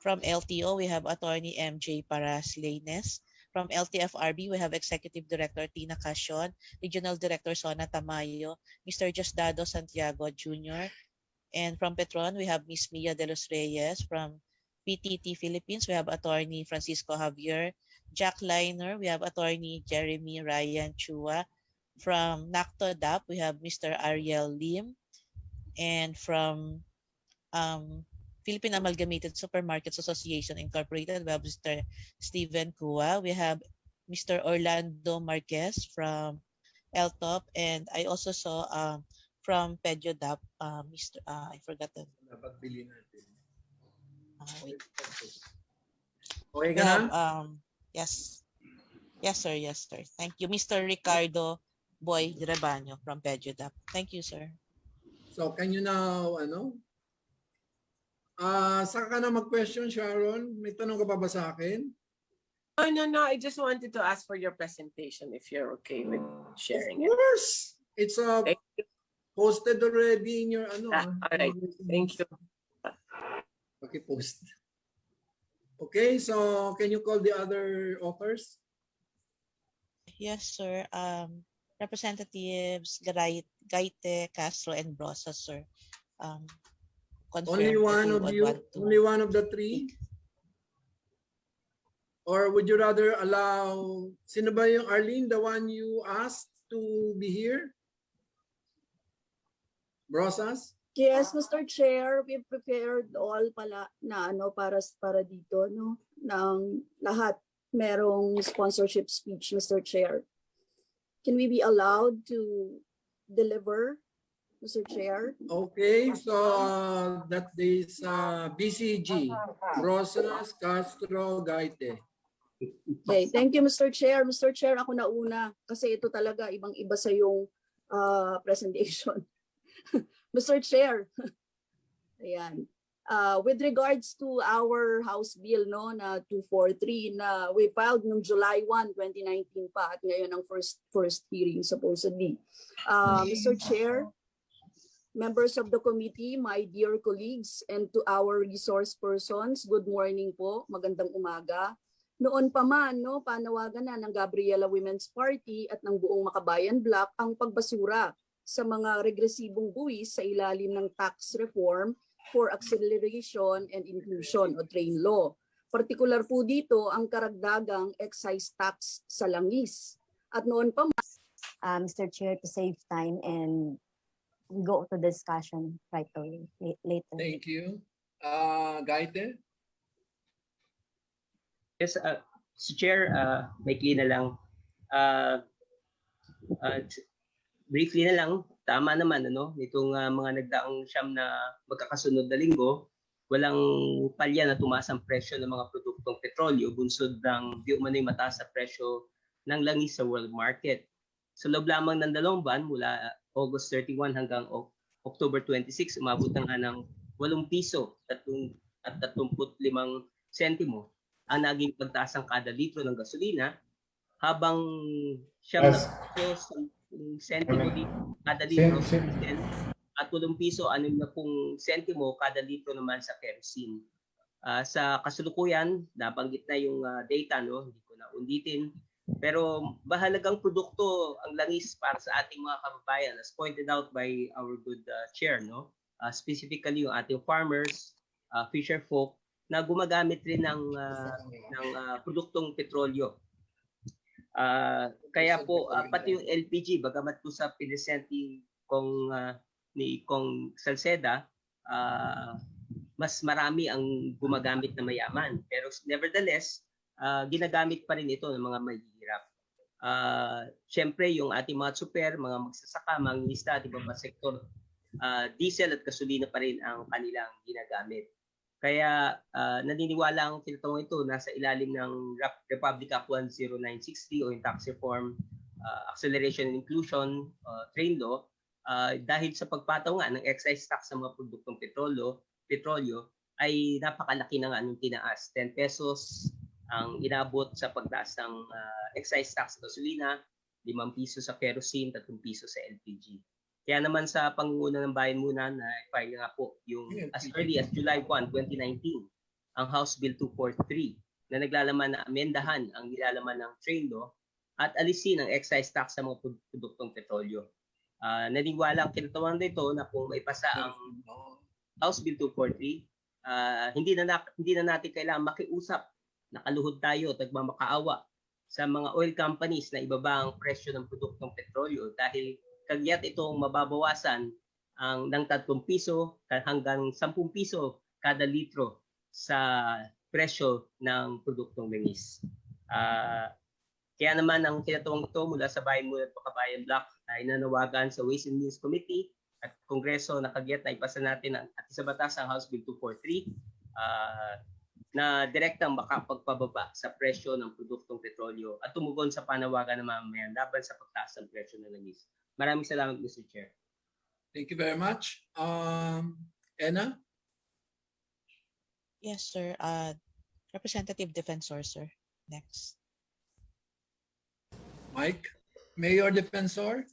From LTO, we have Attorney MJ Paras Laines. From LTFRB, we have Executive Director Tina Casion, Regional Director Sona Tamayo, Mr. Diosdado Santiago Jr. And from Petron, we have Ms. Mia De Los Reyes. From PTT Philippines, we have Attorney Francisco Javier. Jack Liner, we have Attorney Jeremy Ryan Chua. From NACTO-DAP, we have Mr. Ariel Lim. And from Philippine Amalgamated Supermarkets Association Incorporated, we have Mr. Steven Kua. We have Mr. Orlando Marquez from L-Top. And I also saw from PEDYO-DAP, Mr. I forgot the wait. Okay We ka have, na? yes. Yes, sir. Yes, sir. Thank you. Mr. Ricardo Boy Rebaño from PEDYO-DAP. Thank you, sir. So can you now, saka ka na mag-question, Sharon? May tanong ka pa ba sa akin? Oh, no. I just wanted to ask for your presentation if you're okay with sharing Of course. It's posted already in your all right. Thank you. Paki-post. Okay, so can you call the other authors? Yes, sir. Representatives Gaite, Castro, and Brosas, sir. Only one of you? Only one of the three? Or would you rather allow, sino ba yung Arlene, the one you asked to be here? Brosas? Yes, Mr. Chair, we prepared all pala na para dito ng lahat. Merong sponsorship speech, Mr. Chair. Can we be allowed to deliver, Mr. Chair? Okay, so that is BCG, Brosas, Castro, Gaite. Okay, thank you, Mr. Chair. Mr. Chair, ako na una kasi ito talaga ibang-iba sa yung presentation. Mr. Chair, ayan. With regards to our House Bill na 243 na we filed noong July 1, 2019 pa at ngayon ang first hearing supposedly. Mr. Chair, members of the committee, my dear colleagues, and to our resource persons, good morning po, magandang umaga. Noon pa man, panawagan na ng Gabriela Women's Party at ng buong Makabayan Bloc ang pagbasura sa mga regresibong buwis sa ilalim ng tax reform for acceleration and inclusion o TRAIN law. Partikular po dito ang karagdagang excise tax sa langis. At noon pa Mr. Chair, to save time and go to discussion right away later. Thank you. Gaite? Yes, Chair, maikli na lang. Briefly na lang, tama naman nitong mga nagdaang siyam na magkakasunod na linggo, walang palya na tumaas ang presyo ng mga produktong petrolyo bunsod ng di umano'y mataas sa presyo ng langis sa world market. Sa loob lamang ng 2 buwan mula August 31 hanggang October 26, umabot na nga ng 8 piso at 35 sentimo ang naging pagtaas ng kada litro ng gasolina, habang siyam na piso sentimo kada litro at 8 piso 60 sentimo kada litro naman sa kerosene. Sa kasalukuyan, nabanggit na yung data, hindi ko na unditin, pero mahalagang produkto ang langis para sa ating mga kababayan, as pointed out by our good chair, specifically yung ating farmers, fisher folk na gumagamit rin ng produktong petrolyo. Kaya po pati yung LPG, bagamat po sa pinesenti ni Kong Salceda, mas marami ang gumagamit na mayaman, pero nevertheless ginagamit pa rin ito ng mga mahihirap. Siyempre, yung ating mga super, mga magsasaka, mga nginista at iba pa sektor, diesel at gasolina pa rin ang kanilang ginagamit. Kaya naniniwala ang tinatawag ito nasa ilalim ng Republic Act 10960 o yung Tax Reform Acceleration and Inclusion Train Law dahil sa pagpataw nga ng excise tax sa mga produktong petrolyo ay napakalaki na nga nung tinaas. 10 pesos ang inabot sa pagtaas ng excise tax sa gasolina, 5 piso sa kerosene, 3 piso sa LPG. Kaya naman sa pangunguna ng bayan muna na file nga po yung as early as July 1, 2019, ang House Bill 243 na naglalaman na amendahan ang nilalaman ng train law at alisin ang excise tax sa mga produktong petrolyo. Naniniwala ang kinatawan nito na kung maipasa ang House Bill 243, hindi na natin kailangan makiusap, nakaluhod tayo at nagmamakaawa sa mga oil companies na ibaba ang presyo ng produktong petrolyo dahil kagyat itong mababawasan ng 3 piso hanggang 10 piso kada litro sa presyo ng produktong langis. Kaya naman ang tinatawag ito mula sa Bayan Muna at Pakabayan Block ay nanawagan sa Ways and Means Committee at Kongreso na kagyat na ipasa natin at isa batas ang House Bill 243 na direktang makapagpababa sa presyo ng produktong petrolyo at tumugon sa panawagan ng mamamayan laban sa pagtaas ng presyo ng langis. Maraming salamat, Mr. Chair. Thank you very much. Anna? Yes, sir. Representative Defensor, sir. Next. Mike? Mayor Defensor?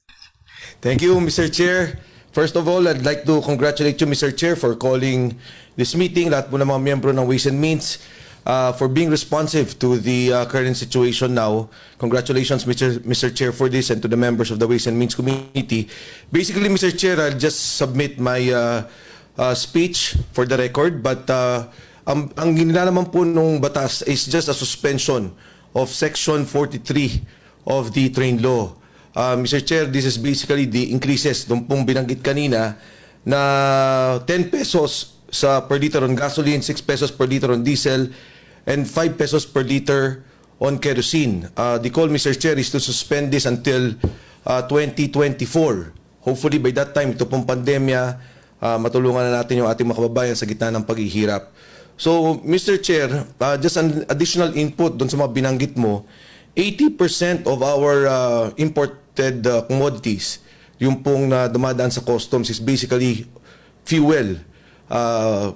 Thank you, Mr. Chair. First of all, I'd like to congratulate you, Mr. Chair, for calling this meeting. Lahat po ng mga miyembro ng Ways and Means for being responsive to the current situation now. Congratulations, Mr. Chair, for this and to the members of the Ways and Means Committee. Basically, Mr. Chair, I'll just submit my speech for the record, but ang ginilalaman po nung batas is just a suspension of Section 43 of the train law. Mr. Chair, this is basically the increases doon pong binanggit kanina na 10 pesos sa per liter on gasoline, 6 pesos per liter on diesel, and 5 pesos per liter on kerosene. The call, Mr. Chair, is to suspend this until 2024. Hopefully, by that time, ito pong pandemya, matulungan na natin yung ating mga kababayan sa gitna ng paghihirap. So, Mr. Chair, just an additional input doon sa mga binanggit mo, 80% of our imported commodities, yung pong dumadaan sa customs is basically fuel.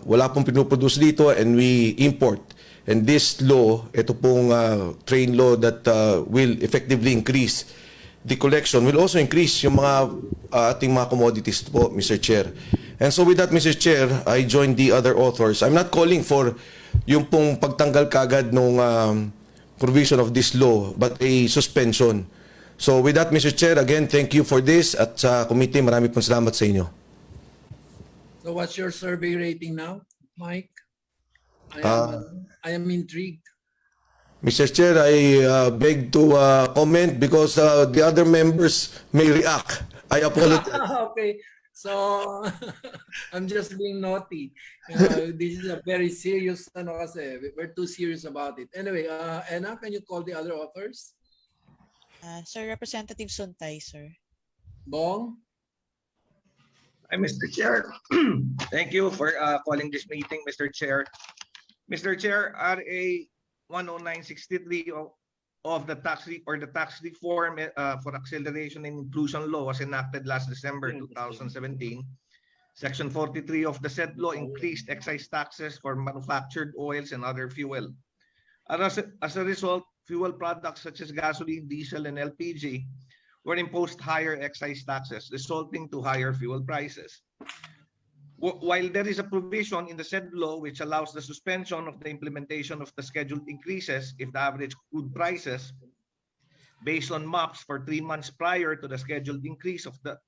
Wala pong pinuproduce dito and we import. And this law, ito pong train law that will effectively increase the collection, will also increase yung mga ating mga commodities po, Mr. Chair. And so with that, Mr. Chair, I join the other authors. I'm not calling for yung pong pagtanggal kagad nung provision of this law, but a suspension. So with that, Mr. Chair, again, thank you for this. At sa committee, marami pong salamat sa inyo. So what's your survey rating now, Mike? I am intrigued. Mr. Chair, I beg to comment because the other members may react. I apologize. Okay, so I'm just being naughty. This is a very serious, we're too serious about it. Anyway, Anna, can you call the other authors? Sir, Representative Suntay, sir. Bong? Hi, Mr. Chair. Thank you for calling this meeting, Mr. Chair. Mr. Chair, RA 10963 of the tax reform for acceleration and inclusion law was enacted last December 2017. Section 43 of the said law increased excise taxes for manufactured oils and other fuel. As a result, fuel products such as gasoline, diesel, and LPG were imposed higher excise taxes, resulting to higher fuel prices. While there is a provision in the said law which allows the suspension of the implementation of the scheduled increases if the average crude prices based on MOPS for 3 months prior to the scheduled increase of the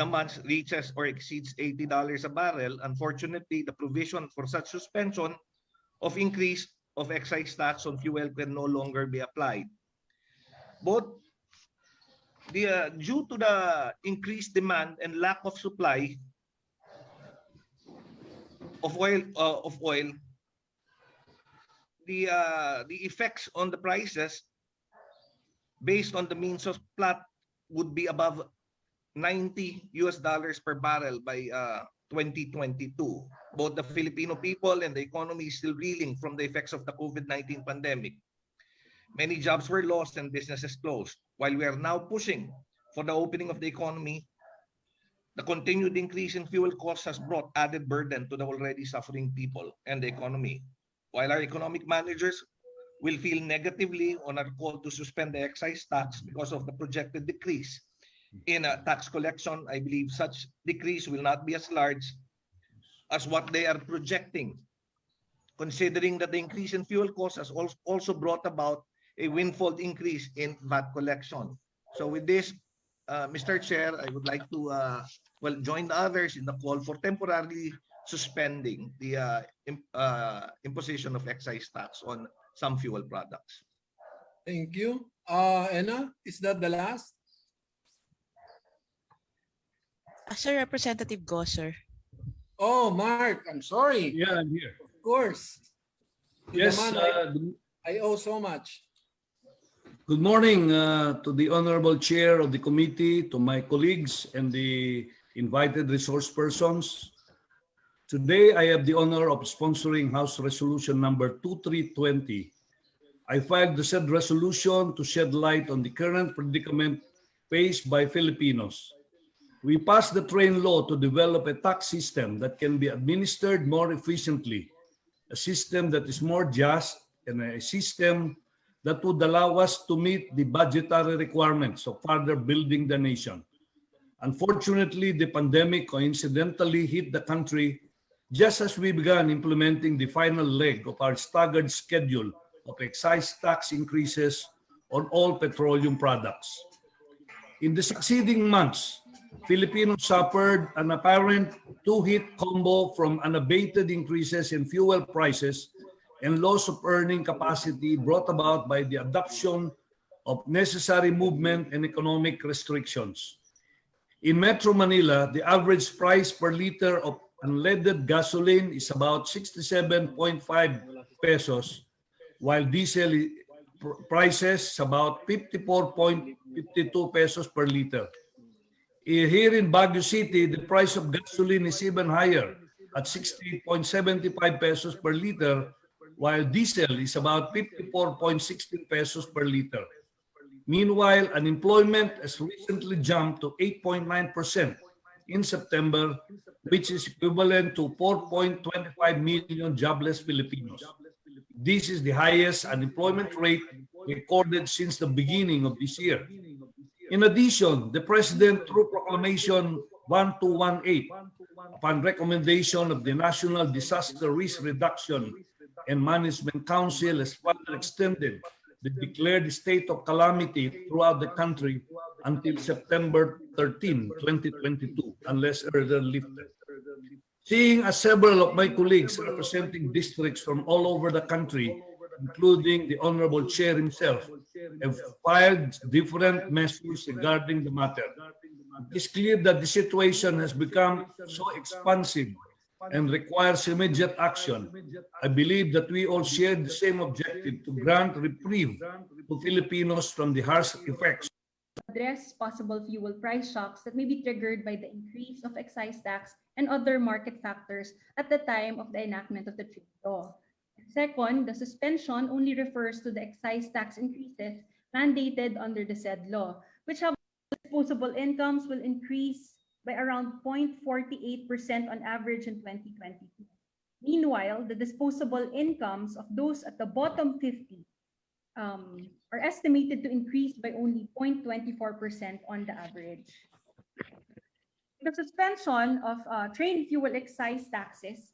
months reaches or exceeds $80 a barrel, unfortunately, the provision for such suspension of increase of excise tax on fuel can no longer be applied. Both due to the increased demand and lack of supply of oil, the effects on the prices based on the means of plot would be above $90 per barrel by 2022. Both the Filipino people and the economy is still reeling from the effects of the COVID-19 pandemic. Many jobs were lost and businesses closed. While we are now pushing for the opening of the economy, the continued increase in fuel costs has brought added burden to the already suffering people and the economy. While our economic managers will feel negatively on our call to suspend the excise tax because of the projected decrease in tax collection, I believe such decrease will not be as large as what they are projecting, considering that the increase in fuel costs has also brought about a windfall increase in VAT collection. So with this, Mr. Chair, I would like to join the others in the call for temporarily suspending the imposition of excise tax on some fuel products. Thank you. Anna, is that the last? Sir, Representative Go, sir. Oh, Mark, I'm sorry. Yeah, I'm here. Of course. Yes. I owe so much. Good morning to the Honorable Chair of the committee, to my colleagues and the invited resource persons. Today, I have the honor of sponsoring House Resolution number 2320. I filed the said resolution to shed light on the current predicament faced by Filipinos. We passed the train law to develop a tax system that can be administered more efficiently, a system that is more just, and a system that would allow us to meet the budgetary requirements of further building the nation. Unfortunately, the pandemic coincidentally hit the country just as we began implementing the final leg of our staggered schedule of excise tax increases on all petroleum products. In the succeeding months, Filipinos suffered an apparent two-hit combo from unabated increases in fuel prices and loss of earning capacity brought about by the adoption of necessary movement and economic restrictions. In Metro Manila, the average price per liter of unleaded gasoline is about 67.5 pesos, while diesel prices about 54.52 pesos per liter. Here in Baguio City, the price of gasoline is even higher at 60.75 pesos per liter, while diesel is about 54.16 pesos per liter. Meanwhile, unemployment has recently jumped to 8.9% in September, which is equivalent to 4.25 million jobless Filipinos. This is the highest unemployment rate recorded since the beginning of this year. In addition, the President, through Proclamation 1218, upon recommendation of the National Disaster Risk Reduction and Management Council, has further extended the declared state of calamity throughout the country until September 13, 2022, unless earlier lifted. Seeing as several of my colleagues representing districts from all over the country, including the Honorable Chair himself, have filed different measures regarding the matter, it is clear that the situation has become so expansive and requires immediate action. I believe that we all share the same objective to grant reprieve to Filipinos from the harsh effects. Address possible fuel price shocks that may be triggered by the increase of excise tax and other market factors at the time of the enactment of the trade law. Second, the suspension only refers to the excise tax increases mandated under the said law, which have disposable incomes will increase by around 0.48% on average in 2022. Meanwhile, the disposable incomes of those at the bottom 50 are estimated to increase by only 0.24% on the average. The suspension of train fuel excise taxes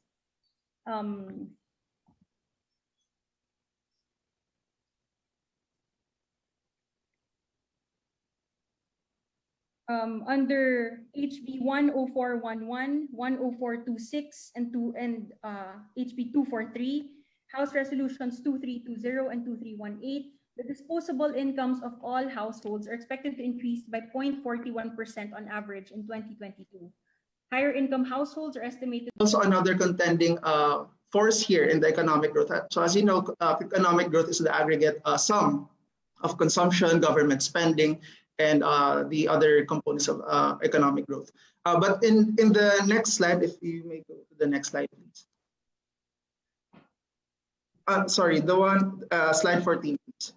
under HB 10411, 10426, and HB 243, House Resolutions 2320 and 2318, the disposable incomes of all households are expected to increase by 0.41% on average in 2022. Higher income households are estimated. Also another contending force here in the economic growth. So as you know, economic growth is the aggregate sum of consumption, government spending, and the other components of economic growth. But in the next slide, if you may go to the next slide, please. Sorry, the one, slide 14, please.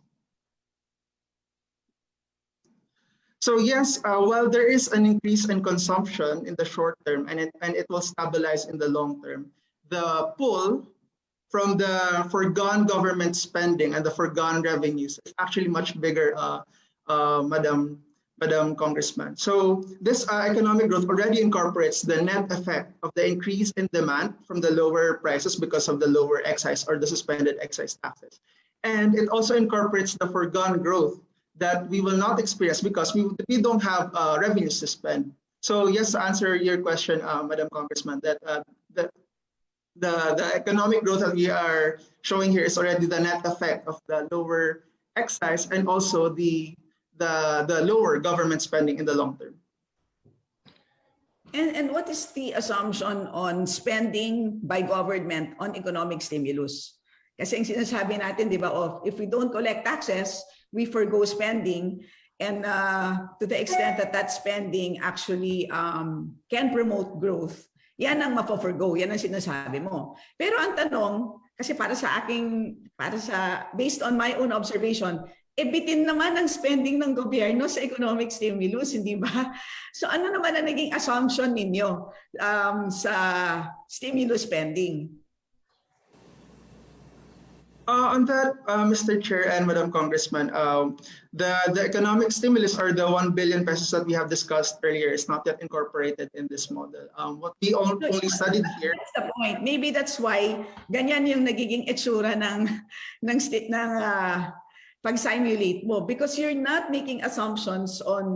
So yes, while there is an increase in consumption in the short term and it will stabilize in the long term, the pull from the foregone government spending and the foregone revenues is actually much bigger, Madam Congressman. So this economic growth already incorporates the net effect of the increase in demand from the lower prices because of the lower excise or the suspended excise taxes. And it also incorporates the foregone growth that we will not experience because we don't have revenues to spend. So yes, to answer your question, Madam Congressman, that the economic growth that we are showing here is already the net effect of the lower excise and also the lower government spending in the long term. And what is the assumption on spending by government on economic stimulus? Kasi ang sinasabi natin, di ba, if we don't collect taxes, we forgo spending, and to the extent that that spending actually can promote growth, yan ang mapo-forgo, yan ang sinasabi mo. Pero ang tanong, kasi based on my own observation, bitin naman ang spending ng gobyerno sa economic stimulus, hindi ba? So ano naman ang naging assumption ninyo sa stimulus spending? On that, Mr. Chair and Madam Congressman, the economic stimulus or the 1 billion pesos that we have discussed earlier is not yet incorporated in this model. What we only studied here. That's the point. Maybe that's why ganyan yung nagiging itsura ng pag-simulate mo, because you're not making assumptions on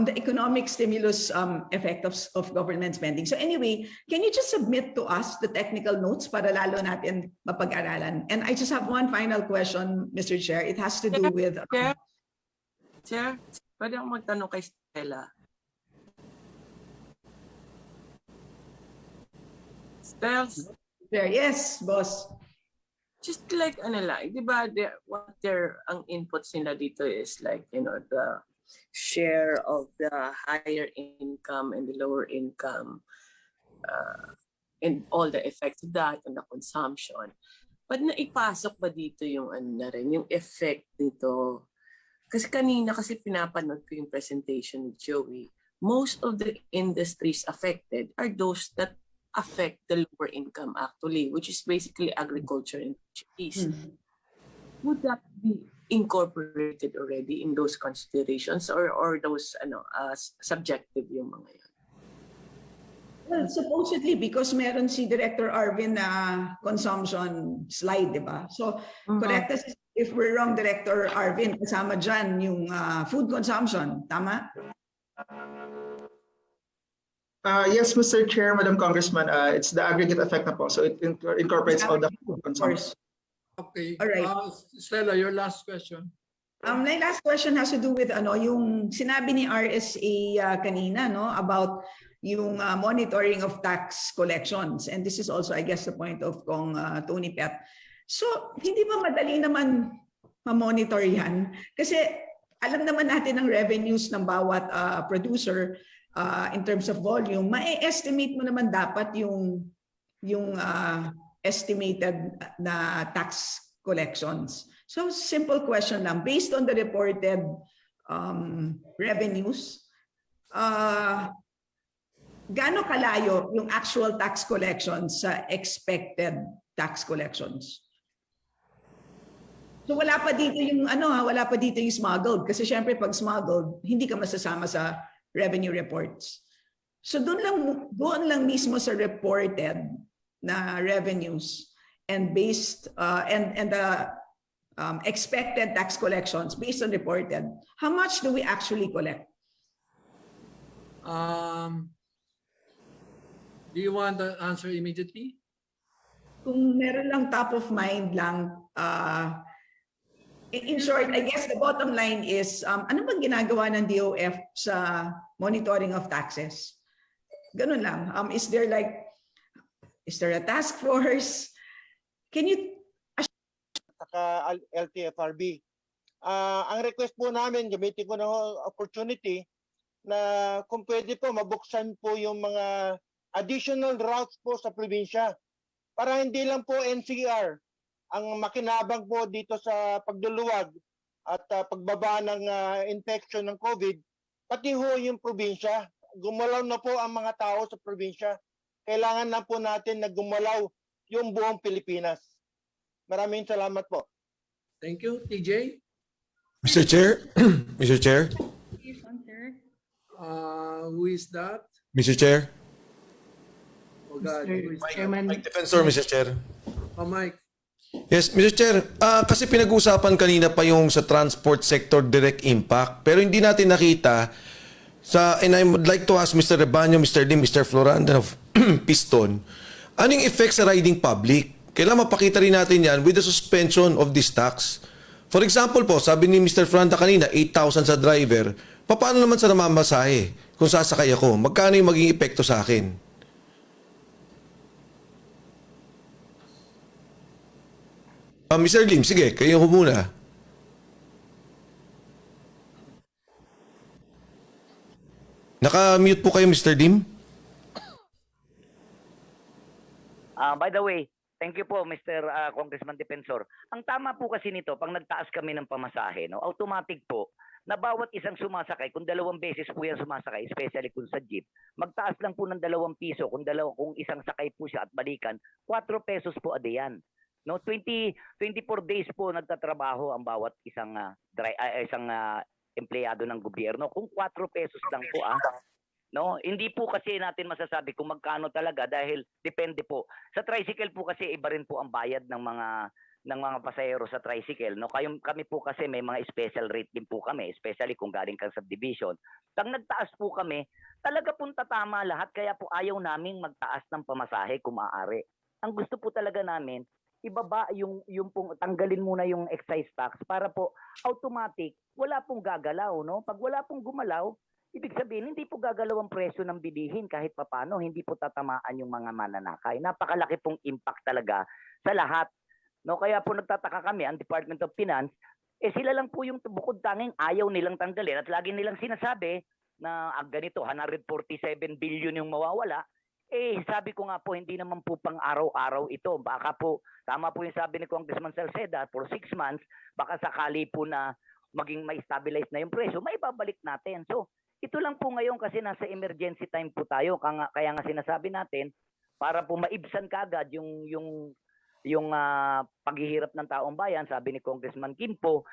the economic stimulus effect of government spending. So anyway, can you just submit to us the technical notes para lalo natin mapag-aralan? And I just have one final question, Mr. Chair. It has to do with... Chair, pwede akong magtanong kay Stella. Stella? Yes, boss. Just like, di ba, ang inputs nila dito is like, the share of the higher income and the lower income and all the effects of that and the consumption. But naipasok ba dito yung yung effect dito? Kasi kanina pinapanood ko yung presentation ni Joey, most of the industries affected are those that affect the lower income actually, which is basically agriculture and fisheries. Would that be incorporated already in those considerations or those subjective yung mga yun? Well, supposedly because meron si Director Arvin na consumption slide, di ba? So correct us if we're wrong, Director Arvin, kasama dyan yung food consumption, tama? Yes, Mr. Chair, Madam Congressman, it's the aggregate effect na po. So it incorporates all the food consumption. Okay. All right. Stella, your last question. My last question has to do with yung sinabi ni RSA kanina, no, about yung monitoring of tax collections, and this is also, I guess, the point of Kong Tony Pet. So hindi ba madali naman ma-monitor yan? Kasi alam naman natin ang revenues ng bawat producer in terms of volume. Ma-estimate mo naman dapat yung estimated na tax collections. So simple question lang, based on the reported revenues, gaano kalayo yung actual tax collections sa expected tax collections? So wala pa dito yung wala pa dito yung smuggled, kasi syempre pag smuggled hindi ka masasama sa revenue reports. So doon lang mismo sa reported na revenues and based and the expected tax collections based on reported, how much do we actually collect? Do you want the answer immediately? Kung meron lang top of mind lang, in short, I guess the bottom line is, ano bang ginagawa ng DOF sa monitoring of taxes? Ganun lang. Is there a task force? Can you... LTFRB. ang request po namin, gamitin ko na opportunity, na kung pwede po, mabuksan po yung mga additional routes po sa probinsya. Para hindi lang po NCR ang makinabang po dito sa pagduluwag at pagbaba ng infection ng COVID, pati ho yung probinsya. Gumalaw na po ang mga tao sa probinsya. Kailangan na po natin na gumalaw yung buong Pilipinas. Maraming salamat po. Thank you. TJ? Mr. Chair, Mr. Chair, Who is that? Mr. Chair. Oh God. Mike Defensor, Mr. Chair. Oh, Mike. Yes, Mr. Chair, kasi pinag-usapan kanina pa yung sa transport sector direct impact, pero hindi natin nakita and I would like to ask Mr. Rebaño, Mr. Lim, Mr. Floranda of Piston, anong effect sa riding public? Kailangan mapakita rin natin yan with the suspension of this tax. For example po, sabi ni Mr. Floranda kanina, 8,000 sa driver. Paano naman sa namamasahe kung sasakay ako? Magkano yung maging epekto sa akin? Mr. Lim, sige, kayo ko muna. Naka-mute po kayo, Mr. Lim. By the way, thank you po, Mr. Congressman Defensor. Ang tama po kasi nito, pag nagtaas kami ng pamasahe, no, automatic po, na bawat isang sumasakay, kung 2 beses po yan sumasakay, especially kung sa jeep, magtaas lang po ng 2 piso, kung isang sakay po siya at balikan, 4 pesos po a day yan. No, 24 days po nagtatrabaho ang bawat isang empleyado ng gobyerno. Kung 4 pesos lang po no, hindi po kasi natin masasabi kung magkano talaga dahil depende po. Sa tricycle po kasi iba rin po ang bayad ng mga pasahero sa tricycle. No, kami po kasi may mga special rate din po kami, especially kung galing kang subdivision. Pag nagtaas po kami, talaga pong tatama lahat kaya po ayaw naming magtaas ng pamasahe kung maaari. Ang gusto po talaga namin ibaba yung pong tanggalin muna yung excise tax para po automatic wala pong gagalaw, no? Pag wala pong gumalaw, ibig sabihin hindi po gagalaw ang presyo ng bilihin kahit papaano, hindi po tatamaan yung mga mananakay. Napakalaki pong impact talaga sa lahat. No, kaya po nagtataka kami ang Department of Finance, sila lang po yung bukod tanging ayaw nilang tanggalin at lagi nilang sinasabi na ganito 147 billion yung mawawala. Sabi ko nga po, hindi naman po pang araw-araw ito. Baka po, tama po yung sabi ni Congressman Salceda, for 6 months, baka sakali po na maging ma-stabilize na yung presyo, may babalik natin. So, ito lang po ngayon kasi nasa emergency time po tayo. Kaya nga sinasabi natin, para po maibsan kagad yung paghihirap ng taong bayan, sabi ni Congressman Kimpo,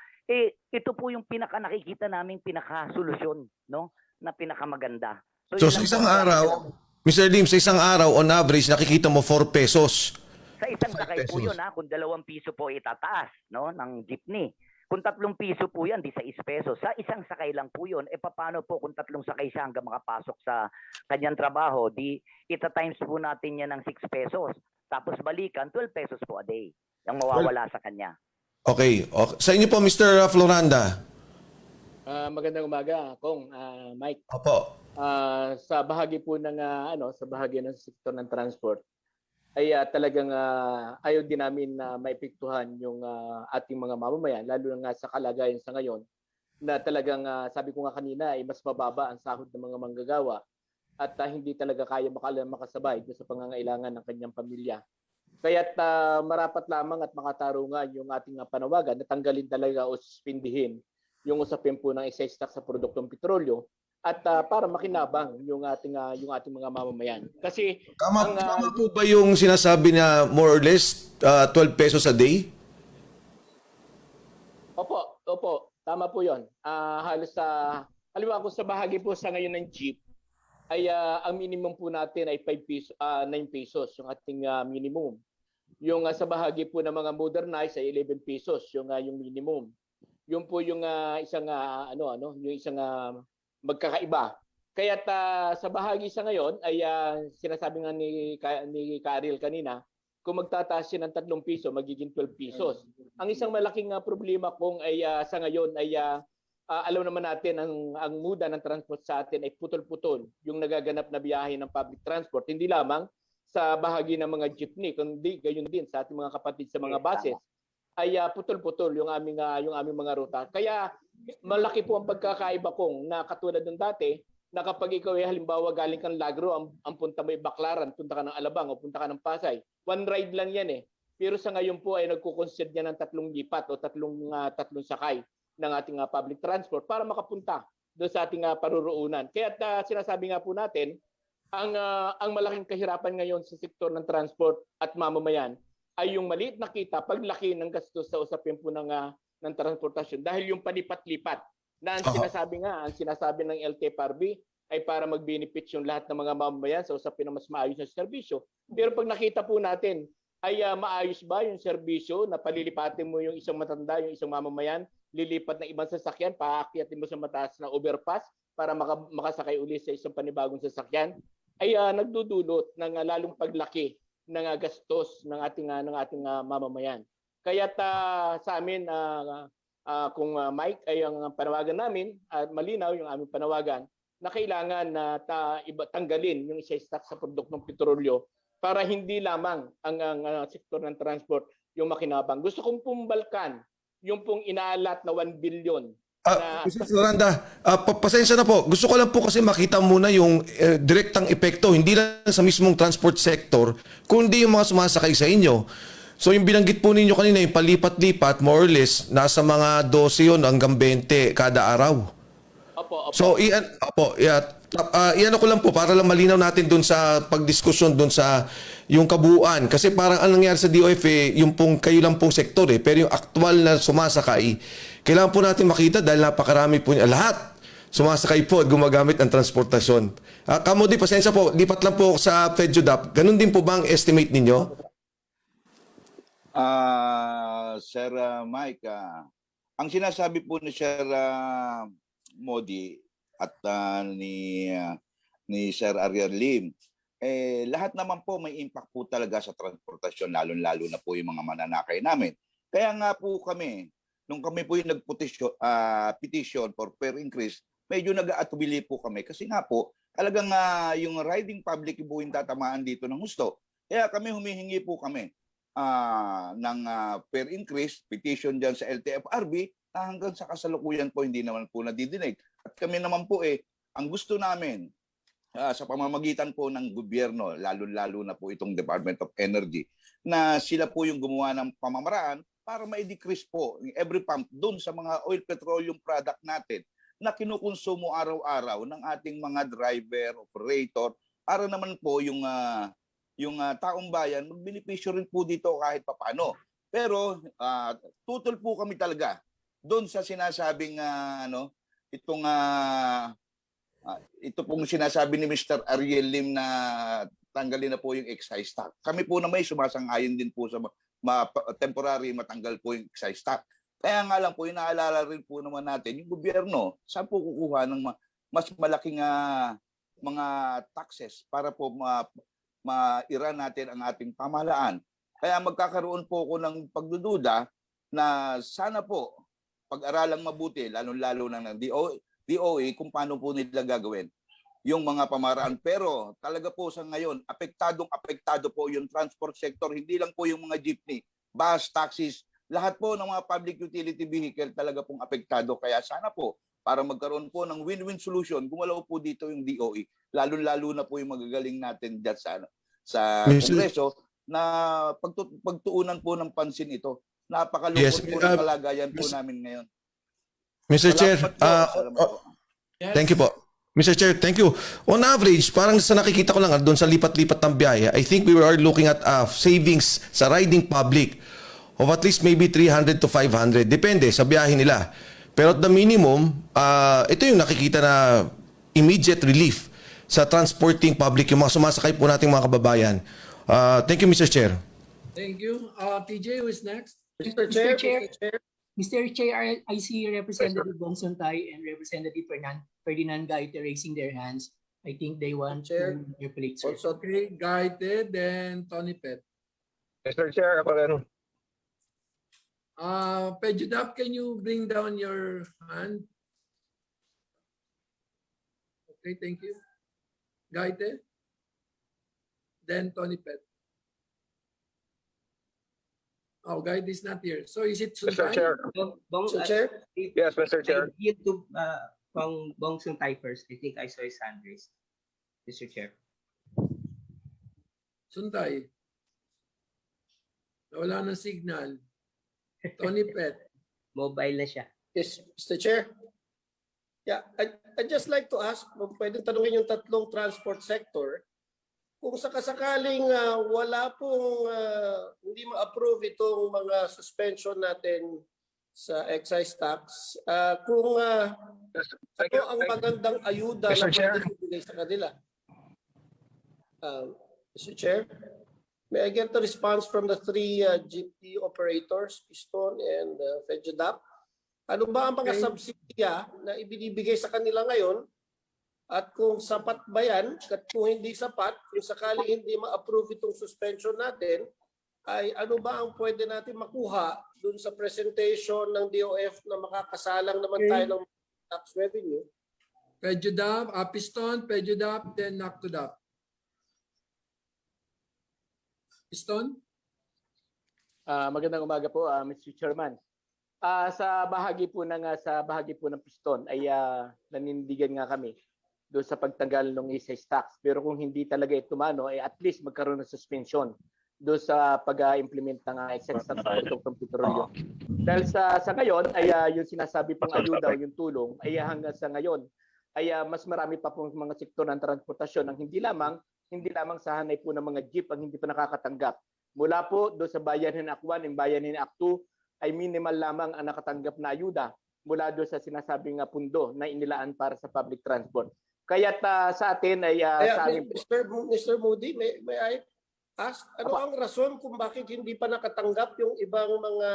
ito po yung nakikita naming pinaka-solusyon, no? Na pinakamaganda. So sa isang araw, Mr. Lim, sa isang araw, on average, nakikita mo 4 pesos. Sa isang sakay po yun, kung 2 piso po itataas, no, ng jeepney. Kung 3 piso po yan, di 6 pesos. Sa isang sakay lang po yun. Paano po kung 3 sakay siya hanggang makapasok sa kanyang trabaho, di ita-times po natin yan ng 6 pesos. Tapos balikan, 12 pesos po a day ang mawawala sa kanya. Okay. Sa inyo po, Mr. Floranda. Magandang umaga, Kong, Mike. Opo. Sa bahagi po ng sa bahagi ng sektor ng transport ay talagang ayaw din namin na maipektuhan yung ating mga mamamayan, lalo na nga sa kalagayan sa ngayon na talagang sabi ko nga kanina ay mas mababa ang sahod ng mga manggagawa at hindi talaga kaya makasabay sa pangangailangan ng kanyang pamilya. Kaya't marapat lamang at makatarungan yung ating panawagan na tanggalin talaga o suspindihin yung usapin po ng excise tax sa produktong petrolyo at para makinabang yung ating mga mamamayan. Kasi tama po ba yung sinasabi na more or less 12 pesos a day? Opo, tama po 'yon. Halos halimbawa kung sa bahagi po sa ngayon ng jeep ay ang minimum po natin ay 9 pesos yung ating minimum. Yung sa bahagi po ng mga modernized ay 11 pesos yung minimum. Yung po yung isang yung isang magkakaiba. Kaya sa bahagi sa ngayon ay sinasabi nga ni Karil kanina, kung magtataas siya ng 3 piso, magiging 12 pesos. Ang isang malaking problema kung ay sa ngayon ay alam naman natin ang muda ng transport sa atin ay putol-putol yung nagaganap na biyahe ng public transport. Hindi lamang sa bahagi ng mga jeepney, kundi gayon din sa ating mga kapatid sa mga buses. ay putol-putol yung aming mga ruta. Kaya malaki po ang pagkakaiba kong na katulad ng dati na kapag ikaw ay halimbawa galing kang Lagro, ang punta mo ay Baclaran, punta ka ng Alabang o punta ka ng Pasay. One ride lang yan eh. Pero sa ngayon po ay nagko-consider niya ng 3 lipat o tatlong sakay ng ating public transport para makapunta doon sa ating paruroonan. Kaya sinasabi nga po natin, ang malaking kahirapan ngayon sa sektor ng transport at mamamayan ay yung maliit na kita paglaki ng gastos sa usapin po ng transportasyon dahil yung palipat-lipat na ang sinasabi ng LTFRB ay para mag-benefit yung lahat ng mga mamamayan sa usapin ng mas maayos na serbisyo. Pero pag nakita po natin ay maayos ba yung serbisyo na palilipatin mo yung isang matanda, yung isang mamamayan, lilipat ng ibang sasakyan, paakyatin mo sa mataas na overpass para makasakay ulit sa isang panibagong sasakyan, ay nagdudulot ng lalong paglaki ng gastos ng ating mamamayan. Kaya sa amin, kung Mike ay ang panawagan namin, at malinaw yung aming panawagan, na kailangan na tanggalin yung excise tax sa produktong petrolyo para hindi lamang ang sektor ng transport yung makinabang. Gusto kong pumbalkan yung pong inaalat na 1 billion. Mr. Floranda, pasensya na po. Gusto ko lang po kasi makita muna yung direktang epekto, hindi lang sa mismong transport sector, kundi yung mga sumasakay sa inyo. So yung binanggit po ninyo kanina, yung palipat-lipat, more or less, nasa mga 12 yun hanggang 20 kada araw. Opo. So iyan ko lang po para lang malinaw natin doon sa pagdiskusyon doon sa yung kabuuan kasi parang ang nangyari sa DOF yung pong kayo lang pong sektor pero yung aktual na sumasakay kailangan po natin makita dahil napakarami po lahat sumasakay po at gumagamit ng transportasyon. Kamodi, pasensya po, lipat lang po sa FEDUDAP. Ganun din po ba ang estimate ninyo? Sir Mike, ang sinasabi po ni Sir Modi at ni Sir Ariel Lim, lahat naman po may impact po talaga sa transportasyon, lalo-lalo na po yung mga mananakay namin. Kaya nga po kami, nung kami po yung petition for fair increase, medyo nag-aatubili po kami kasi nga po, talagang yung riding public po yung tatamaan dito ng gusto. Kaya kami humihingi po kami ng fair increase, petition dyan sa LTFRB, na hanggang sa kasalukuyan po hindi naman po nadidinig. At kami naman po ang gusto namin sa pamamagitan po ng gobyerno, lalo-lalo na po itong Department of Energy, na sila po yung gumawa ng pamamaraan para ma-decrease po every pump doon sa mga oil petroleum product natin na kinukonsumo araw-araw ng ating mga driver, operator, para naman po yung taong bayan magbenepisyo rin po dito kahit papano. Pero tutol po kami talaga doon sa sinasabing ito pong sinasabi ni Mr. Ariel Lim na tanggalin na po yung excise tax. Kami po na may sumasang-ayon din po sa temporary matanggal po yung excise tax. Kaya nga lang po, inaalala rin po naman natin, yung gobyerno, saan po kukuha ng mas malaking mga taxes para po maira natin ang ating pamahalaan. Kaya magkakaroon po ako ng pagdududa na sana po pag-aralang mabuti, lalo-lalo ng DOE kung paano po nila gagawin yung mga pamaraan. Pero talaga po sa ngayon, apektado po yung transport sector. Hindi lang po yung mga jeepney, bus, taxis, lahat po ng mga public utility vehicle talaga pong apektado. Kaya sana po, para magkaroon po ng win-win solution, gumalaw po dito yung DOE. Lalo-lalo na po yung magagaling natin dyan sa Kongreso na pagtuunan po ng pansin ito. Napakalungkot po ng kalagayan po namin ngayon. Mr. Chair, thank you po. Mr. Chair, thank you. On average, parang sa nakikita ko lang doon sa lipat-lipat ng biyahe, I think we are looking at savings sa riding public of at least maybe 300 to 500. Depende sa biyahe nila. Pero at the minimum, ito yung nakikita na immediate relief sa transporting public, yung mga sumasakay po nating mga kababayan. Thank you, Mr. Chair. Thank you. TJ, who is next? Mr. Chair, Mr. Chair, I see Representative Bong Sontay and Representative Ferdinand Gaite raising their hands. I think they want to interpolate. Also, Gaite, then Tony Pet. Mr. Chair, ako rin. PAGASA, can you bring down your hand? Okay, thank you. Gaite, then Tony Pet. Oh, guide is not here. So is it Mr. Suntay? Chair. Mr. Chair? Yes, Mr. Chair. I yield to Bong Suntay first. I think I saw his hand raised. Mr. Chair. Suntay. Wala ng signal. Tony Pet. Mobile na siya. Yes, Mr. Chair. Yeah, I'd just like to ask, pwedeng tanungin yung tatlong transport sector, kung sakasakaling wala pong hindi ma-approve itong mga suspension natin sa excise tax, kung ano ang magandang ayuda na pwede ibigay sa kanila. Mr. Chair, may I get a response from the three GP operators, Piston and FERRY? Ano ba ang mga subsidiya na ibinibigay sa kanila ngayon? At kung sapat ba yan, at kung hindi sapat, kung sakaling hindi ma-approve itong suspension natin, ay ano ba ang pwede natin makuha dun sa presentation ng DOF na makakasalang naman tayo ng tax revenue? FERRY, Piston, FERRY, then Nov.9. Piston? Magandang umaga po, Mr. Chairman. Sa bahagi po ng Piston ay nanindigan nga kami doon sa pagtanggal ng excise tax. Pero kung hindi talaga ito mano, ay at least magkaroon ng suspension doon sa pag-implement ng excise tax ng petrolyo. Dahil sa ngayon ay yung sinasabi pong ayuda o yung tulong ay hanggang sa ngayon ay mas marami pa pong mga sektor ng transportasyon ang hindi lamang sa hanay po ng mga jeep ang hindi pa nakakatanggap. Mula po doon sa Bayanihan Act 1 and Bayanihan Act 2 ay minimal lamang ang nakatanggap na ayuda mula doon sa sinasabing pundo na inilaan para sa public transport. Kaya't sa atin ay sa amin po. Mr. Moody, may I ask, ano ang rason kung bakit hindi pa nakatanggap yung ibang mga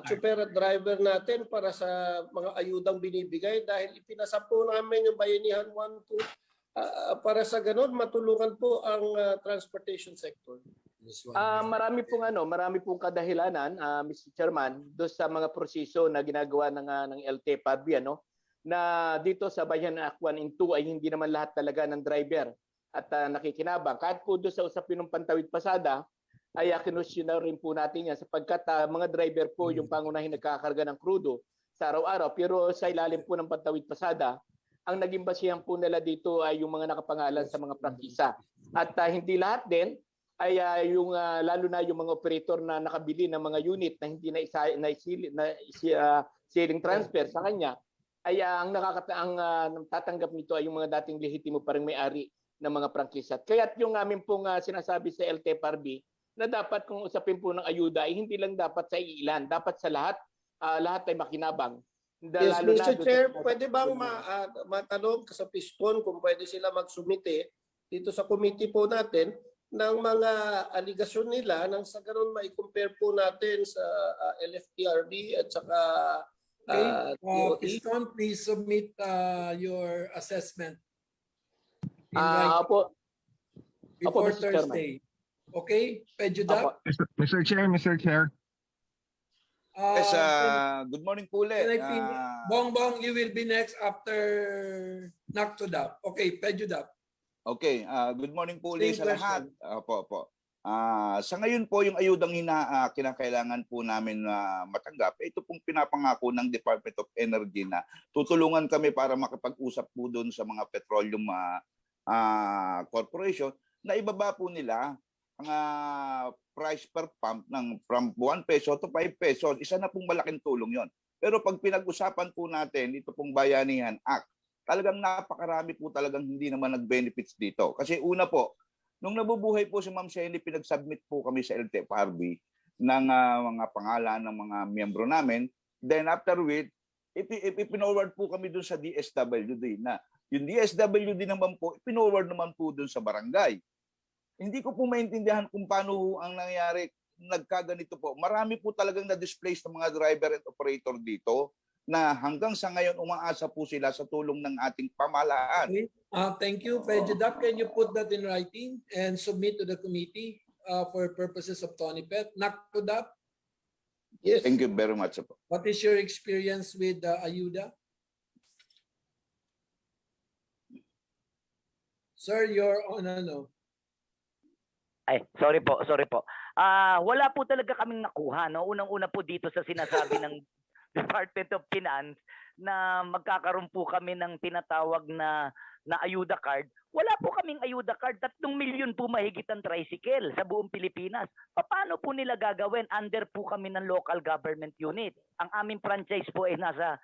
chopper at driver natin para sa mga ayudang binibigay? Dahil ipinasa po namin yung Bayanihan 1, 2 para sa ganun matulungan po ang transportation sector. Marami pong kadahilanan, Mr. Chairman, doon sa mga proseso na ginagawa ng T.R.O.P.A, na dito sa Bayanihan Act 1 and 2 ay hindi naman lahat talaga ng driver at nakikinabang. Kahit po doon sa usapin ng pantawid pasada, ay kinusyon na rin po natin yan sapagkat mga driver po yung pangunahing nagkakarga ng krudo sa araw-araw. Pero sa ilalim po ng pantawid pasada, ang naging basihan po nila dito ay yung mga nakapangalan sa mga prangkisa. At hindi lahat din ay yung lalo na yung mga operator na nakabili ng mga unit na hindi na ceiling transfer sa kanya ay ang tatanggap nito ay yung mga dating lehitimo pa ring may-ari ng mga prangkisa. Kaya't yung amin pong sinasabi sa T.R.O.P.A na dapat kung usapin po ng ayuda ay hindi lang dapat sa ilan, dapat sa lahat ay makinabang. Yes, Mr. Chair, pwede bang matanong sa Piston kung pwede sila magsumite dito sa committee po natin ng mga aligasyon nila nang sa ganun mai-compare po natin sa LFTRB at saka Piston, please submit your assessment in before Thursday. Okay, FERRY. Mr. Chair. Yes, good morning po ulit. Bongbong, you will be next after Nov.9. Okay, FERRY. Okay, good morning po ulit sa lahat. Opo. Sa ngayon po, yung ayudang kinakailangan po namin matanggap, ito pong pinapangako ng Department of Energy na tutulungan kami para makipag-usap po doon sa mga petroleum corporation na ibaba po nila ang price per pump from 1 peso to 5 pesos. Isa na pong malaking tulong yon. Pero pag pinag-usapan po natin, ito pong Bayanihan Act, talagang napakarami po talagang hindi naman nag-benefits dito. Kasi una po, nung nabubuhay po si Ma'am Shelly, pinag-submit po kami sa T.R.O.P.A ng mga pangalan ng mga miyembro namin. Then after which, ipinoward po kami dun sa DSWD na yung DSWD naman po, ipinoward naman po dun sa barangay. Hindi ko po maintindihan kung paano ang nangyari, nagkaganito po. Marami po talagang na-displace ng mga driver and operator dito na hanggang sa ngayon umaasa po sila sa tulong ng ating pamahalaan. Okay. Thank you, FERRY. Can you put that in writing and submit to the committee for purposes of T.R.O.P.A? Nov.9? Yes. Thank you very much. What is your experience with ayuda? Sir, you're on ano? Ay, sorry po. Wala po talaga kaming nakuha, no? Unang-una po dito sa sinasabi ng Department of Finance na magkakaroon po kami ng tinatawag na ayuda card. Wala po kaming ayuda card. 3 milyon po mahigit ang tricycle sa buong Pilipinas. Paano po nila gagawin? Under po kami ng local government unit. Ang aming franchise po ay nasa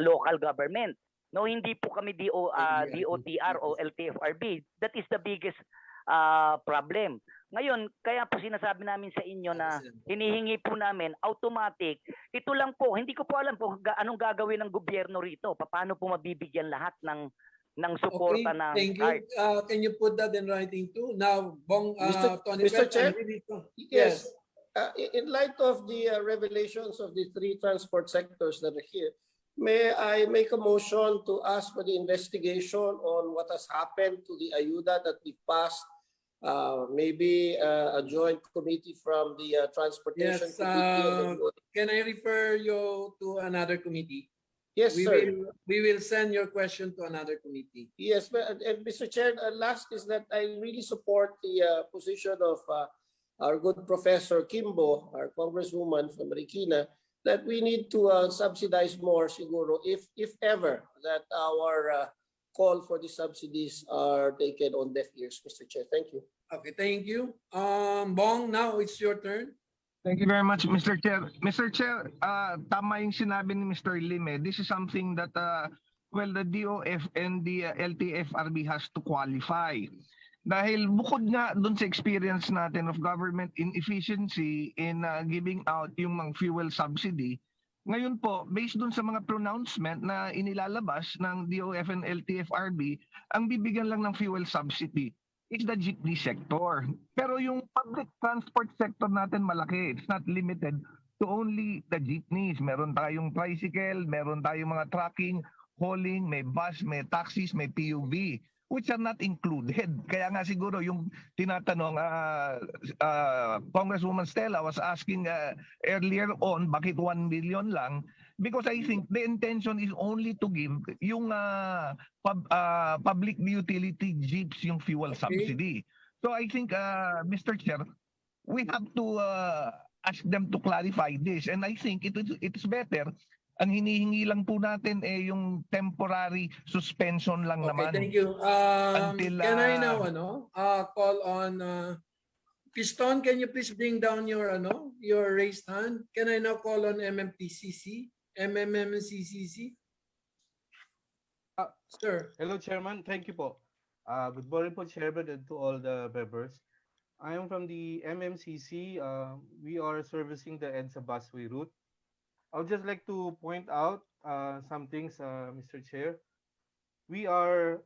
local government. No, hindi po kami DOTR o LTFRB. That is the biggest problem. Ngayon, kaya po sinasabi namin sa inyo na hinihingi po namin automatic. Ito lang po, hindi ko po alam po anong gagawin ng gobyerno rito. Paano po mabibigyan lahat ng suporta ng thank card. you. Can you put that in writing too? Now, Bong Tony, Mr. Chair? Yes. In light of the revelations of the 3 transport sectors that are here, may I make a motion to ask for the investigation on what has happened to the ayuda that we passed? Maybe a joint committee from the Transportation Yes. Committee. Can I refer you to another committee? Yes, sir. We will send your question to another committee. Yes, and Mr. Chair, last is that I really support the position of our good Professor Kimbo, our Congresswoman from Marikina, that we need to subsidize more, siguro, if ever that our call for the subsidies are taken on deaf ears, Mr. Chair. Thank you. Okay, thank you. Bong, now it's your turn. Thank you very much, Mr. Chair. Mr. Chair, tama yung sinabi ni Mr. Lim. This is something that, well, the DOF and the LTFRB has to qualify. Dahil bukod nga dun sa experience natin of government inefficiency in giving out yung mga fuel subsidy, ngayon po, based dun sa mga pronouncement na inilalabas ng DOF and LTFRB, ang bibigyan lang ng fuel subsidy is the jeepney sector. Pero yung public transport sector natin malaki. It's not limited to only the jeepneys. Meron tayong tricycle, meron tayong mga trucking, hauling, may bus, may taxis, may PUV, which are not included. Kaya nga siguro yung tinatanong, Congresswoman Stella was asking earlier on, bakit 1 million lang? Because I think the intention is only to give yung public utility jeeps yung fuel subsidy. So I think, Mr. Chair, we have to ask them to clarify this. And I think it's better. Ang hinihingi lang po natin yung temporary suspension lang naman. Okay, thank you. Can I now call on Piston, can you please bring down your raised hand? Can I now call on MMCCC? Sir. Hello, Chairman. Thank you po. Good morning po, Chairman, and to all the members. I am from the MMCC. We are servicing the EDSA busway route. I would just like to point out some things, Mr. Chair. We are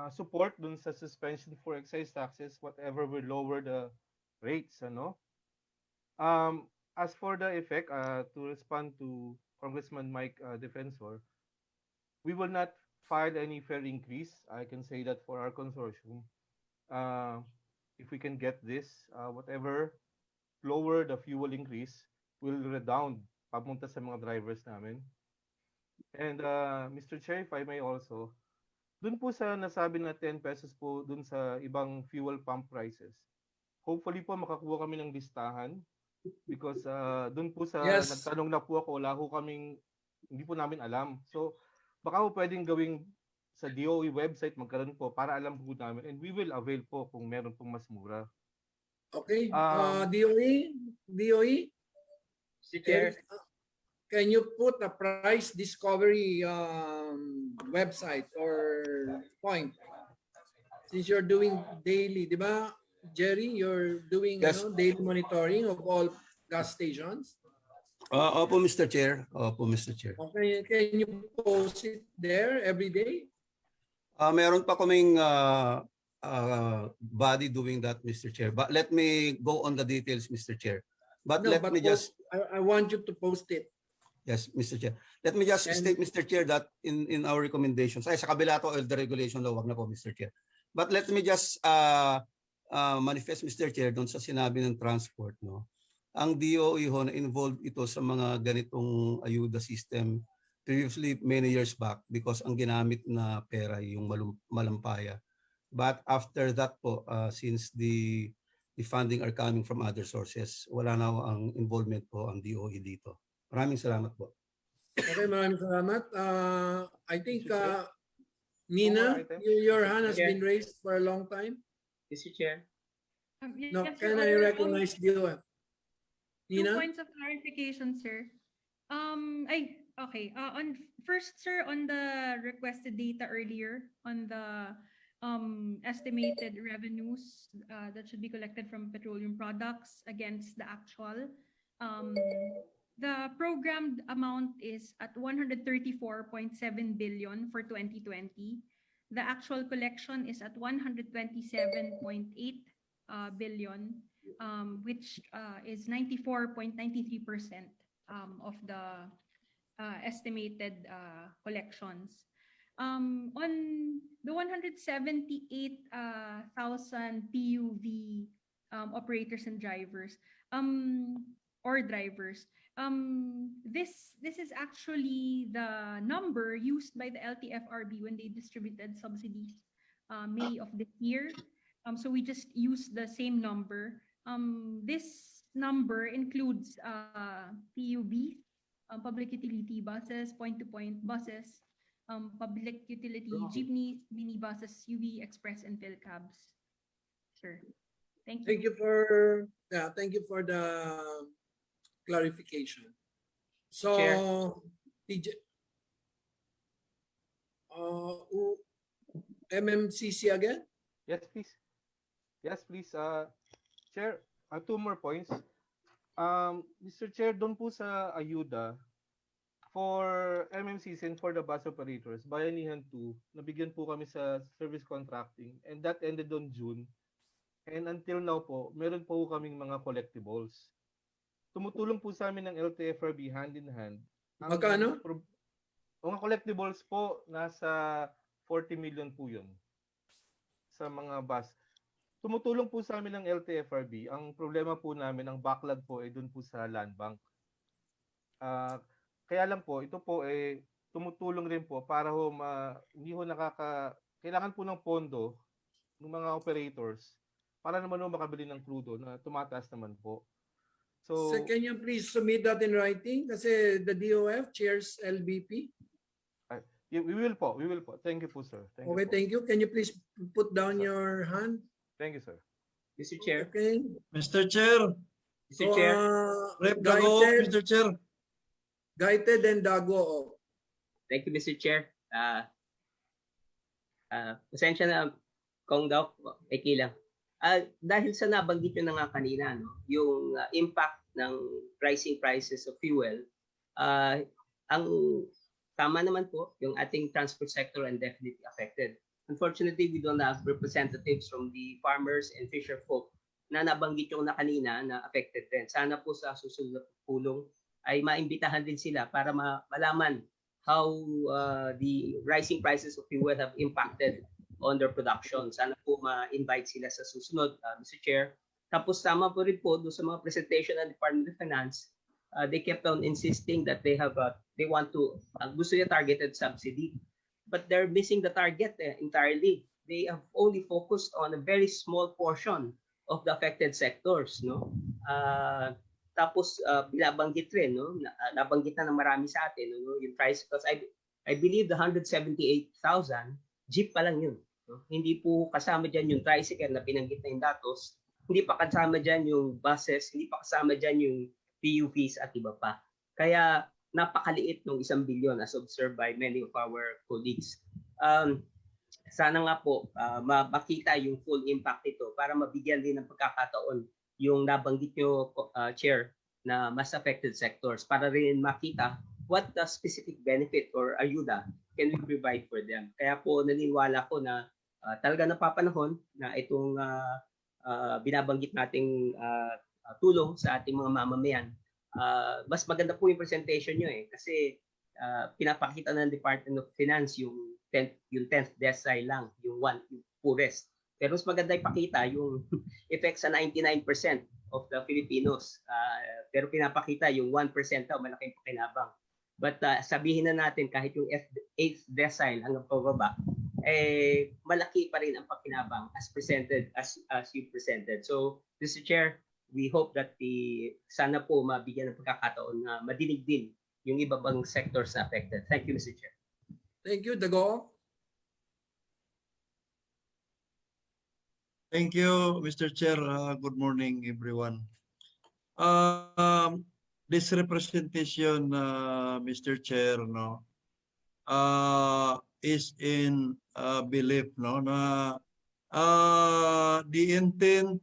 support dun sa suspension for excise taxes, whatever will lower the rates. As for the effect, to respond to Congressman Mike Defensor, we will not file any fare increase. I can say that for our consortium. If we can get this, whatever lower the fuel increase will redound papunta sa mga drivers namin. And Mr. Chair, if I may also, dun po sa nasabi na 10 pesos po dun sa ibang fuel pump prices, hopefully po makakuha kami ng listahan because dun po sa nagtanong na po ako, wala ho kaming, hindi po namin alam. So baka po pwedeng gawing sa DOE website magkaroon po para alam po namin and we will avail po kung meron pong mas mura. Okay, DOE? Can you put a price discovery website or point? Since you're doing daily, di ba, Jerry, you're doing daily monitoring of all gas stations? Opo, Mr. Chair. Opo, Mr. Chair. Okay, can you post it there every day? Meron pa kaming body doing that, Mr. Chair. But let me go on the details, Mr. Chair. But I want you to post it. Yes, Mr. Chair. Let me just state, Mr. Chair, that in our recommendations, sa kabila to the regulation law, wag na po, Mr. Chair. But let me just manifest, Mr. Chair, doon sa sinabi ng transport, no? Ang DOE ho na involved ito sa mga ganitong ayuda system previously many years back because ang ginamit na pera yung malampaya. But after that po, since the the funding are coming from other sources. Wala na ang involvement po ang DOE dito. Maraming salamat po. Okay, maraming salamat. I think Nina, Nina, your hand has been raised for a long time. Mr. Chair. No, Yes, can Your I Honor. recognize DOF? Two Nina? points of clarification, sir. On first, sir, on the requested data earlier on the estimated revenues that should be collected from petroleum products against the actual. The programmed amount is at 134.7 billion for 2020. The actual collection is at 127.8 billion, which is 94.93% of the estimated collections. On the 178,000 PUV operators and drivers, this is actually the number used by the LTFRB when they distributed subsidies May of this year. So we just use the same number. This number includes PUB, public utility buses, point-to-point buses, public utility jeepneys, minibuses, UV, express, and PhilCabs. Sure. Thank you. Thank you for the clarification. So, Chair. TJ, MMCC again? Yes, please. Yes, please. Chair, two more points. Mr. Chair, doon po sa ayuda for MMCC and for the bus operators, Bayanihan 2, nabigyan po kami sa service contracting and that ended on June. And until now po, meron po kaming mga collectibles. Tumutulong po sa amin ng LTFRB hand in hand. Magkano? Mga collectibles po, nasa 40 million po yun sa mga bus. Tumutulong po sa amin ng LTFRB. Ang problema po namin, ang backlog po ay doon po sa land bank. Kaya lang po, ito po ay tumutulong rin po para hindi ho kailangan po ng pondo ng mga operators para naman ho makabili ng crudo na tumataas naman po. So can you please submit that in writing? Kasi the DOF chairs LBP. We will po. Thank you po, sir. Thank you. Can you please put down your hand? Thank you, sir. Mr. Chair. Okay. Mr. Chair. Mr. Chair. Rep Dago, Mr. Chair. Gaited and Dago. Thank you, Mr. Chair. Pasensya na, Kong Doc, lang. Dahil sa nabanggit nyo na nga kanina, no, yung impact ng rising prices of fuel, ang tama naman po, yung ating transport sector and definitely affected. Unfortunately, we don't have representatives from the farmers and fisher folk na nabanggit yung na kanina na affected din. Sana po sa susunod na pulong ay maimbitahan din sila para malaman how the rising prices of fuel have impacted on their production. Sana po ma-invite sila sa susunod, Mr. Chair. Tapos tama po rin po doon sa mga presentation ng Department of Finance, they kept on insisting that they want to gusto nila targeted subsidy. But they're missing the target entirely. They have only focused on a very small portion of the affected sectors, no? Tapos binabanggit rin, no? Nabanggit na ng marami sa atin, no? Yung price, because I believe the 178,000 jeep pa lang yun. No? Hindi po kasama dyan yung tricycle na pinanggit na yung datos, hindi pa kasama dyan yung buses, hindi pa kasama dyan yung PUVs at iba pa. Kaya napakaliit ng 1 billion as observed by many of our colleagues. Sana nga po makita yung full impact nito para mabigyan din ng pagkakataon yung nabanggit nyo, Chair, na mas affected sectors para rin makita what the specific benefit or ayuda can we provide for them. Kaya po naniniwala ko na talaga napapanahon na itong binabanggit nating tulong sa ating mga mamamayan. Mas maganda po yung presentation nyo kasi pinapakita ng Department of Finance yung 10th decile lang, yung poorest. Pero mas maganda ipakita yung effect sa 99% of the Filipinos. Pero pinapakita yung 1% daw, malaking pakinabang. But sabihin na natin kahit yung 8th decile hanggang pababa, malaki pa rin ang pakinabang as presented, as you presented. So, Mr. Chair, we hope that sana po mabigyan ng pagkakataon na madinig din yung iba bang sectors na affected. Thank you, Mr. Chair. Thank you, Dago. Thank you, Mr. Chair. Good morning, everyone. This representation, Mr. Chair, no, is in belief, no, na the intent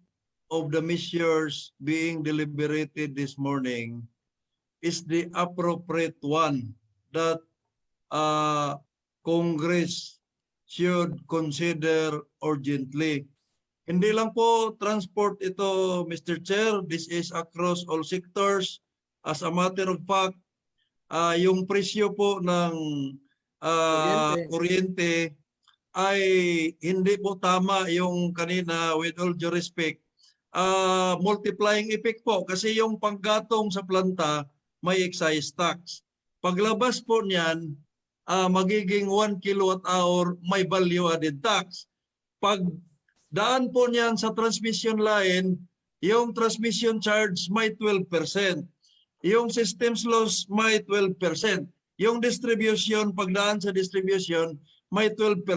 of the measures being deliberated this morning is the appropriate one that Congress should consider urgently. Hindi lang po transport ito, Mr. Chair. This is across all sectors. As a matter of fact, yung presyo po ng kuryente ay hindi po tama yung kanina, with all due respect. Multiplying effect po kasi yung panggatong sa planta may excise tax. Paglabas po niyan, magiging 1 kilowatt-hour may value added tax. Pag daan po niyan sa transmission line, yung transmission charge may 12%. Yung systems loss may 12%. Yung distribution, pagdaan sa distribution, may 12%.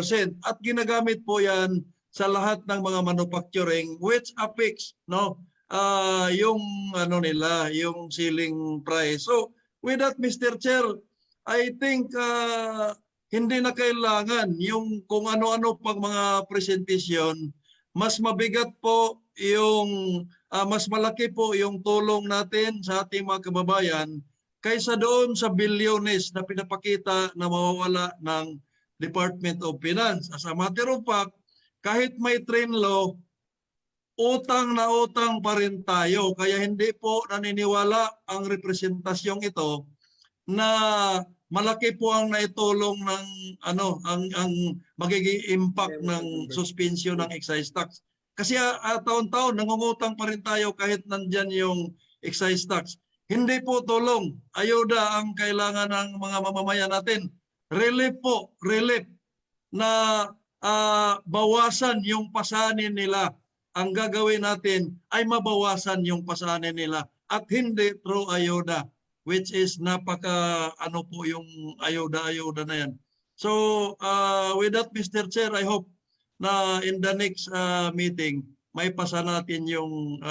At ginagamit po yan sa lahat ng mga manufacturing which affects, no, yung ano nila, yung selling price. So with that, Mr. Chair, I think hindi na kailangan yung kung ano-ano pang mga presentation. Mas mabigat po yung mas malaki po yung tulong natin sa ating mga kababayan kaysa doon sa bilyones na pinapakita na mawawala ng Department of Finance. As a matter of fact, kahit may train law, utang na utang pa rin tayo. Kaya hindi po naniniwala ang representasyong ito na malaki po ang naitulong ng ang magiging impact ng suspension ng excise tax. Kasi taon-taon nangungutang pa rin tayo kahit nandyan yung excise tax. Hindi po tulong. Ayuda ang kailangan ng mga mamamayan natin. Relief po, relief na bawasan yung pasanin nila. Ang gagawin natin ay mabawasan yung pasanin nila at hindi through ayuda, which is napaka po yung ayuda na yan. So with that, Mr. Chair, I hope na in the next meeting may pasa natin yung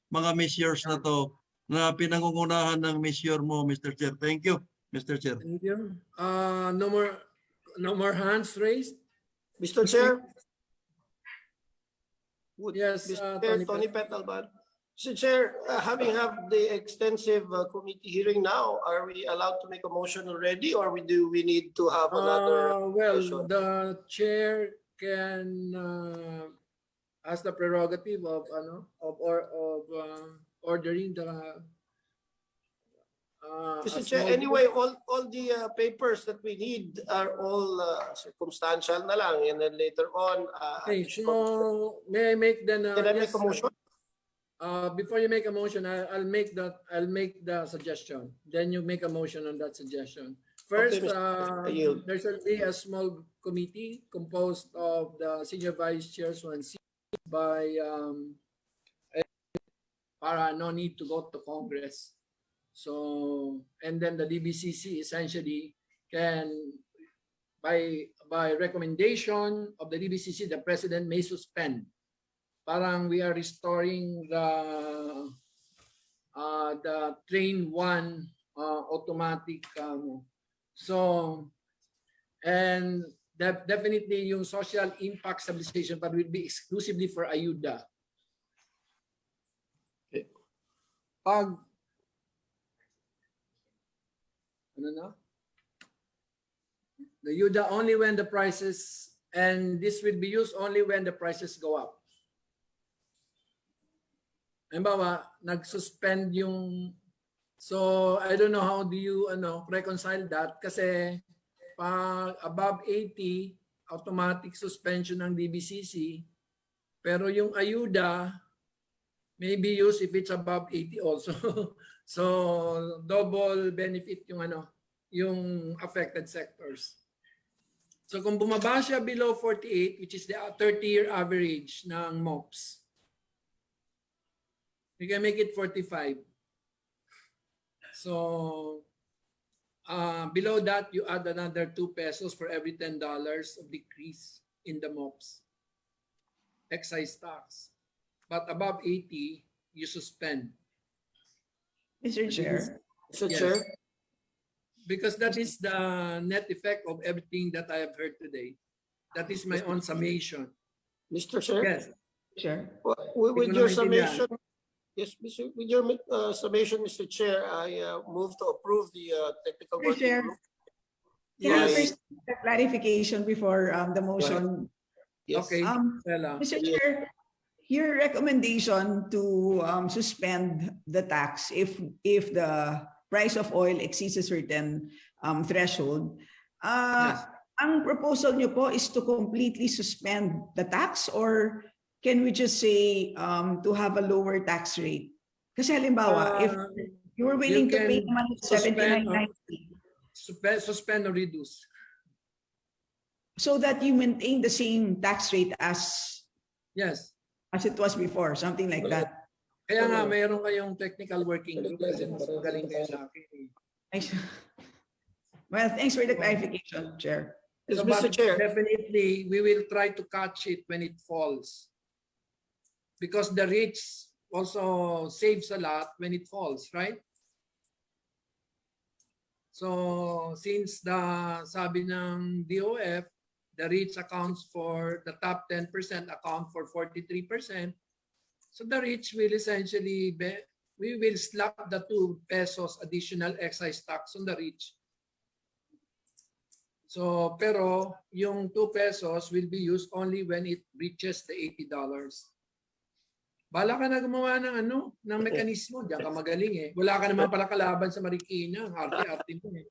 mga measures na to na pinangungunahan ng measure mo, Mr. Chair. Thank you, Mr. Chair. Thank you. No more hands raised. Mr. Chair. Yes, Mr. Chair, Tony Petalban. Mr. Chair, having had the extensive committee hearing now, are we allowed to make a motion already, or do we need to have another well, session? the chair can has the prerogative of ordering the Mr. Chair, anyway, all the papers that we need are all circumstantial na lang, and then later on. Okay, so may I make then? Can I make a motion? Before you make a motion, I'll make the suggestion. Then you make a motion on that suggestion. First, there shall be a small committee composed of the senior vice chairs by para no need to go to Congress. So, and then the DBCC essentially can, by recommendation of the DBCC, the president may suspend. Parang we are restoring the train 1 automatic. So, and definitely yung social impact stabilization but will be exclusively for ayuda. Okay. The ayuda only when the prices, and this will be used only when the prices go up. Halimbawa, nag-suspend yung, so I don't know how do you reconcile that kasi pag above 80, automatic suspension ng DBCC, pero yung ayuda may be used if it's above 80 also. So double benefit yung yung affected sectors. So kung bumaba siya below 48, which is the 30-year average ng MOPS, we can make it 45. So below that, you add another 2 pesos for every $10 of decrease in the MOPS excise tax. But above 80, you suspend. Mr. Chair. Mr. Yes. Chair. Because that is the net effect of everything that I have heard today. That is my own summation. Mr. Chair. Yes. Chair. With your summation, yes, Mr. With your summation, Mr. Chair, I move to approve the technical Mr. working Chair. group. Can I Yes. first get a clarification before the motion? Yes. Okay. Mr. Chair, your recommendation to suspend the tax if the price of oil exceeds a certain threshold, ang proposal niyo po is to completely suspend the tax, or can we just say to have a lower tax rate? Kasi halimbawa, if you were willing to pay naman $79.90, suspend or reduce. so that you maintain the same tax rate as it was before, something like that. Kaya nga, mayroon kayong technical working group kasi mas magaling kayo sa akin. Well, thanks for the clarification, Chair. So, Mr. Chair, definitely, we will try to catch it when it falls. Because the rich also saves a lot when it falls, right? So, since sabi ng DOF, the rich accounts for, the top 10% account for 43%. So the rich will essentially, we will slap the 2 pesos additional excise tax on the rich. So, pero yung 2 pesos will be used only when it reaches the $80. Bala ka na gumawa ng ng mekanismo. Diyan ka magaling eh. Wala ka naman pala kalaban sa Marikina. Arte-arte mo eh.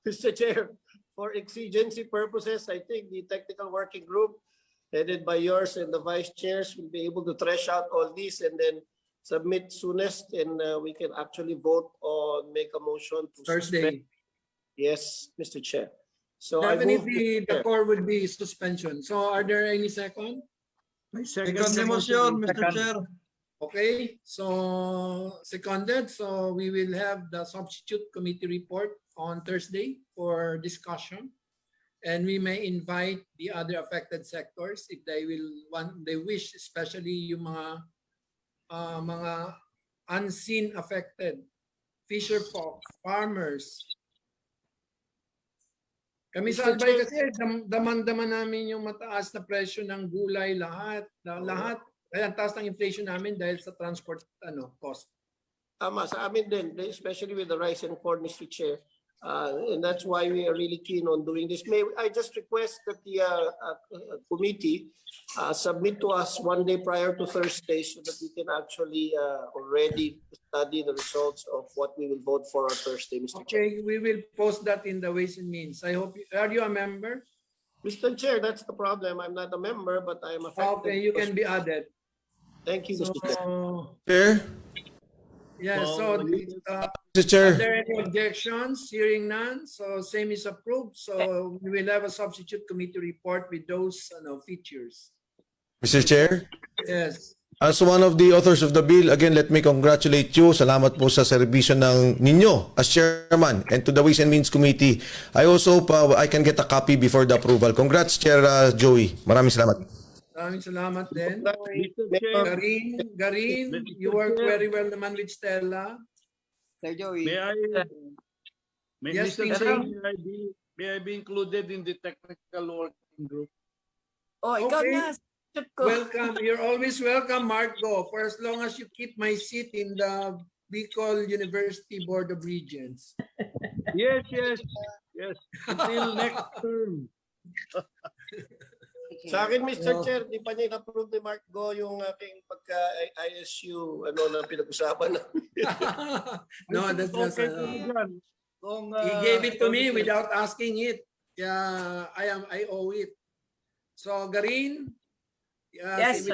Mr. Chair, for exigency purposes, I think the technical working group headed by yours and the vice chairs will be able to thresh out all these and then submit soonest, and we can actually vote on, make a motion to Thursday. suspend. Yes, Mr. Chair. So definitely the core would be suspension. So are there any second? Second motion, Mr. Chair. Okay, so seconded. So we will have the substitute committee report on Thursday for discussion. And we may invite the other affected sectors if they wish, especially yung mga unseen affected, fisher folk, farmers. Kami sa Albay kasi daman-daman namin yung mataas na presyo ng gulay, lahat. Kaya taas ng inflation namin dahil sa transport cost. Tama, sa amin din, especially with the rice and corn, Mr. Chair. And that's why we are really keen on doing this. May I just request that the committee submit to us 1 day prior to Thursday so that we can actually already study the results of what we will vote for on Thursday, Mr. Chair. Okay, we will post that in the Ways and Means. I hope, are you a member? Mr. Chair, that's the problem. I'm not a member, but I am affected. Okay, you can be added. Thank you, Mr. Chair. Chair? Yeah, so Mr. Chair. are there any objections? Hearing none, so same is approved. So we will have a substitute committee report with those features. Mr. Chair? Yes. As one of the authors of the bill, again, let me congratulate you. Salamat po sa serbisyo ng ninyo as chairman and to the Ways and Means Committee. I also hope I can get a copy before the approval. Congrats, Chair Joey. Maraming salamat. Maraming salamat din. Garin, you work very well naman with Stella. Sir Joey. Yes, Mr. Chair. May I be included in the technical working group? Oh, ikaw na. Welcome. You're always welcome, Marco, for as long as you keep my seat in the Bicol University Board of Regents. Yes. Until next term. Sa akin, Mr. Chair, di pa niya in-approve ni Mark Go yung aking pagka-ISU na pinag-usapan namin. No, that's not. He gave it to me without asking it. Yeah, I owe it. So, Garin, Yes,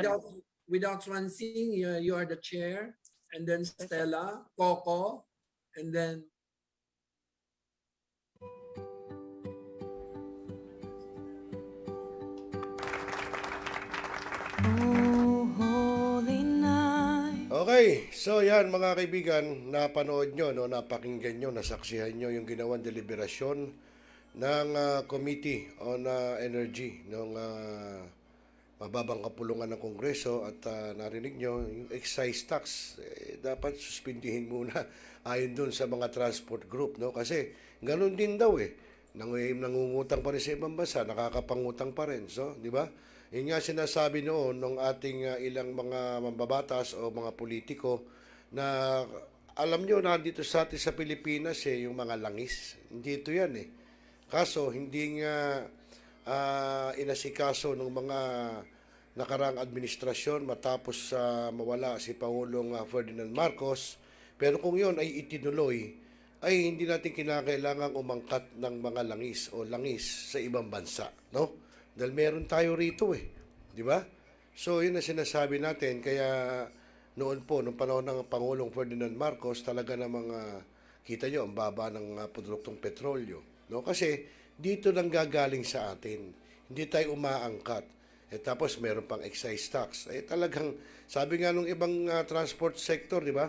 without Swansing, you are the chair. And then Stella, Coco, and then Okay, so yan mga kaibigan, napanood nyo, no, napakinggan nyo, nasaksihan nyo yung ginawang deliberasyon ng Committee on Energy ng mababang kapulungan ng Kongreso at narinig nyo yung excise tax. Dapat suspindihin muna ayon dun sa mga transport group, no? Kasi ganun din daw nangungutang pa rin sa ibang bansa, nakakapangutang pa rin. So, di ba? Yun nga sinasabi noon ng ating ilang mga mambabatas o mga politiko na alam nyo na dito sa atin sa Pilipinas yung mga langis. Hindi ito yan Kaso hindi nga inasikaso ng mga nakaraang administrasyon matapos mawala si Pangulong Ferdinand Marcos. Pero kung yon ay itinuloy, ay hindi natin kinakailangang umangkat ng mga langis o langis sa ibang bansa, no? Dahil meron tayo rito di ba? So yun ang sinasabi natin, kaya noon po, nung panahon ng Pangulong Ferdinand Marcos, talaga namang kita nyo, ang baba ng produktong petrolyo. No? Kasi dito lang gagaling sa atin. Hindi tayo umaangkat. Tapos meron pang excise tax. Talagang, sabi nga nung ibang transport sector, di ba?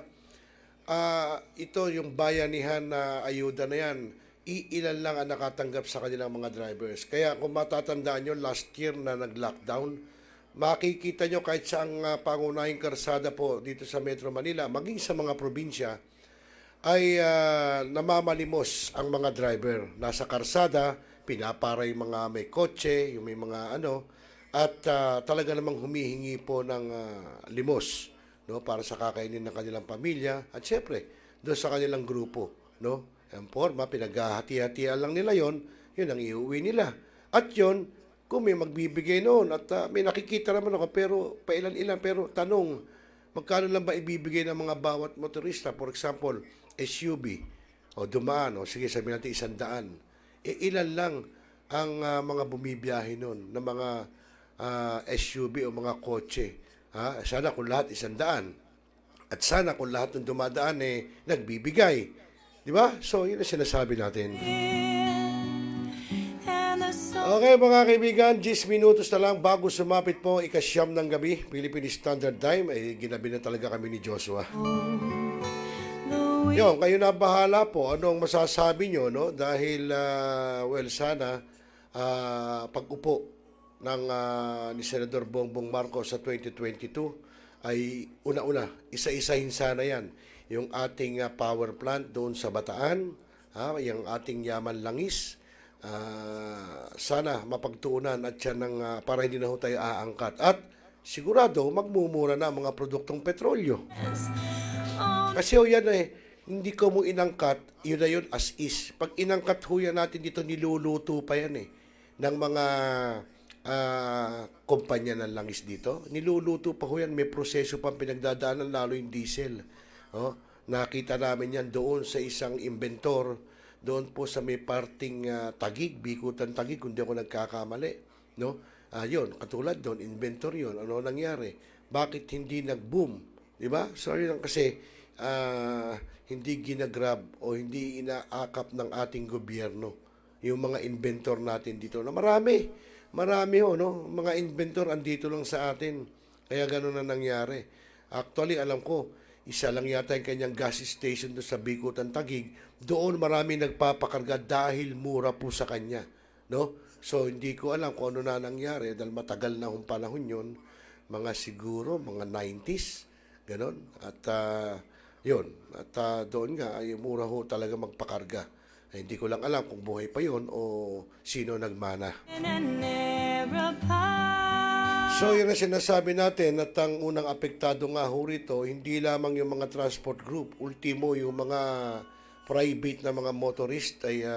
Ito yung bayanihan na ayuda na yan, iilan lang ang nakatanggap sa kanilang mga drivers. Kaya kung matatandaan nyo, last year na nag-lockdown, makikita nyo kahit sa ang pangunahing karsada po dito sa Metro Manila, maging sa mga probinsya, ay namamalimos ang mga driver. Nasa karsada, pinapara yung mga may kotse, yung may mga at talaga namang humihingi po ng limos, no, para sa kakainin ng kanilang pamilya at syempre doon sa kanilang grupo, no? Ang forma, pinaghahati-hatian lang nila yun ang iuwi nila. At yun, kung may magbibigay noon at may nakikita naman ako, pero pailan-ilan, pero tanong, magkano lang ba ibibigay ng mga bawat motorista? For example, SUV o dumaan, o sige sabihin natin 100. Ilan lang ang mga bumibiyahe noon ng mga SUV o mga kotse. Sana kung lahat 100. At sana kung lahat ng dumadaan nagbibigay. Di ba? So, yun ang sinasabi natin. Okay mga kaibigan, 10 minutos na lang bago sumapit po ika-siyam ng gabi, Philippine Standard Time, ginabi na talaga kami ni Joshua. Yun, kayo na bahala po. Ano ang masasabi nyo, no? Dahil, sana, pag-upo ng ni Senador Bongbong Marcos sa 2022 ay una-una, isa-isahin sana yan. Yung ating power plant doon sa Bataan, yung ating yaman langis, sana mapagtuunan at yan para hindi na ho tayo aangkat. At sigurado, magmumura na mga produktong petrolyo. Kasi yan hindi ko mo inangkat, yun na yun as is. Pag inangkat ho yan natin dito, niluluto pa yan ng mga kumpanya ng langis dito. Niluluto pa ho yan, may proseso pang pinagdadaanan, lalo yung diesel. Nakita namin yan doon sa isang inventor, doon po sa may parting Tagig, Bikutan Tagig, kung di ako nagkakamali. No? Yun, katulad doon, inventor yun. Ano nangyari? Bakit hindi nag-boom? Diba? So yun kasi hindi ginagrab o hindi inaakap ng ating gobyerno yung mga inventor natin dito na marami no? Mga inventor andito lang sa atin, kaya gano'n na nangyari. Actually alam ko isa lang yata yung kanyang gas station doon sa Bikutan Tagig, doon marami nagpapakarga dahil mura po sa kanya, no? So hindi ko alam kung ano na nangyari dahil matagal na hong panahon yun, mga siguro mga 90s ganon. At yun, at doon nga ay mura ho talaga magpakarga. Hindi ko lang alam kung buhay pa yun o sino nagmana. So yun ang sinasabi natin at ang unang apektado nga ho rito, hindi lamang yung mga transport group, ultimo yung mga private na mga motorist ay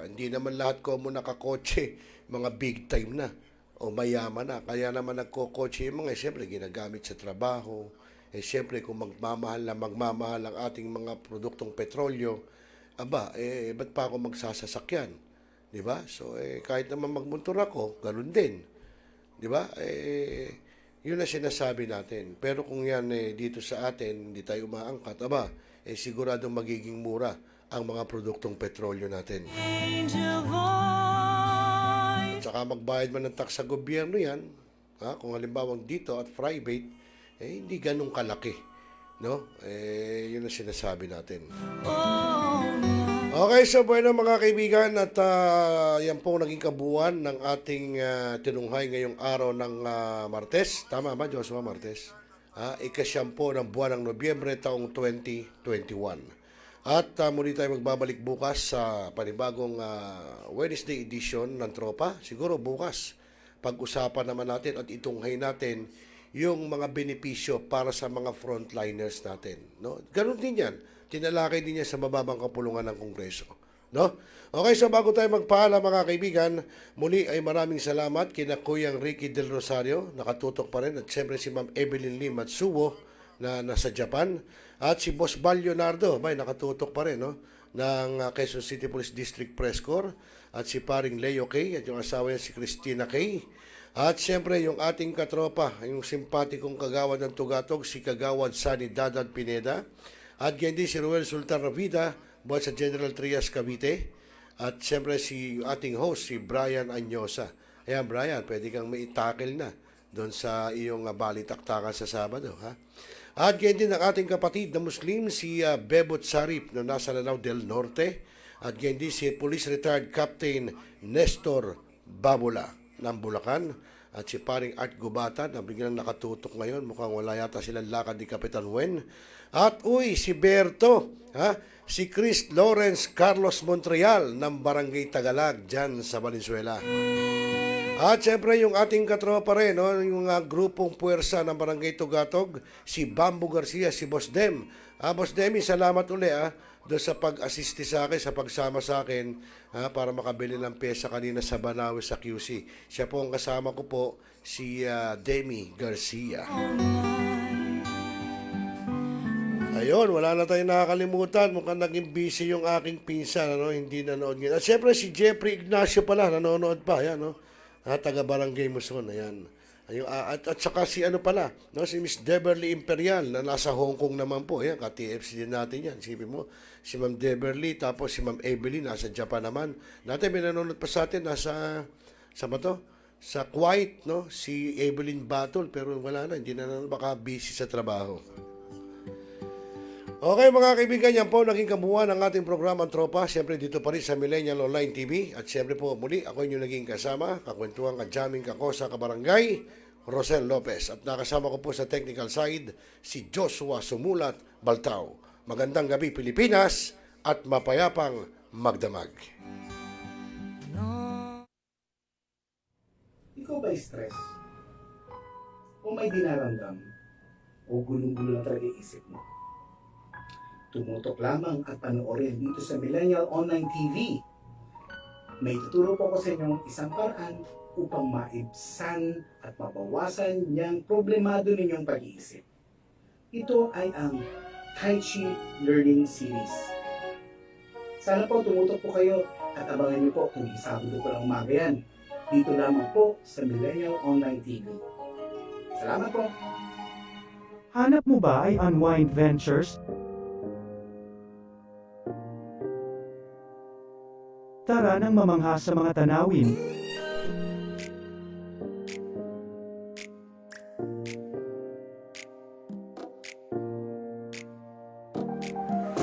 hindi naman lahat ko mo nakakotse, mga big time na o mayaman na. Kaya naman nagkokotse yung mga siyempre ginagamit sa trabaho. Siyempre kung magmamahal ang ating mga produktong petrolyo, ba't pa ako magsasasakyan? Diba? So, kahit naman magmotor ako, ganun din. Diba? Yun na sinasabi natin. Pero kung yan dito sa atin, hindi tayo umaangkat, siguradong magiging mura ang mga produktong petrolyo natin. At saka magbayad man ng tax sa gobyerno yan, kung halimbawa dito at private, hindi ganun kalaki. No? Yun ang sinasabi natin. Okay, so bueno mga kaibigan, at yan po naging kabuuan ng ating tinunghay ngayong araw ng Martes. Tama ba, Joshua? Martes? Ika-10 ng buwan ng Nobyembre taong 2021. At muli tayo magbabalik bukas sa panibagong Wednesday edition ng Tropa. Siguro bukas, pag-usapan naman natin at itunghay natin yung mga benepisyo para sa mga frontliners natin. No? Ganun din yan. Tinalakay din niya sa mababang kapulungan ng Kongreso. No? Okay, so bago tayo magpaalam mga kaibigan, muli ay maraming salamat kina Kuyang Ricky Del Rosario, nakatutok pa rin, at siyempre si Ma'am Evelyn Lee Matsuo na nasa Japan, at si Boss Bal Leonardo, nakatutok pa rin, no? Ng Quezon City Police District Press Corps, at si paring Leo K, at yung asawa niya si Christina K, at siyempre yung ating katropa, yung simpatikong kagawad ng Tugatog, si Kagawad Sani Dadad Pineda, at ganyan din si Ruel Sultan Ravida, buwan sa General Trias Cavite. At siyempre si ating host, si Brian Anyosa. Ayan Brian, pwede kang mai-tackle na doon sa iyong balitaktakan sa Sabado. Ha? At ganyan din ang ating kapatid na Muslim, si Bebot Sarip na nasa Lanao del Norte. At ganyan din si Police Retired Captain Nestor Babula ng Bulacan. At si paring Art Gubata na biglang nakatutok ngayon. Mukhang wala yata silang lakad ni Kapitan Wen. At si Berto, si Chris Lawrence Carlos Montreal ng Barangay Tagalag dyan sa Valenzuela. At siyempre yung ating katropa rin, no? Yung grupong puwersa ng Barangay Tugatog, si Bambo Garcia, si Boss Dem. Boss Demi, salamat uli doon sa pag-assist sa akin, sa pagsama sa akin para makabili ng pyesa kanina sa Banawe sa QC. Siya po ang kasama ko po, si Demi Garcia. Ayun, wala na tayong nakakalimutan. Mukhang naging busy yung aking pinsan, hindi nanood ngayon. At siyempre si Jeffrey Ignacio pala, nanonood pa, yan, no? Taga Barangay Muson, ayan. At saka si si Miss Deberly Imperial na nasa Hong Kong naman po, ayan, ka-TFC din natin yan. Sipin mo, si Ma'am Deberly, tapos si Ma'am Evelyn, nasa Japan naman. Natin, may nanonood pa sa atin, sa Kuwait, no? Si Evelyn Battle, pero wala na, hindi na baka busy sa trabaho. Okay mga kaibigan, yan po naging kabuuan ng ating programa ang Tropa. Siyempre dito pa rin sa Millennial Online TV. At siyempre po muli, ako yung naging kasama, kakwentuhan, kajaming, kakosa, kabarangay, Rosel Lopez. At nakasama ko po sa technical side, si Joshua Sumulat Baltao. Magandang gabi Pilipinas at mapayapang magdamag. Ikaw ba stress? O may dinaramdam? O gulong-gulo na talaga isip mo? Tumutok lamang at panoorin dito sa Millennial Online TV. May tuturo po ko sa inyong isang paraan upang maibsan at mabawasan niyang problemado ninyong pag-iisip. Ito ay ang Tai Chi Learning Series. Sana po tumutok po kayo at abangan niyo po kung Sabado po ng umaga yan. Dito lamang po sa Millennial Online TV. Salamat po! Hanap mo ba ay Unwind Ventures? Tara nang mamangha sa mga tanawin.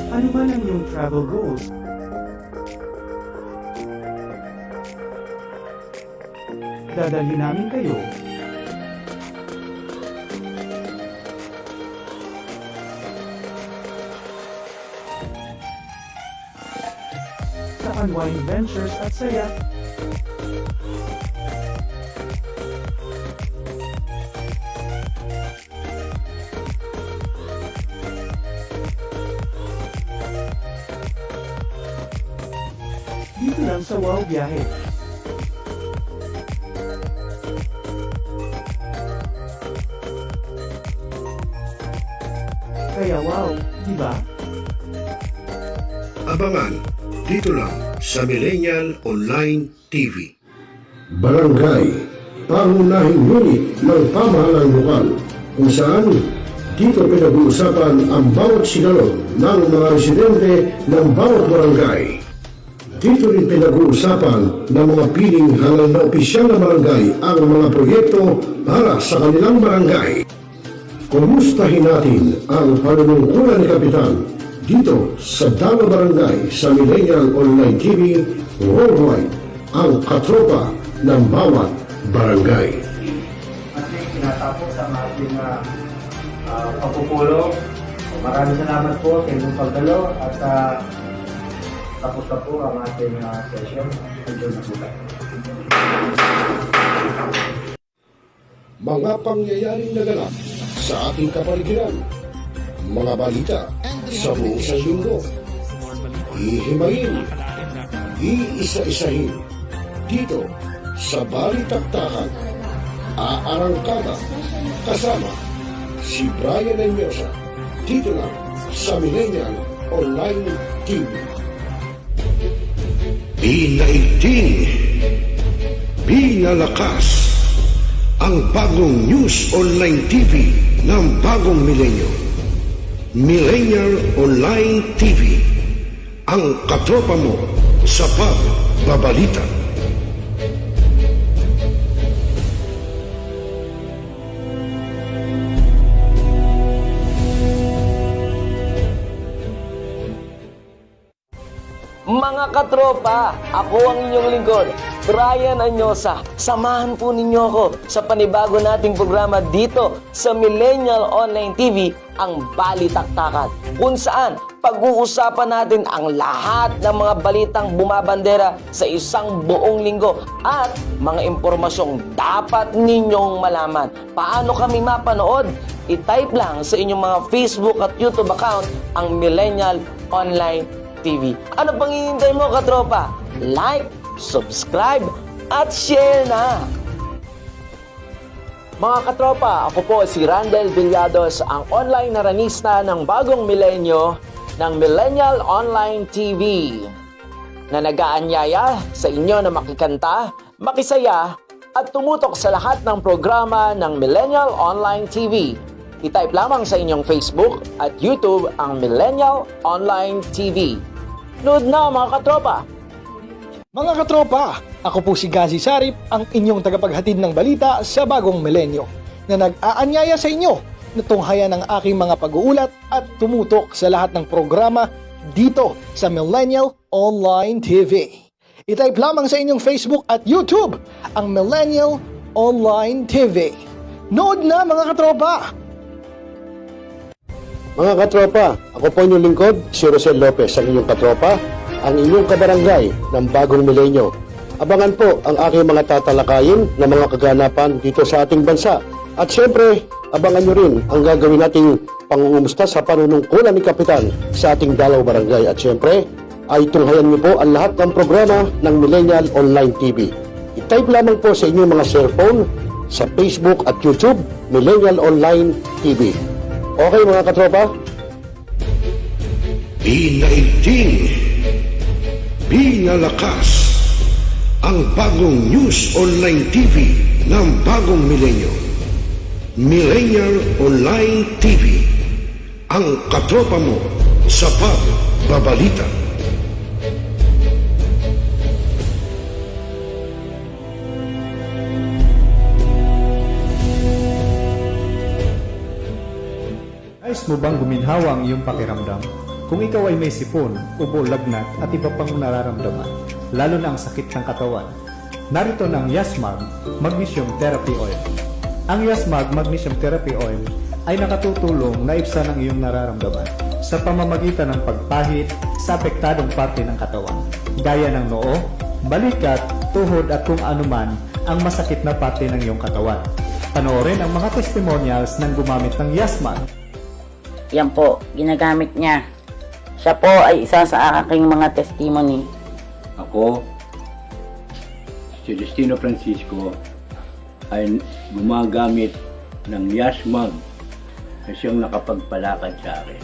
Ano man ang iyong travel goals? Dadalhin namin kayo. Unwind Ventures at saya. Dito lang sa Wow Biyahe. Kaya wow, di ba? Abangan dito lang sa Millennial Online TV. Barangay, pangunahing unit ng pamahalang lokal kung saan dito pinag-uusapan ang bawat sinalot ng mga residente ng bawat barangay. Dito rin pinag-uusapan ng mga piling halal na opisyal na barangay ang mga proyekto para sa kanilang barangay. Kumustahin natin ang panunungkulan ni Kapitan dito sa Dama Barangay sa Millennial Online TV Worldwide, ang katropa ng bawat barangay. Kasi kinatapos ang ating pagpupulong. Maraming salamat po sa inyong pagdalo at tapos na po ang ating session. Enjoy na po tayo. Mga pangyayaring naganap sa ating kapaligiran, mga balita sa buong linggo, ihimayin, iisa-isahin, dito sa Balitaktakan, aarangkada, kasama si Brian Enyosa, dito lang sa Millennial Online TV. Binaigting, binalakas, ang bagong news online TV ng bagong milenyo. Millennial Online TV, ang katropa mo sa pagbabalita. Mga katropa, ako ang inyong lingkod, Brian Anyosa. Samahan po ninyo ako sa panibago nating programa dito sa Millennial Online TV, ang Balitaktakan, kung saan pag-uusapan natin ang lahat ng mga balitang bumabandera sa isang buong linggo at mga impormasyong dapat ninyong malaman. Paano kami mapanood? I-type lang sa inyong mga Facebook at YouTube account ang Millennial Online TV. Ano pang hinihintay mo, katropa? Like, subscribe, at share na! Mga katropa, ako po si Randel Villados, ang online naranista ng bagong milenyo ng Millennial Online TV, na nag-aanyaya sa inyo na makikanta, makisaya, at tumutok sa lahat ng programa ng Millennial Online TV. I-type lamang sa inyong Facebook at YouTube ang Millennial Online TV. Nood na, mga katropa! Mga katropa, ako po si Gazi Sarip, ang inyong tagapaghatid ng balita sa bagong milenyo, na nag-aanyaya sa inyo na tunghayan ang aking mga pag-uulat at tumutok sa lahat ng programa dito sa Millennial Online TV. I-type lamang sa inyong Facebook at YouTube ang Millennial Online TV. Nood na, mga katropa! Mga katropa, ako po inyong lingkod, si Rosel Lopez, ang inyong katropa, ang inyong kabarangay ng bagong milenyo. Abangan po ang aking mga tatalakayin na mga kaganapan dito sa ating bansa. At syempre, abangan nyo rin ang gagawin nating pangungumusta sa panunungkulan ni Kapitan sa ating Dalaw Barangay. At syempre, ay tunghayan nyo po ang lahat ng programa ng Millennial Online TV. I-type lamang po sa inyong mga cellphone sa Facebook at YouTube, Millennial Online TV. Okay, mga katropa? Binaigting, binalakas, ang bagong news online TV ng bagong milenyo. Millennial Online TV, ang katropa mo sa pagbabalita. Nais mo bang guminhawa ang iyong pakiramdam? Kung ikaw ay may sipon, ubo, lagnat at iba pang nararamdaman, lalo na ang sakit ng katawan, narito ng Yasmag Magnesium Therapy Oil. Ang Yasmag Magnesium Therapy Oil ay nakatutulong na ibsan ang iyong nararamdaman sa pamamagitan ng pagpahid sa apektadong parte ng katawan, gaya ng noo, balikat, tuhod at kung anuman ang masakit na parte ng iyong katawan. Panoorin ang mga testimonials ng gumamit ng Yasmag. Yan po, ginagamit niya. Siya po ay isa sa aking mga testimony. Ako, si Justino Francisco, ay gumagamit ng Yasmag na siyang nakapagpalakad sa akin.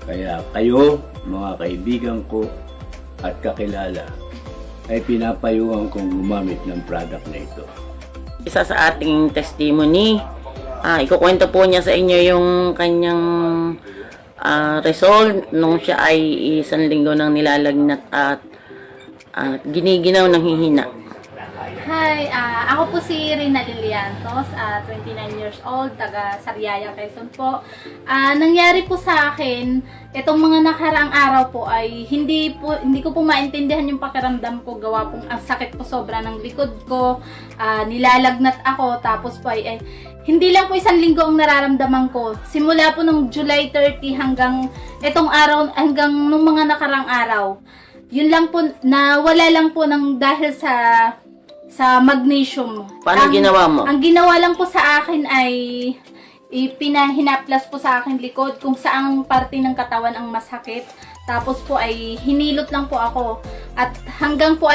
Kaya kayo, mga kaibigan ko at kakilala, ay pinapayuhan kong gumamit ng product na ito. Isa sa ating testimony, ikukwento po niya sa inyo yung kanyang result nung siya ay 1 linggo nang nilalagnat at giniginaw ng hihina. Hi, ako po si Rina Liliantos, 29 years old, taga Sariaya, Quezon po. Nangyari po sa akin, itong mga nakaraang araw po ay hindi ko po maintindihan yung pakiramdam ko, gawa pong ang sakit po sobra ng likod ko, nilalagnat ako, tapos po ay hindi lang po 1 linggo ang nararamdaman ko. Simula po nung July 30 hanggang itong araw, hanggang nung mga nakaraang araw. Yun lang po, nawala lang po ng dahil sa magnesium. Paano ginawa mo? Ang ginawa lang po sa akin ay ipinahinaplas po sa akin likod kung saang parte ng katawan ang masakit. Tapos po ay hinilot lang po ako. At hanggang po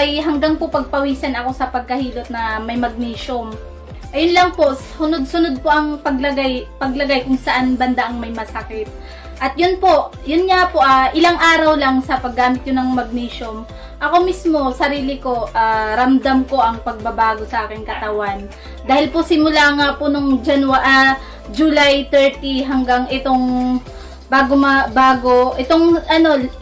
pagpawisan ako sa pagkahilot na may magnesium. Ayun lang po, sunod-sunod po ang paglagay kung saan banda ang may masakit. At yun nga po, ilang araw lang sa paggamit yun ng magnesium, ako mismo, sarili ko, ramdam ko ang pagbabago sa aking katawan. Dahil po simula nga po nung July 30 hanggang itong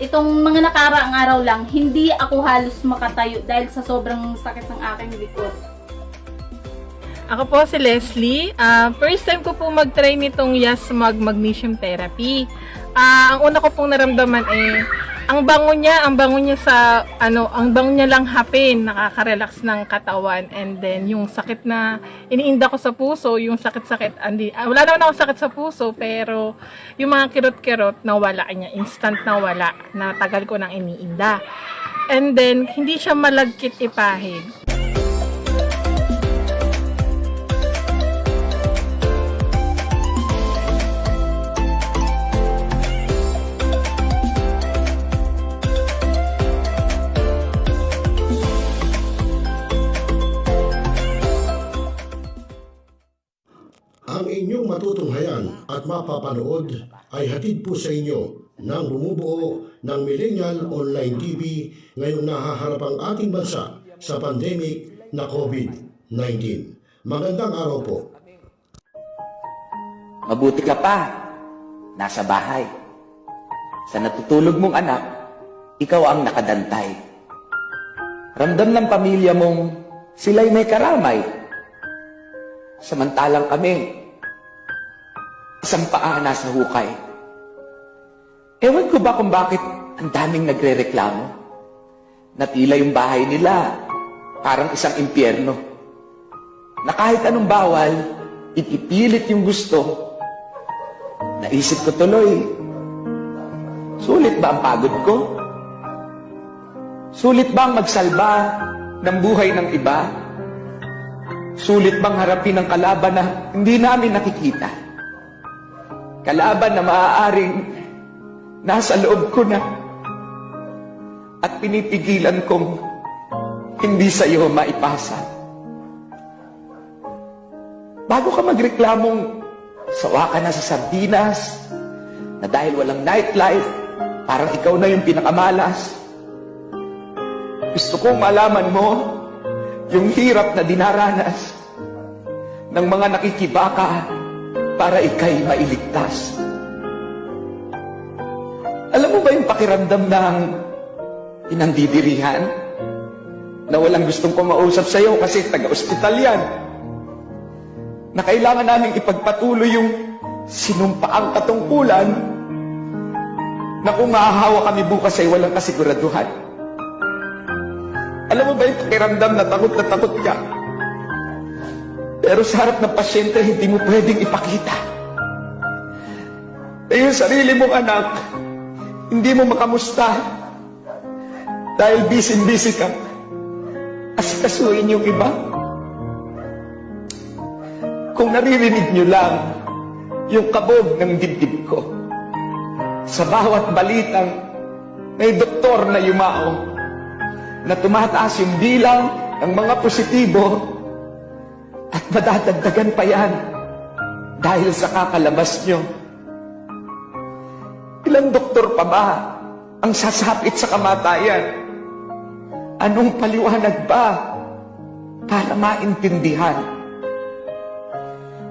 itong mga nakaraang araw lang, hindi ako halos makatayo dahil sa sobrang sakit ng aking likod. Ako po si Leslie. First time ko po mag-try nitong Yasmag Magnesium Therapy. Ang una ko pong naramdaman ay ang bango niya lang hapin, nakaka-relax ng katawan, and then yung sakit na iniinda ko sa puso, yung sakit-sakit, wala naman ako sakit sa puso, pero yung mga kirot-kirot nawala niya, instant nawala, na tagal ko nang iniinda. And then hindi siya malagkit ipahid. Ang inyong matutunghayan at mapapanood ay hatid po sa inyo ng bumubuo ng Millennial Online TV ngayong nahaharap ang ating bansa sa pandemic na COVID-19. Magandang araw po. Mabuti ka pa, nasa bahay. Sa natutulog mong anak, ikaw ang nakadantay. Ramdam ng pamilya mong sila'y may karamay. Samantalang kami, isang paa nasa hukay. Ewan ko ba kung bakit ang daming nagre-reklamo na tila yung bahay nila parang isang impyerno, na kahit anong bawal, ipipilit yung gusto. Naisip ko tuloy, sulit ba ang pagod ko? Sulit ba ang magsalba ng buhay ng iba? Sulit bang harapin ang kalaban na hindi namin nakikita? Kalaban na maaaring nasa loob ko na at pinipigilan kong hindi sa iyo maipasa. Bago ka magreklamong sawa ka na sa sardinas, na dahil walang nightlife, parang ikaw na yung pinakamalas. Gusto kong malaman mo yung hirap na dinaranas ng mga nakikibaka para ikay mailigtas. Alam mo ba yung pakiramdam ng pinandidirihan? Na walang gustong kumausap sa'yo kasi taga-ospital yan. Na kailangan namin ipagpatuloy yung sinumpaang katungkulan na kung mahahawa kami bukas ay walang kasiguraduhan. Alam mo ba yung pakiramdam na takot ka? Pero sa harap ng pasyente, hindi mo pwedeng ipakita. Eh yung sarili mong anak, hindi mo makamusta. Dahil busy-busy ka. Asikasuhin yung iba. Kung naririnig nyo lang yung kabog ng dibdib ko, sa bawat balitang may doktor na yumao, na tumataas yung bilang ng mga positibo at madadagdagan pa yan dahil sa kakalabas nyo. Ilang doktor pa ba ang sasapit sa kamatayan? Anong paliwanag ba para maintindihan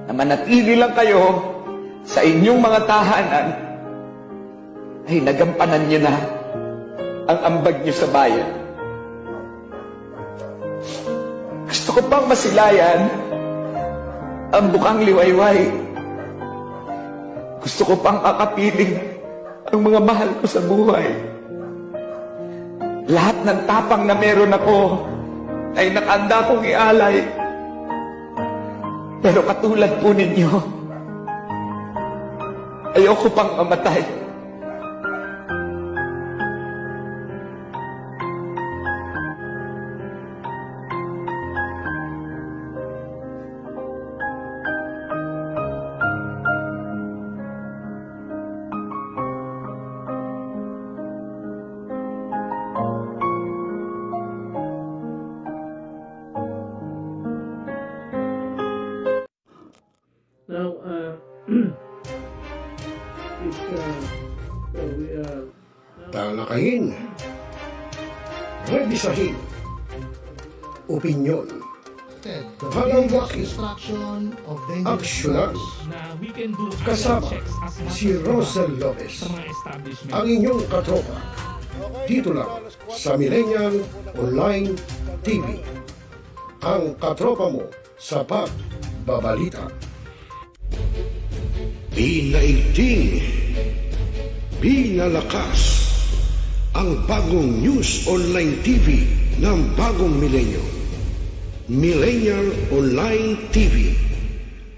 na manatili lang kayo sa inyong mga tahanan ay nagampanan nyo na ang ambag nyo sa bayan? Gusto ko ko pang masilayan ang bukang liwayway. Gusto ko pang akapiling ang mga mahal ko sa buhay. Lahat ng tapang na meron ako ay nakanda kong ialay. Pero katulad po ninyo, ayoko pang mamatay. Now, Talakayin, revisahin, opinyon, halimbakin, aksyonan. Kasama si Rosel Lopez, ang inyong katropa. Dito lang sa Millennial Online TV. Ang katropa mo sa pagbabalita. Binaigting, binalakas ang bagong news online TV ng bagong milenyo. Millennial Online TV,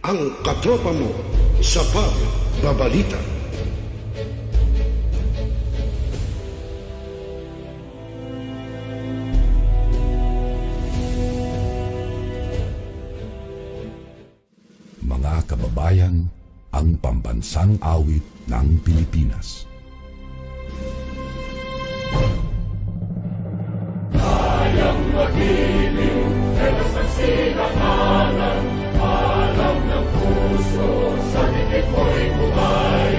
ang katropa mo sa pagbabalita. Mga kababayan, ang pambansang awit ng Pilipinas. Kayang magiliw, elas ang sinakalan, alam ng puso, sa titik mo'y buhay.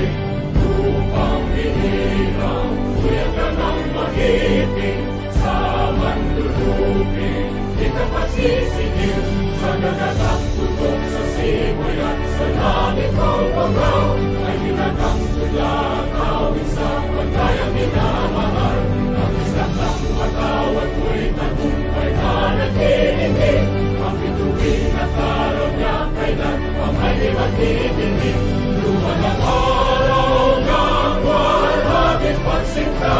Lupang hinirang, kuya ka ng magiting, sa manlulupin, di ka pasisigil, sa nagatak tutok sa simoy at sa langit ng pagaw, ay ginatang tula, kawin sa pagkayang minamahal, ang isang ng matawad ko'y tagumpay na nagtitindig, ang bituin at araw niya kailan pang ay di magtitindig. Luha ng araw ng walang pagsinta,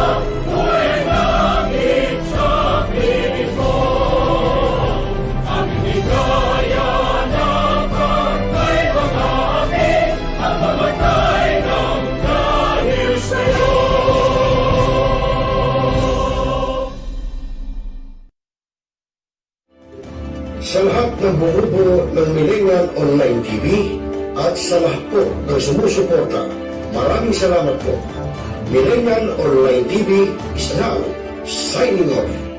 buhay langit sa piling ko. Ang inigaya ng pagkay mga aking, ang mamatay ng dahil sa'yo. Sa lahat ng bumubuo ng Millennial Online TV at sa lahat po ng sumusuporta, maraming salamat po. Millennial Online TV is now signing off.